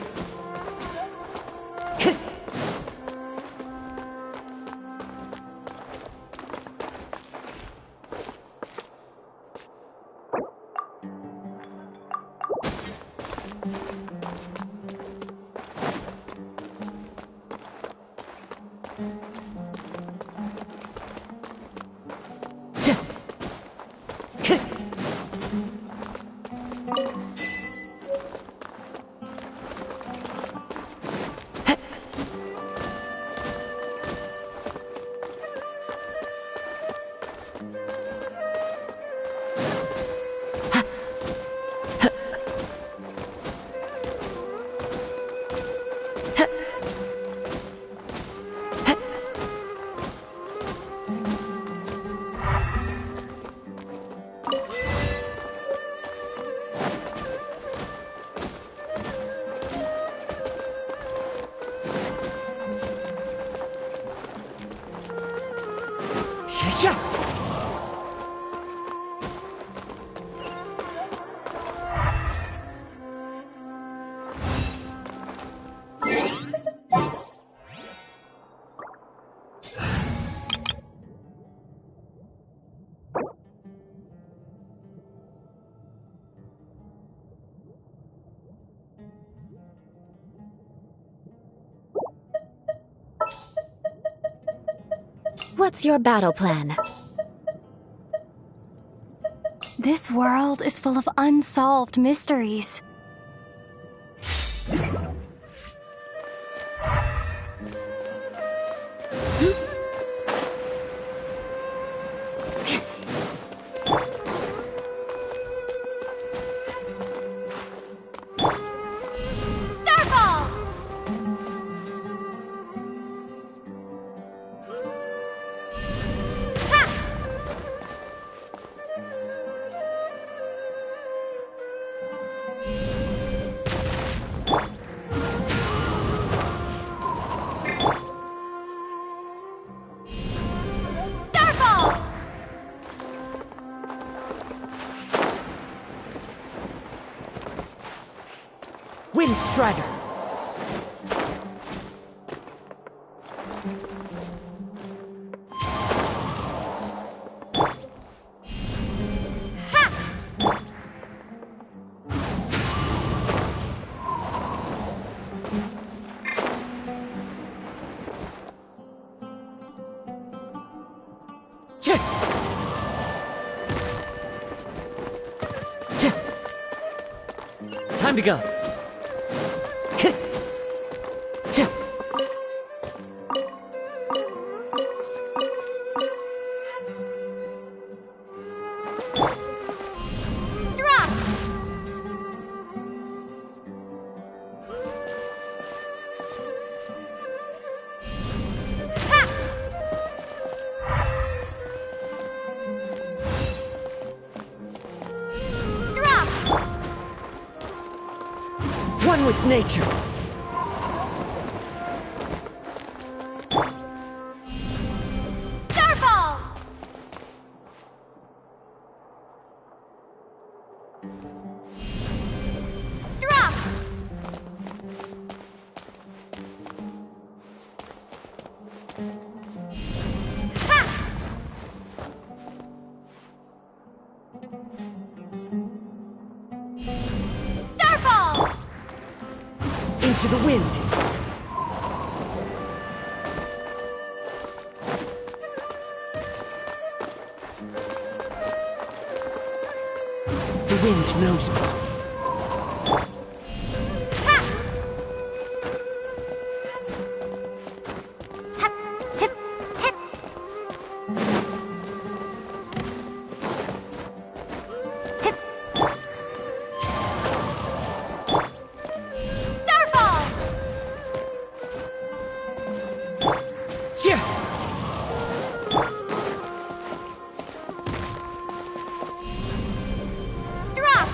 What's your battle plan? This world is full of unsolved mysteries. Wind Strider! Time to go. Drop! Ha! Drop! One with nature. Starball! Drop! Ha! Starball! Into the wind. The wind knows me. Starball! Yeah. Drop!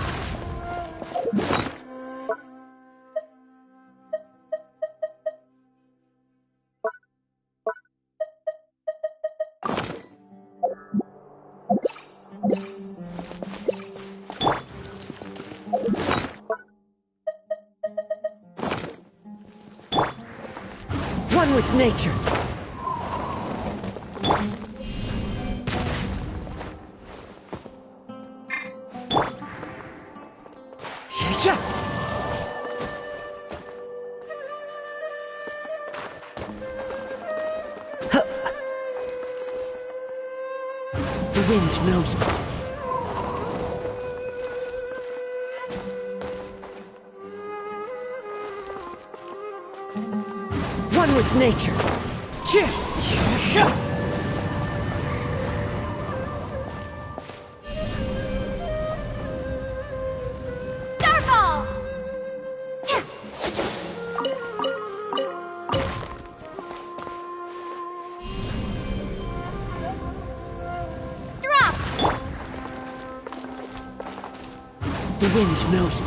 One with nature. Yeah. Huh. The wind knows me. One with nature. Yeah. Starball! Drop! The wind knows me.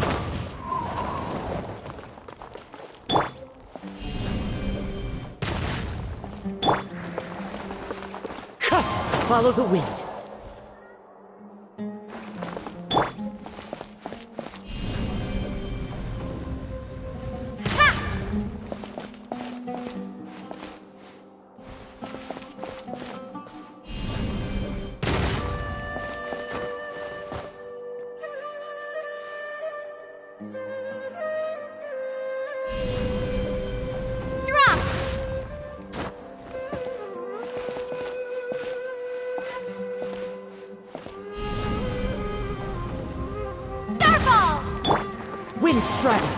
Ha! Follow the wind. Drop! Starball! Wind strider.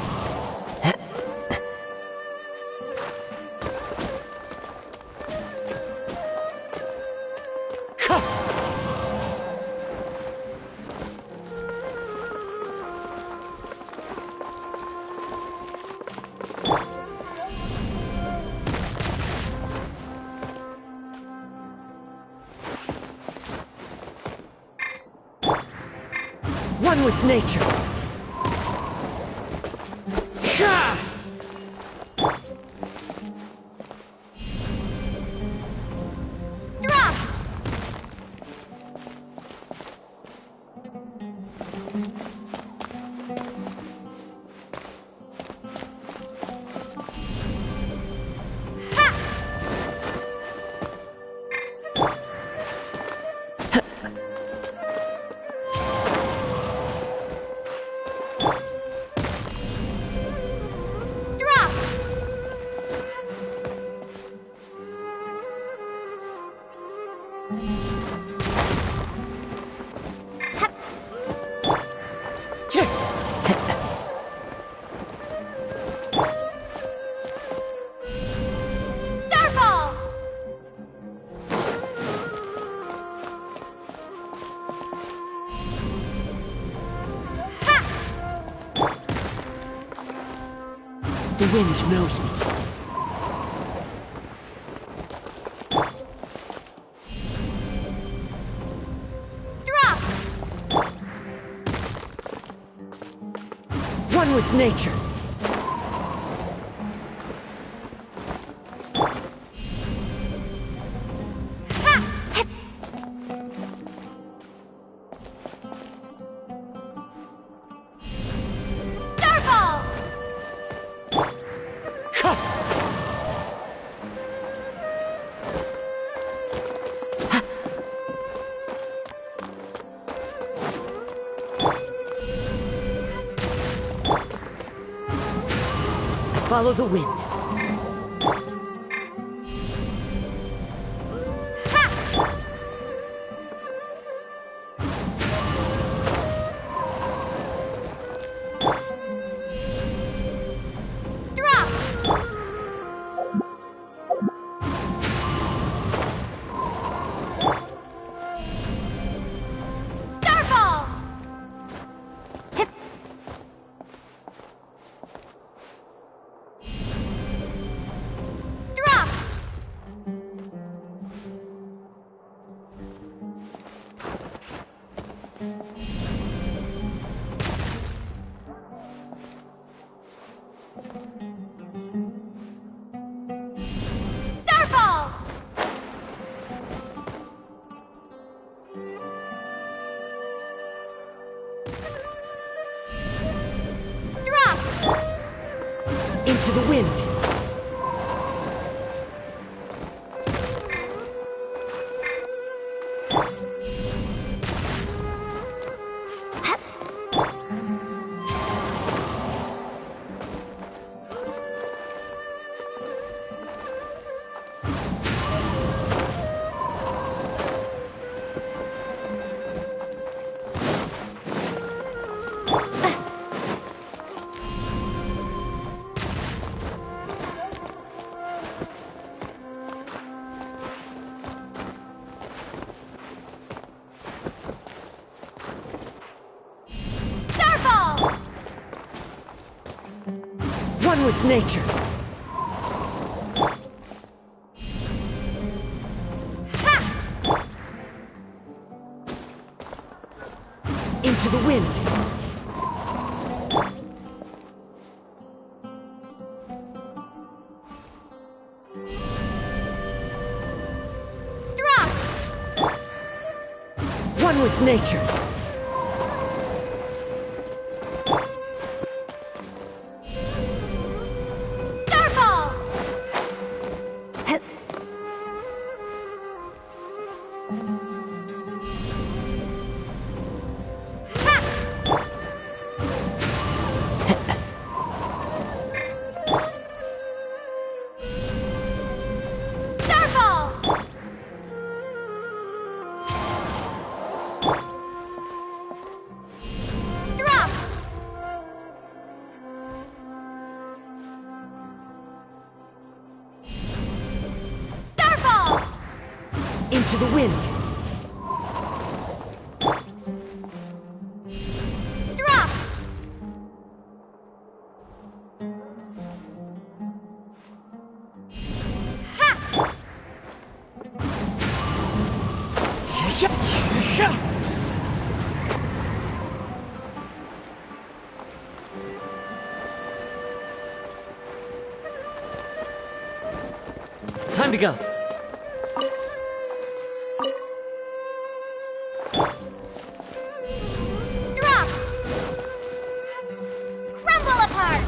One with nature. Ha! Drop! The wind knows me. Drop! One with nature. Starfall! Follow the wind. Drop! Starfall! Drop! Starfall! Drop! Into the wind. Starfall! One with nature. Into the wind. Drop! One with nature. Starfall! Starfall! Drop! Starfall! Into the wind. Drop! Time to go. Drop! Crumble apart!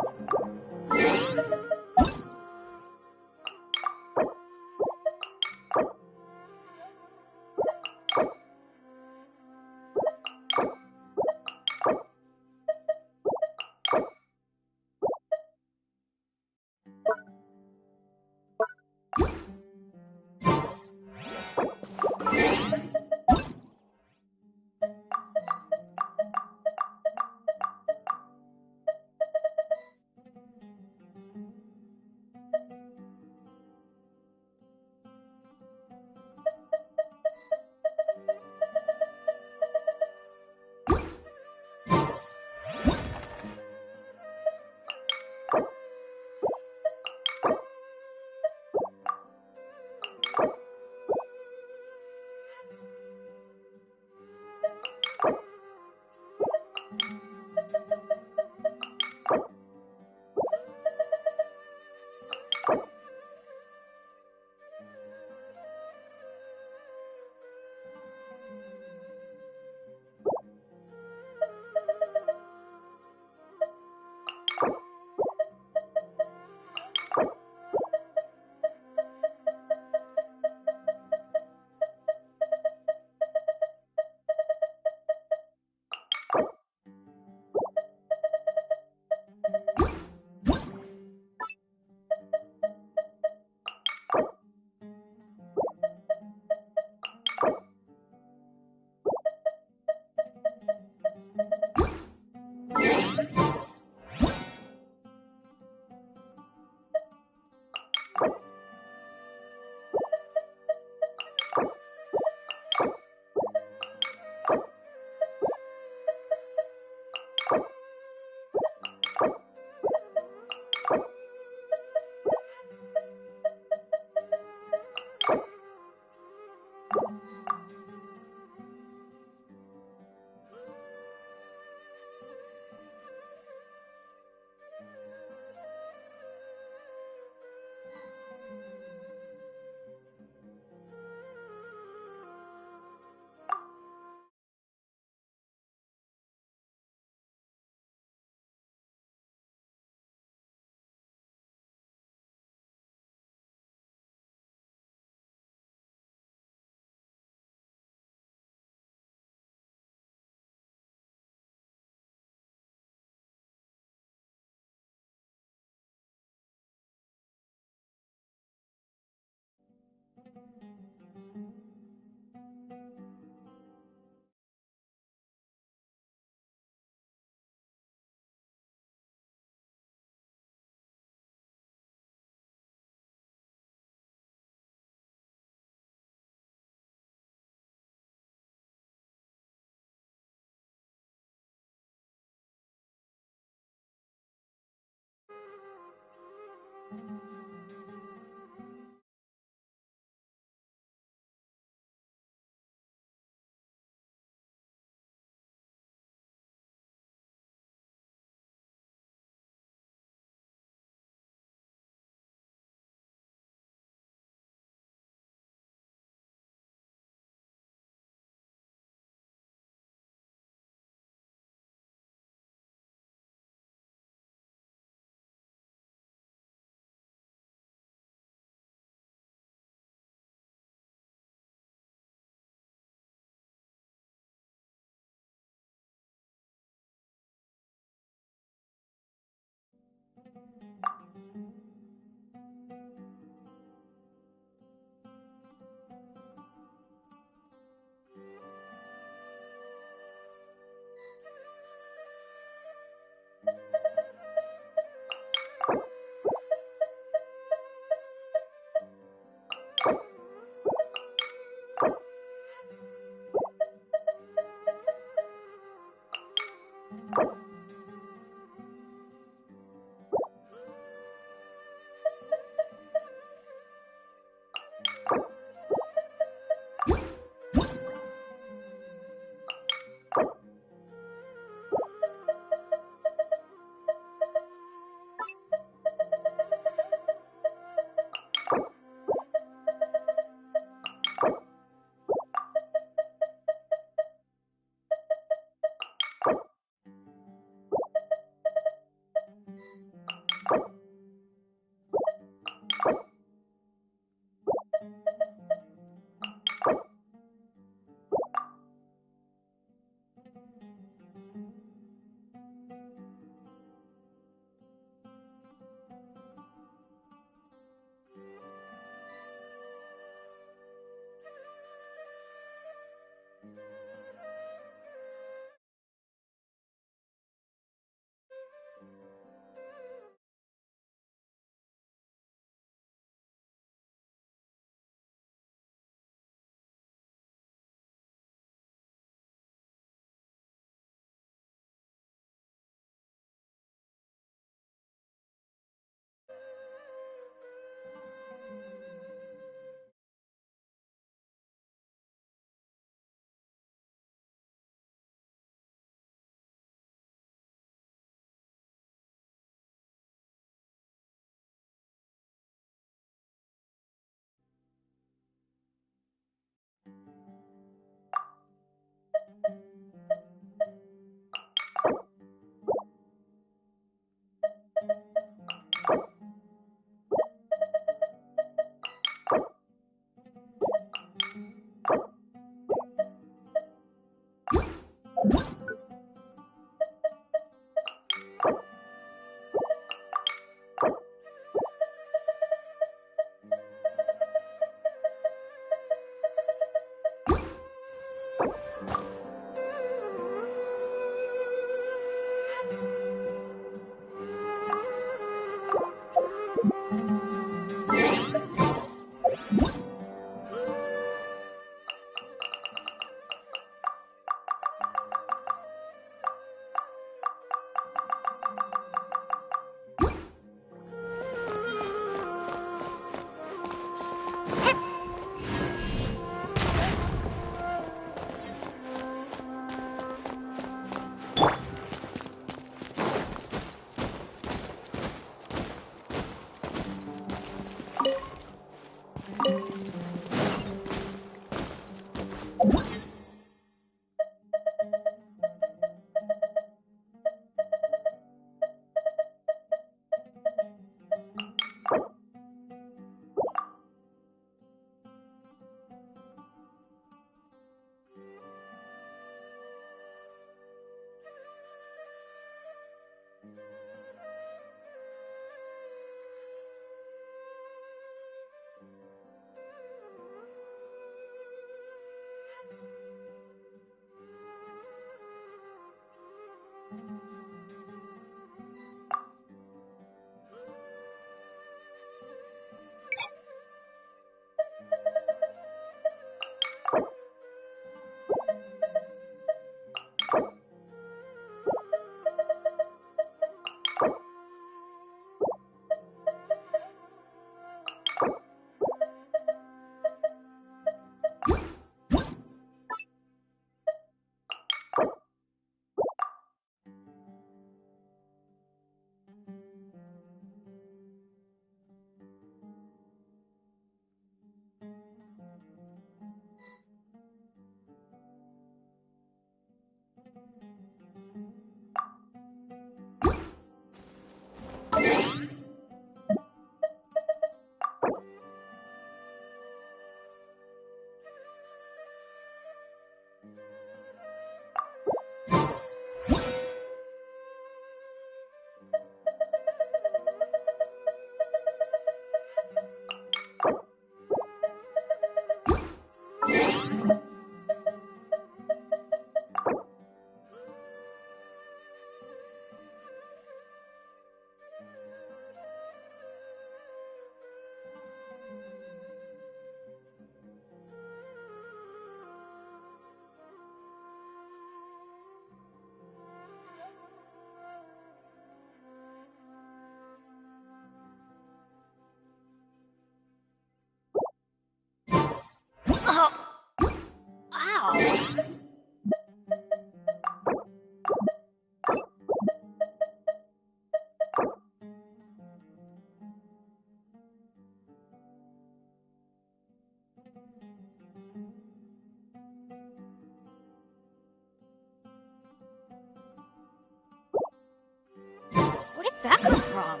from?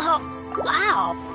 Oh, wow!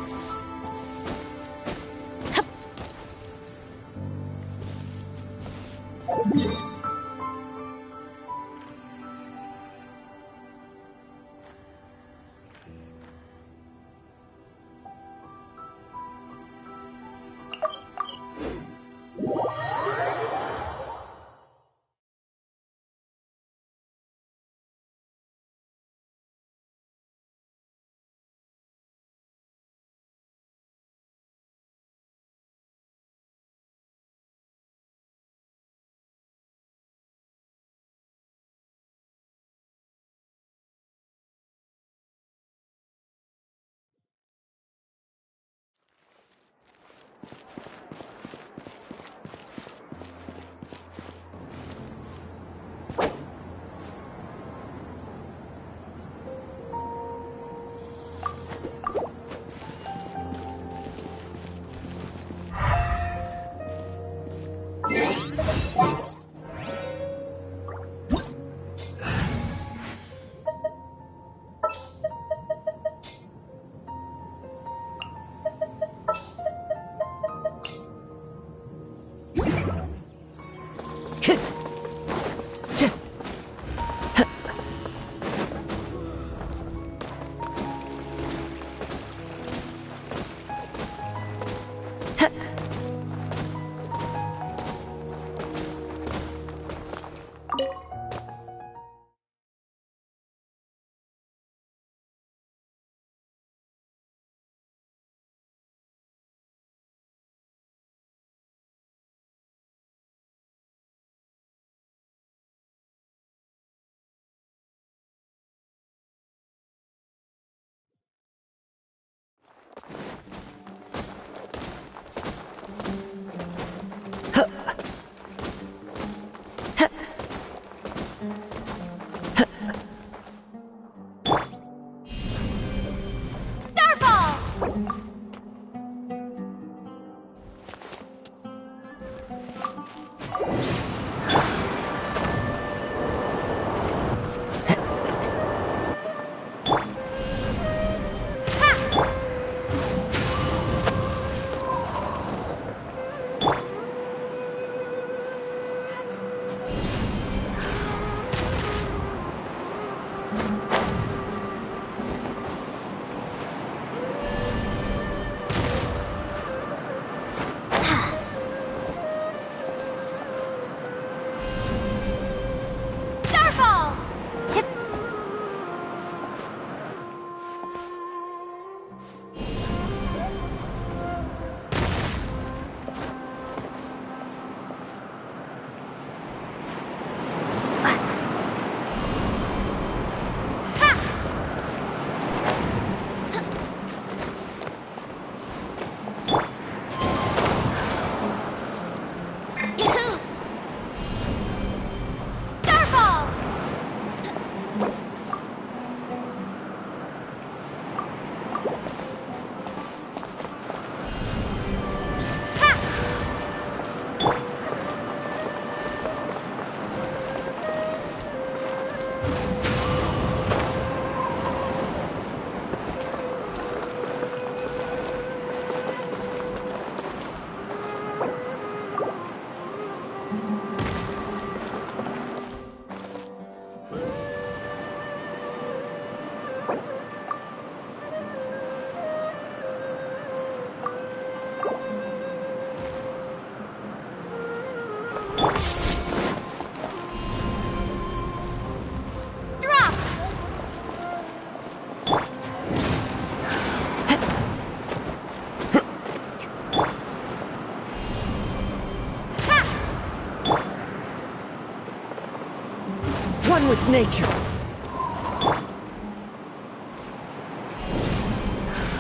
One with nature.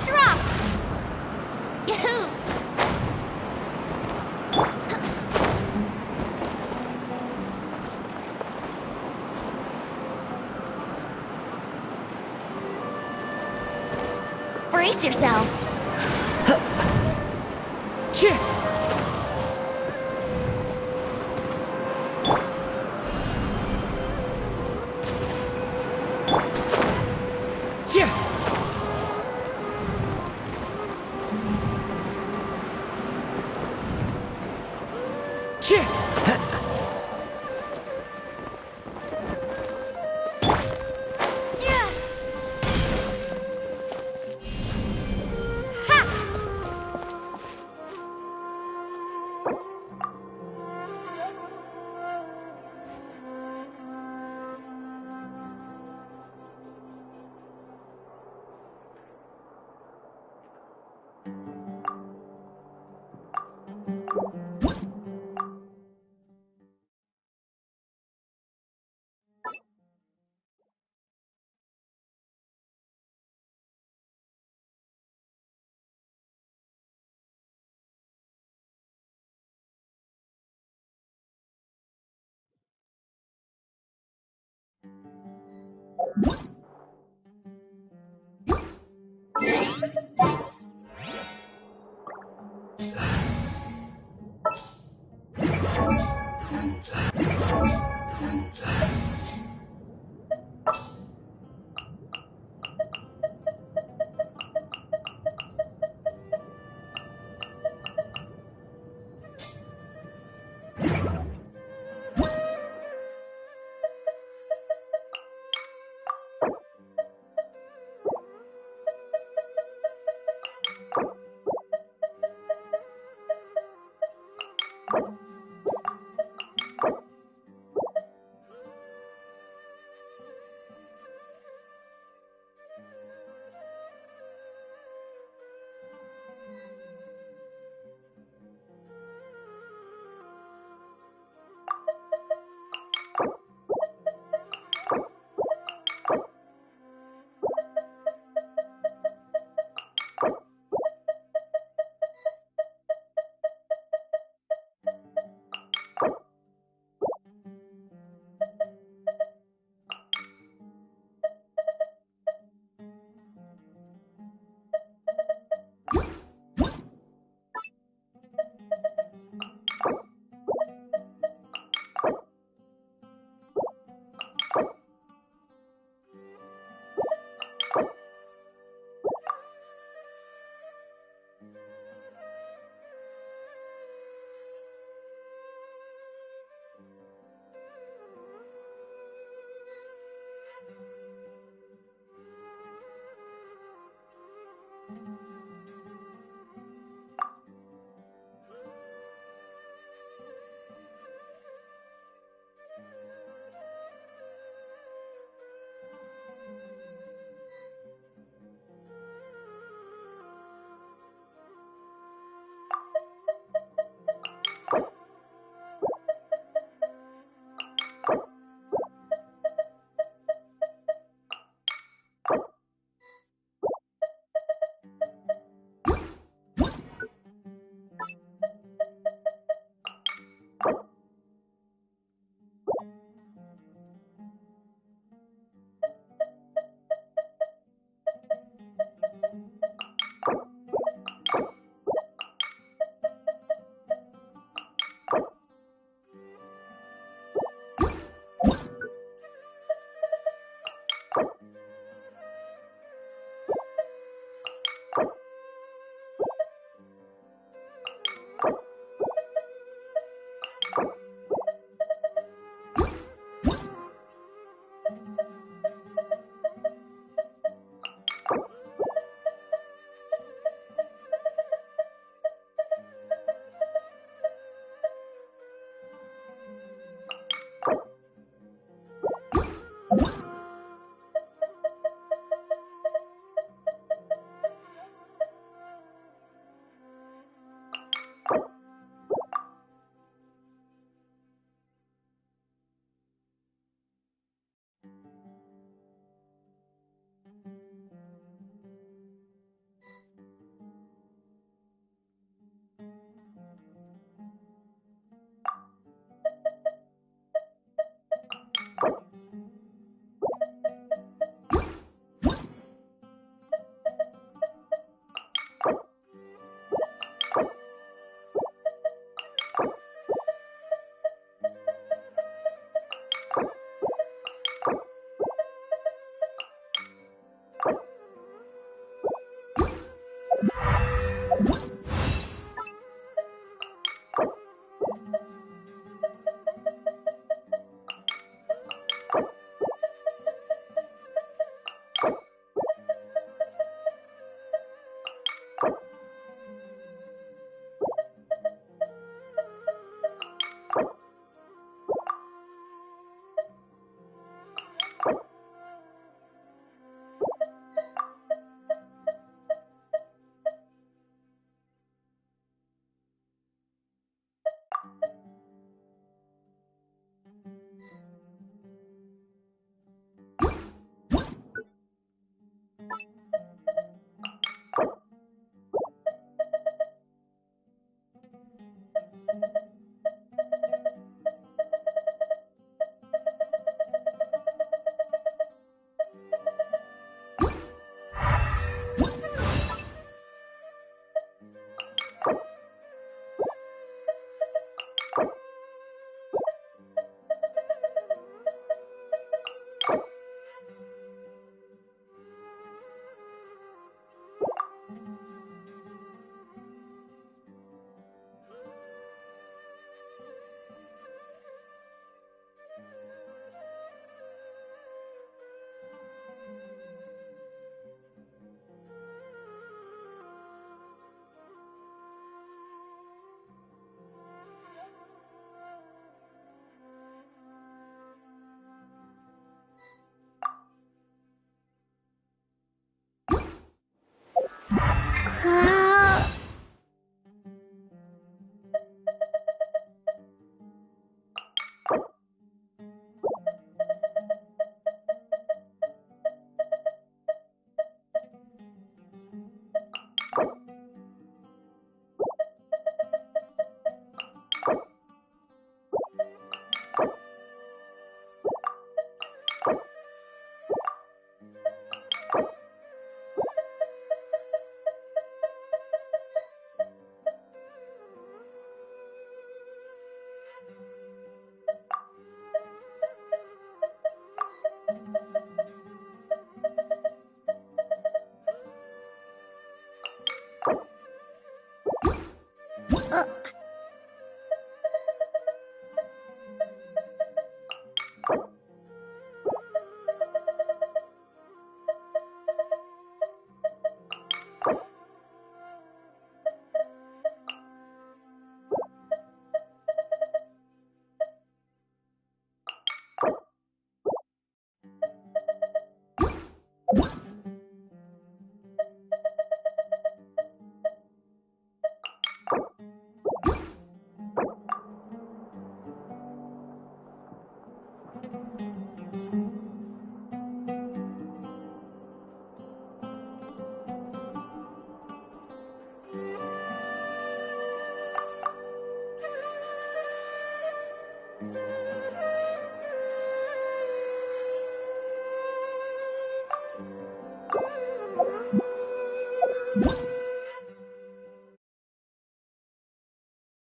Drop! Yahoo! Brace yourselves.